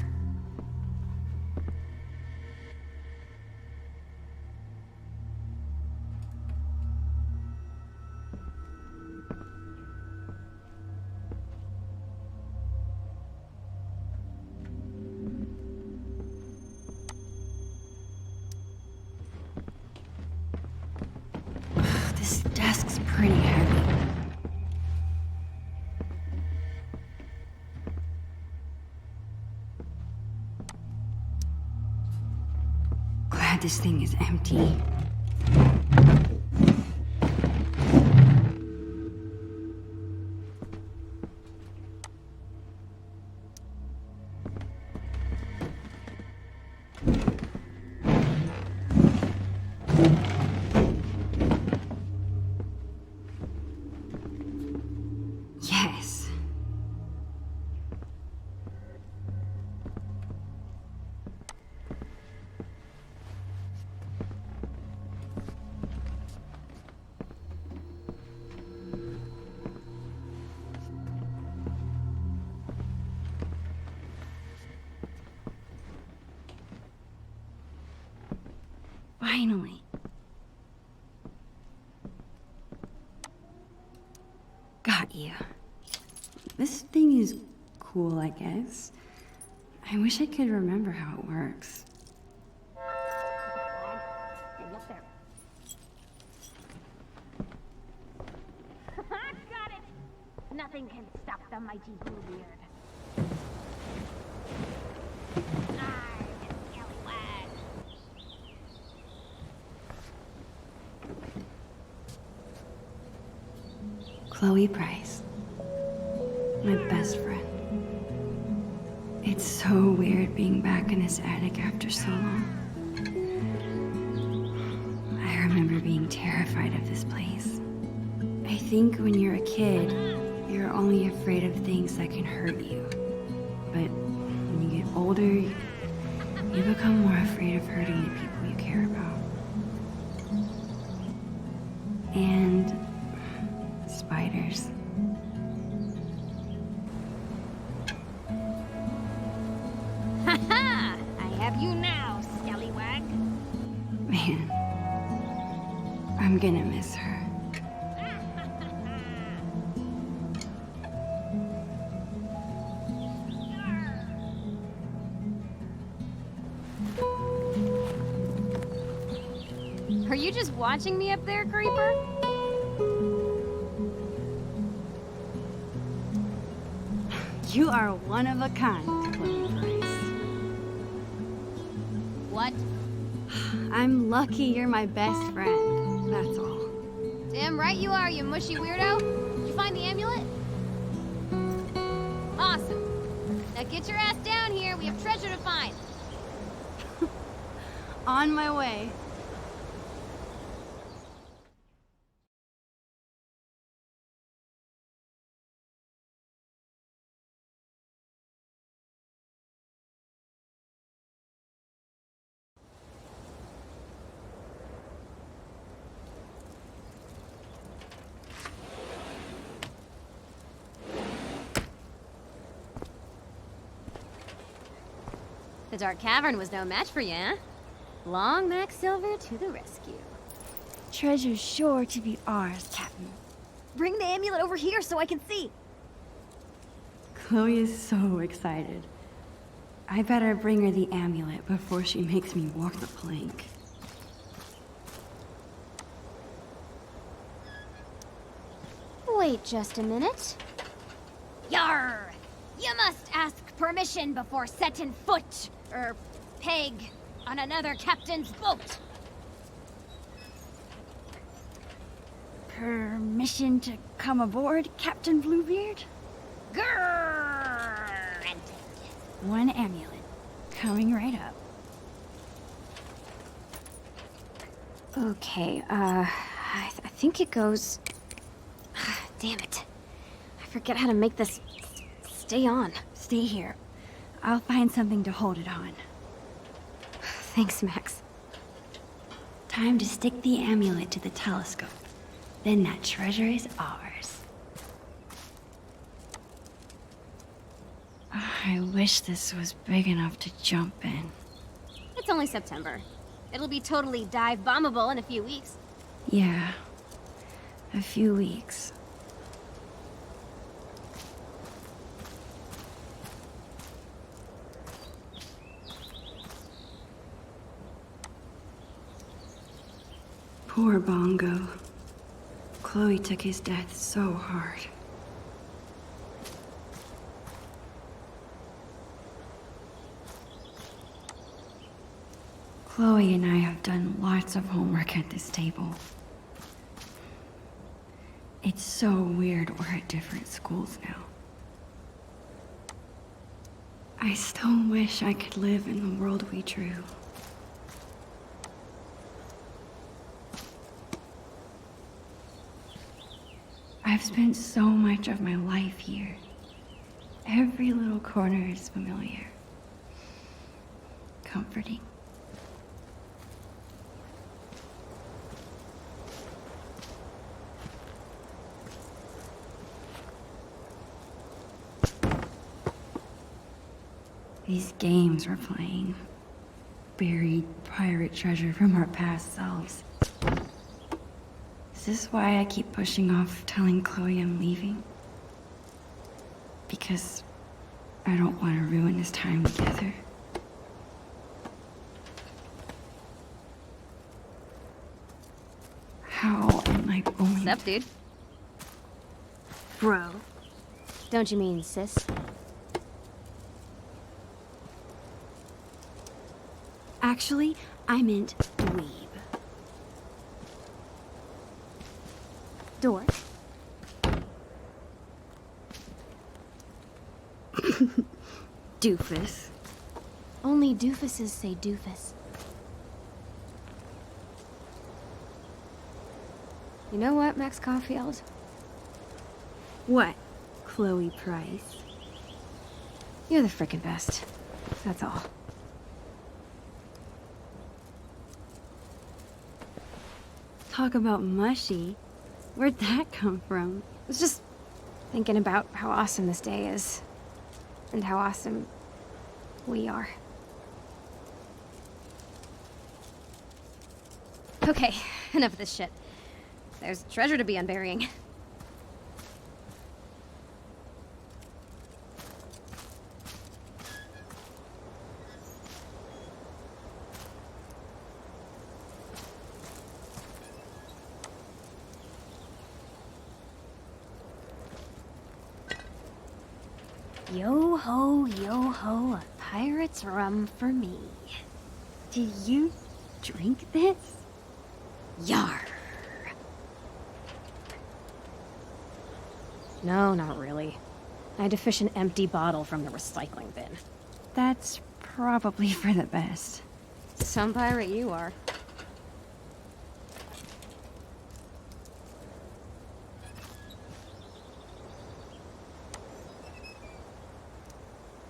This desk's pretty heavy. Glad this thing is empty. Yes. Finally. Got you. This thing is cool, I guess. I wish I could remember how it works. Got it! Nothing can stop the mighty Bluebeard. Chloe Price. My best friend. It's so weird being back in this attic after so long. I remember being terrified of this place. I think when you're a kid, you're only afraid of things that can hurt you. But when you get older, You become more afraid of hurting the people you care about. And spiders. Ha-ha! I have you now, scallywag. Man, I'm gonna miss her. Are you just watching me up there, Creeper? You are one of a kind, Chloe Price. What? I'm lucky you're my best friend, that's all. Damn right you are, you mushy weirdo. Did you find the amulet? Awesome. Now get your ass down here, we have treasure to find. On my way. The Dark Cavern was no match for you, huh? Long Max Silver to the rescue. Treasure's sure to be ours, Captain. Bring the amulet over here so I can see. Chloe is so excited. I better bring her the amulet before she makes me walk the plank. Wait just a minute. Yarr! You must ask permission before setting foot, or peg, on another captain's boat. Permission to come aboard, Captain Bluebeard? Granted. One amulet. Coming right up. Okay, I think it goes... Damn it. I forget how to make this stay on. Stay here. I'll find something to hold it on. Thanks, Max. Time to stick the amulet to the telescope. Then that treasure is ours. I wish this was big enough to jump in. It's only September. It'll be totally dive bombable in a few weeks. Yeah. A few weeks. Poor Bongo. Chloe took his death so hard. Chloe and I have done lots of homework at this table. It's so weird we're at different schools now. I still wish I could live in the world we drew. I've spent so much of my life here. Every little corner is familiar. Comforting. These games we're playing. Buried pirate treasure from our past selves. Is this why I keep pushing off telling Chloe I'm leaving? Because I don't want to ruin this time together. How am I going? What's up, dude? Bro. Don't you mean sis? Actually, I meant dweeb. Dork. Doofus. Only doofuses say doofus. You know what, Max Caulfield? What, Chloe Price? You're the frickin' best. That's all. Talk about mushy. Where'd that come from? I was just thinking about how awesome this day is. And how awesome we are. Okay, enough of this shit. There's treasure to be unburying. Yo ho, a pirate's rum for me. Do you drink this? Yar. No, not really. I had to fish an empty bottle from the recycling bin. That's probably for the best. Some pirate you are.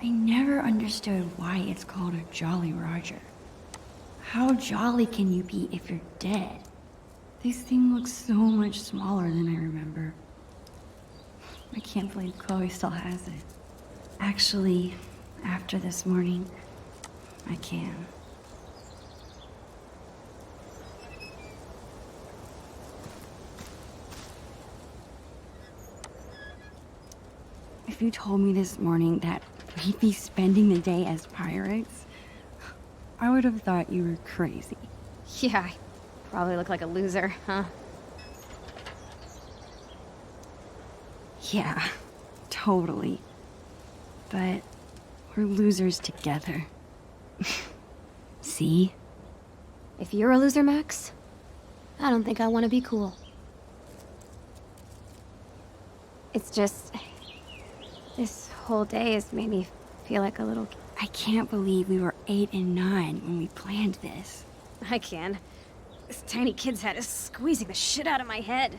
I never understood why it's called a Jolly Roger. How jolly can you be if you're dead? This thing looks so much smaller than I remember. I can't believe Chloe still has it. Actually, after this morning, I can. If you told me this morning that we'd be spending the day as pirates, I would have thought you were crazy. Yeah, I probably look like a loser, huh? Yeah, totally. But we're losers together. See? If you're a loser, Max, I don't think I want to be cool. It's just... this whole day has made me feel like a little... I can't believe we were 8 and 9 when we planned this. I can. This tiny kid's head is squeezing the shit out of my head.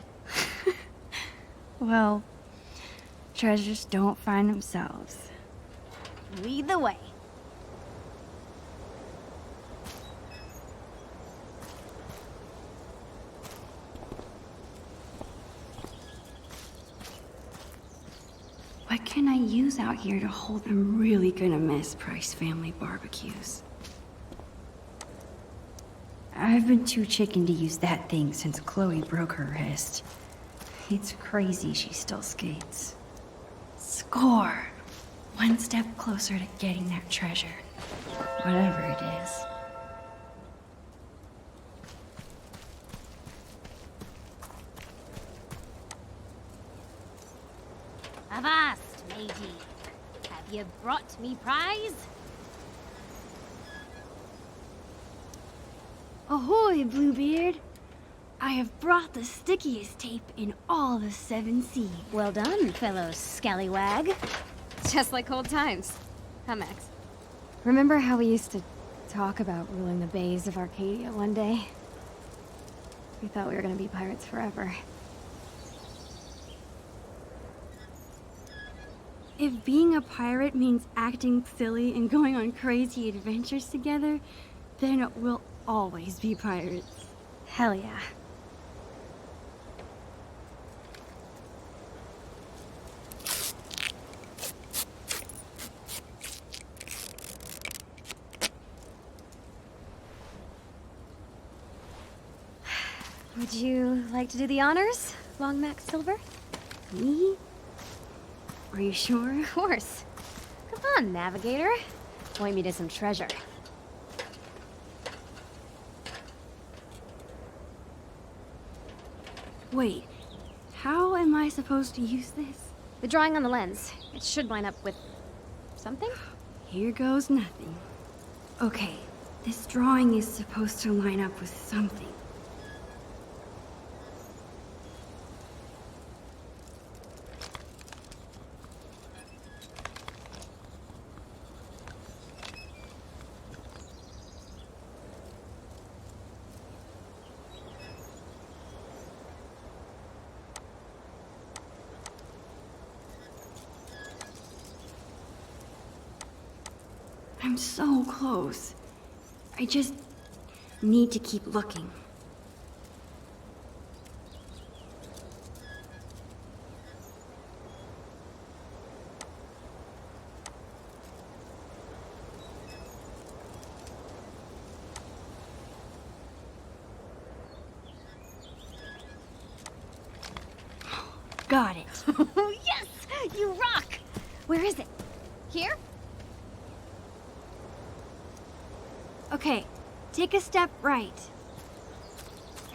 Well, treasures don't find themselves. Lead the way. What can I use out here to hold? I'm really gonna miss Price family barbecues. I've been too chicken to use that thing since Chloe broke her wrist. It's crazy she still skates. Score! One step closer to getting that treasure. Whatever it is. Avast, matey. Have you brought me prize? Ahoy, Bluebeard! I have brought the stickiest tape in all the 7 seas. Well done, fellow scallywag. Just like old times. Huh, Max? Remember how we used to talk about ruling the bays of Arcadia one day? We thought we were gonna be pirates forever. If being a pirate means acting silly and going on crazy adventures together, then we'll always be pirates. Hell yeah. Would you like to do the honors, Long Max Silver? Me? Are you sure? Of course. Come on, Navigator. Point me to some treasure. Wait, how am I supposed to use this? The drawing on the lens. It should line up with... something? Here goes nothing. Okay, this drawing is supposed to line up with something. I'm so close. I just need to keep looking. Got it. Yes! You rock! Where is it? Here? Okay, take a step right.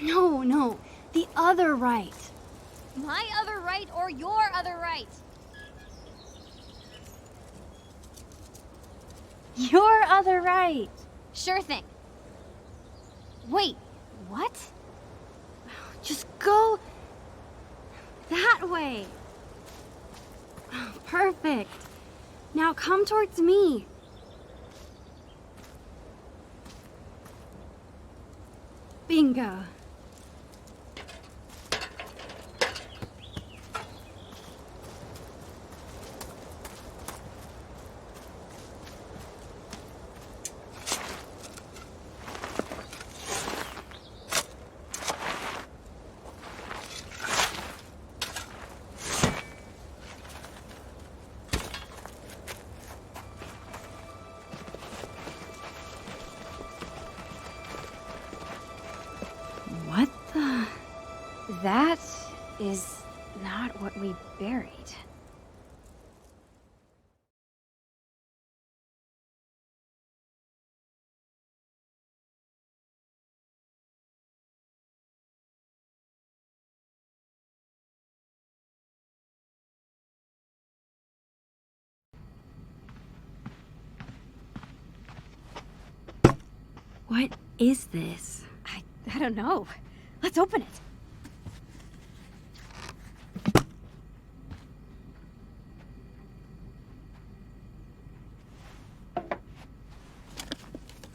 No, the other right. My other right or your other right? Your other right. Sure thing. Wait, what? Just go that way. Perfect. Now come towards me. Bingo. What the? That is not what we buried. What is this? I don't know. Let's open it.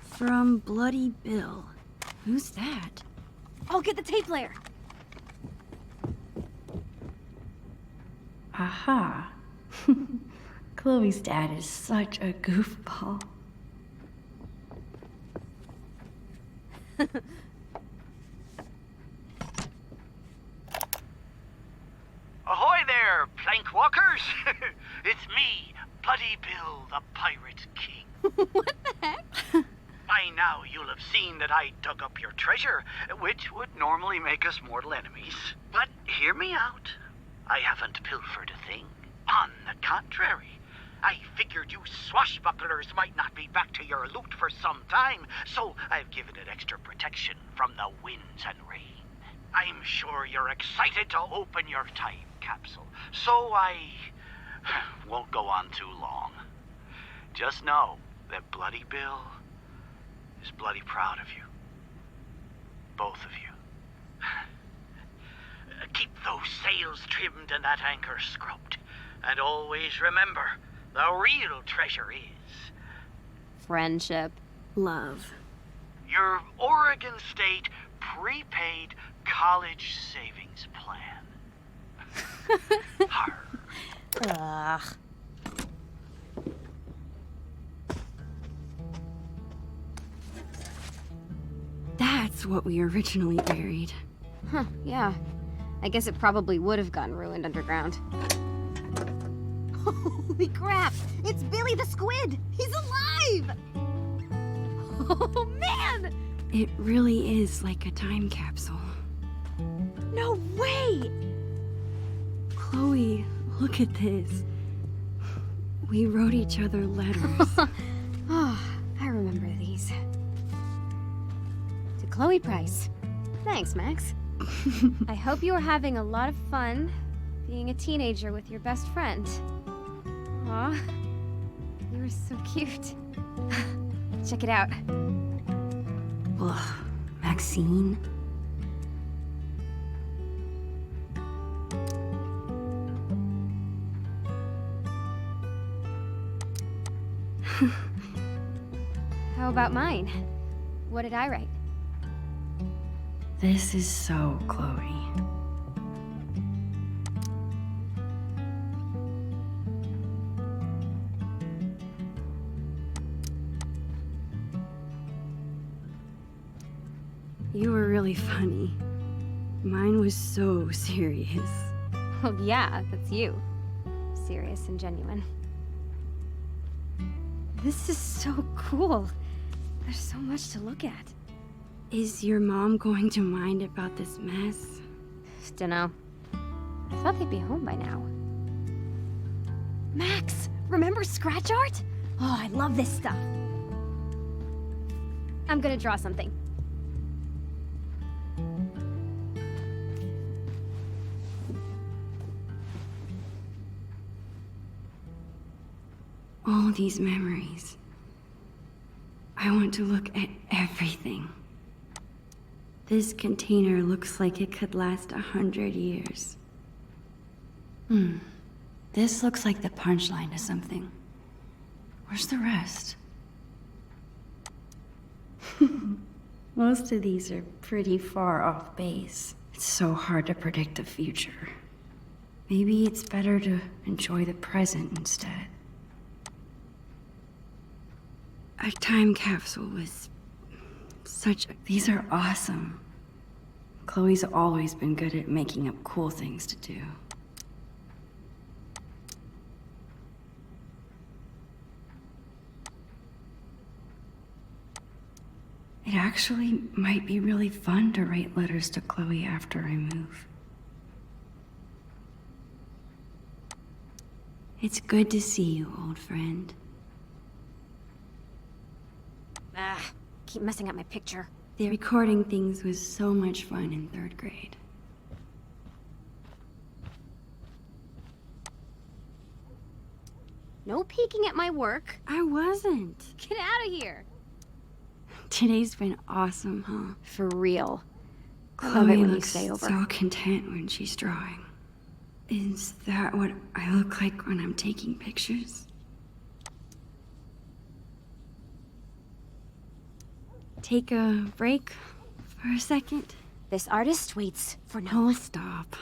From Bloody Bill. Who's that? I'll get the tape player. Aha. Chloe's dad is such a goofball. Ahoy there, plank walkers! It's me, Bloody Bill, the Pirate King. What the heck? By now you'll have seen that I dug up your treasure, which would normally make us mortal enemies. But hear me out. I haven't pilfered a thing. On the contrary, I figured you swashbucklers might not be back to your loot for some time, so I've given it extra protection from the winds and rain. I'm sure you're excited to open your time capsule, so I won't go on too long. Just know that Bloody Bill is bloody proud of you. Both of you. Keep those sails trimmed and that anchor scrubbed. And always remember, the real treasure is... Friendship. Love. Your Oregon State prepaid college savings plan. Ugh. That's what we originally buried. Huh, yeah. I guess it probably would have gotten ruined underground. Holy crap! It's Billy the Squid! He's alive! Oh, man! It really is like a time capsule. No way! Chloe, look at this. We wrote each other letters. Oh, I remember these. To Chloe Price. Thanks, Max. I hope you are having a lot of fun being a teenager with your best friend. Aw, you are so cute. Check it out. Ugh, Maxine. How about mine? What did I write? This is so Chloe. You were really funny. Mine was so serious. Oh yeah, that's you. Serious and genuine. This is so cool. There's so much to look at. Is your mom going to mind about this mess? Dunno. thought they'd be home by now. Max, remember scratch art? Oh, I love this stuff. I'm gonna draw something. All these memories. I want to look at everything. This container looks like it could last 100 years. This looks like the punchline to something. Where's the rest? Most of these are pretty far off base. It's so hard to predict the future. Maybe it's better to enjoy the present instead. A time capsule was such a... These are awesome. Chloe's always been good at making up cool things to do. It actually might be really fun to write letters to Chloe after I move. It's good to see you, old friend. Keep messing up my picture. The recording things was so much fun in 3rd grade. No peeking at my work. I wasn't. Get out of here. Today's been awesome, huh? For real. I love Chloe it when you looks stay over. so content when she's drawing. Is that what I look like when I'm taking pictures? Take a break for a second? This artist waits for no one. one. Stop.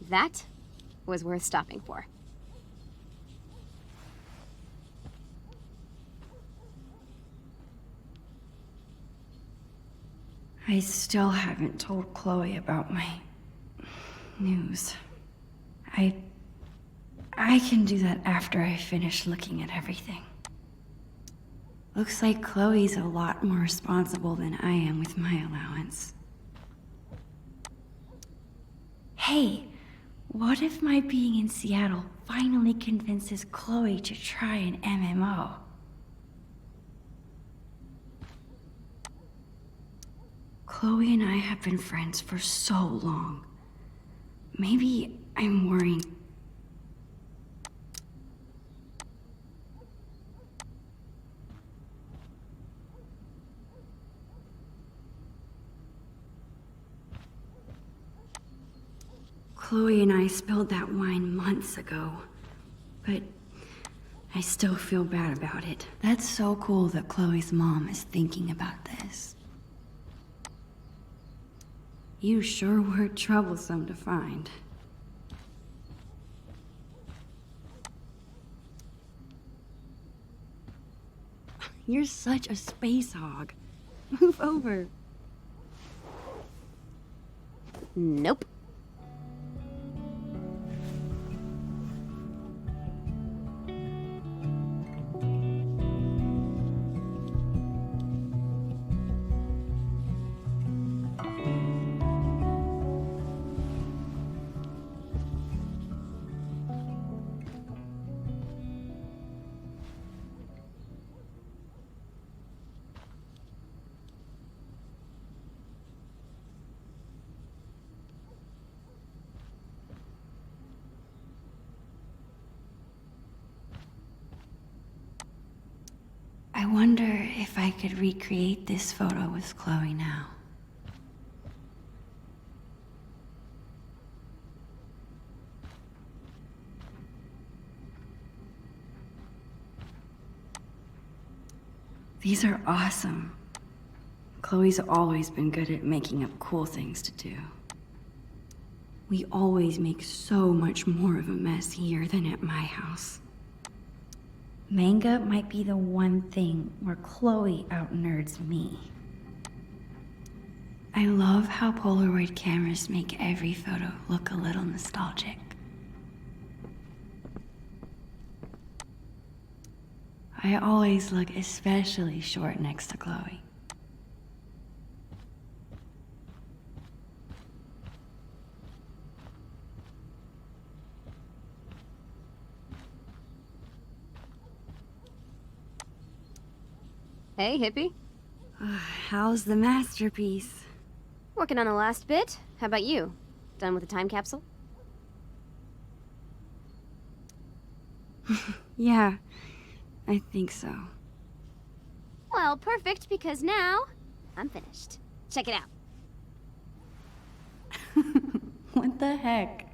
That was worth stopping for. I still haven't told Chloe about my news. I can do that after I finish looking at everything. Looks like Chloe's a lot more responsible than I am with my allowance. Hey, what if my being in Seattle finally convinces Chloe to try an MMO? Chloe and I have been friends for so long. Maybe I'm worried. Chloe and I spilled that wine months ago, but I still feel bad about it. That's so cool that Chloe's mom is thinking about this. You sure were troublesome to find. You're such a space hog. Move over. Nope. I wonder if I could recreate this photo with Chloe now. These are awesome. Chloe's always been good at making up cool things to do. We always make so much more of a mess here than at my house. Manga might be the one thing where Chloe out-nerds me. I love how Polaroid cameras make every photo look a little nostalgic. I always look especially short next to Chloe. Hey, hippie. How's the masterpiece? Working on the last bit. How about you? Done with the time capsule? Yeah, I think so. Well, perfect, because now I'm finished. Check it out. What the heck?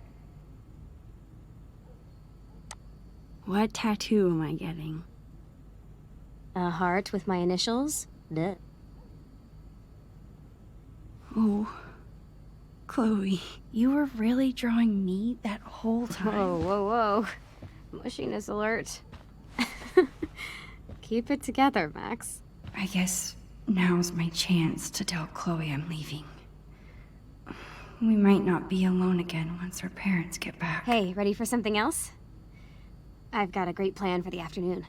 What tattoo am I getting? A heart with my initials? Duh. Oh, Chloe, you were really drawing me that whole time? Whoa. Mushiness alert. Keep it together, Max. I guess now's my chance to tell Chloe I'm leaving. We might not be alone again once her parents get back. Hey, ready for something else? I've got a great plan for the afternoon.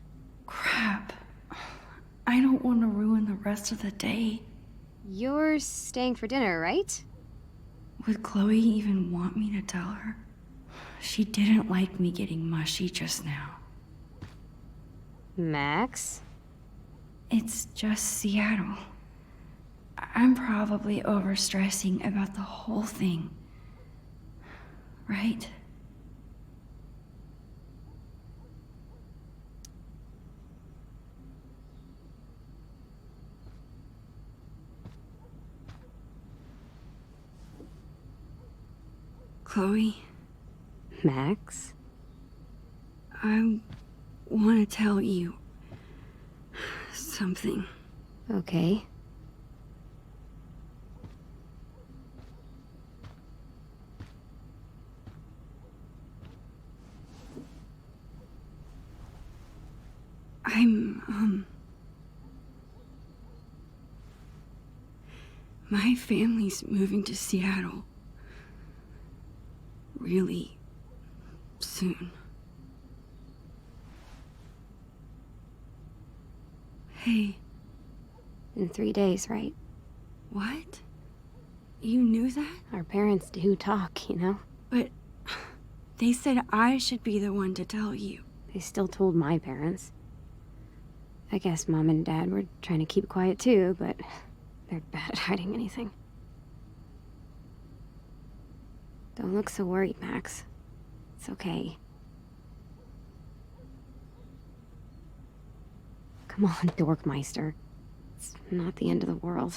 Crap. I don't want to ruin the rest of the day. You're staying for dinner, right? Would Chloe even want me to tell her? She didn't like me getting mushy just now. Max? It's just Seattle. I'm probably overstressing about the whole thing. Right? Chloe? Max? I want to tell you something. Okay. My family's moving to Seattle. Really soon. Hey. In 3 days, right? What? You knew that? Our parents do talk, you know? But they said I should be the one to tell you. They still told my parents. I guess Mom and Dad were trying to keep quiet too, but they're bad at hiding anything. Don't look so worried, Max. It's okay. Come on, Dorkmeister. It's not the end of the world.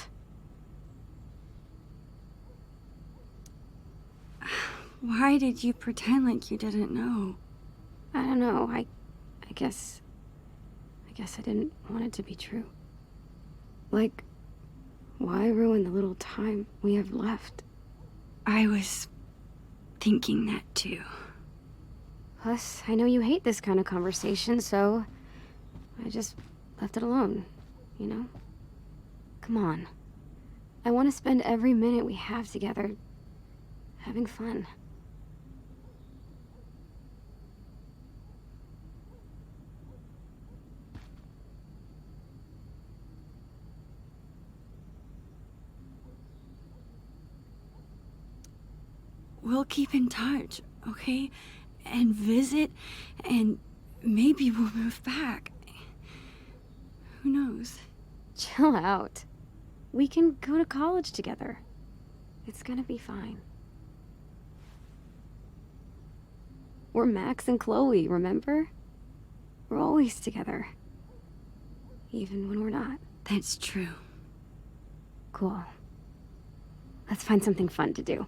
Why did you pretend like you didn't know? I don't know. I guess I didn't want it to be true. Like, why ruin the little time we have left? I was thinking that too. Plus, I know you hate this kind of conversation, so I just left it alone, you know? Come on. I want to spend every minute we have together having fun. We'll keep in touch, okay? And visit, and maybe we'll move back. Who knows? Chill out. We can go to college together. It's gonna be fine. We're Max and Chloe, remember? We're always together. Even when we're not. That's true. Cool. Let's find something fun to do.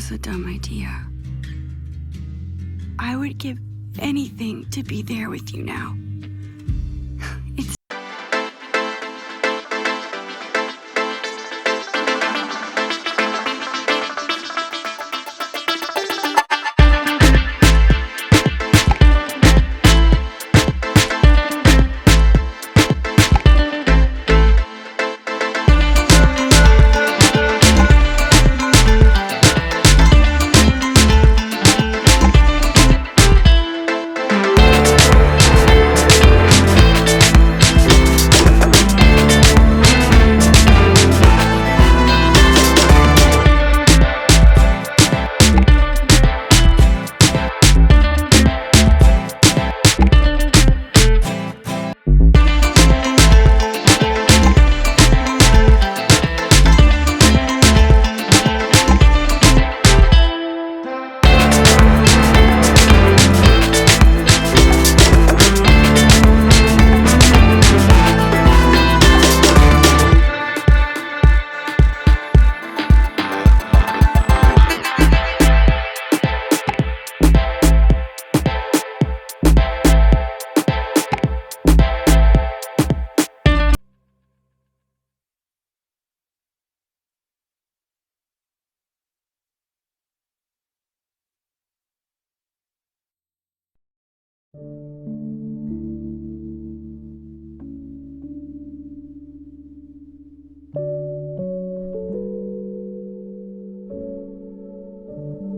was a dumb idea. I would give anything to be there with you now.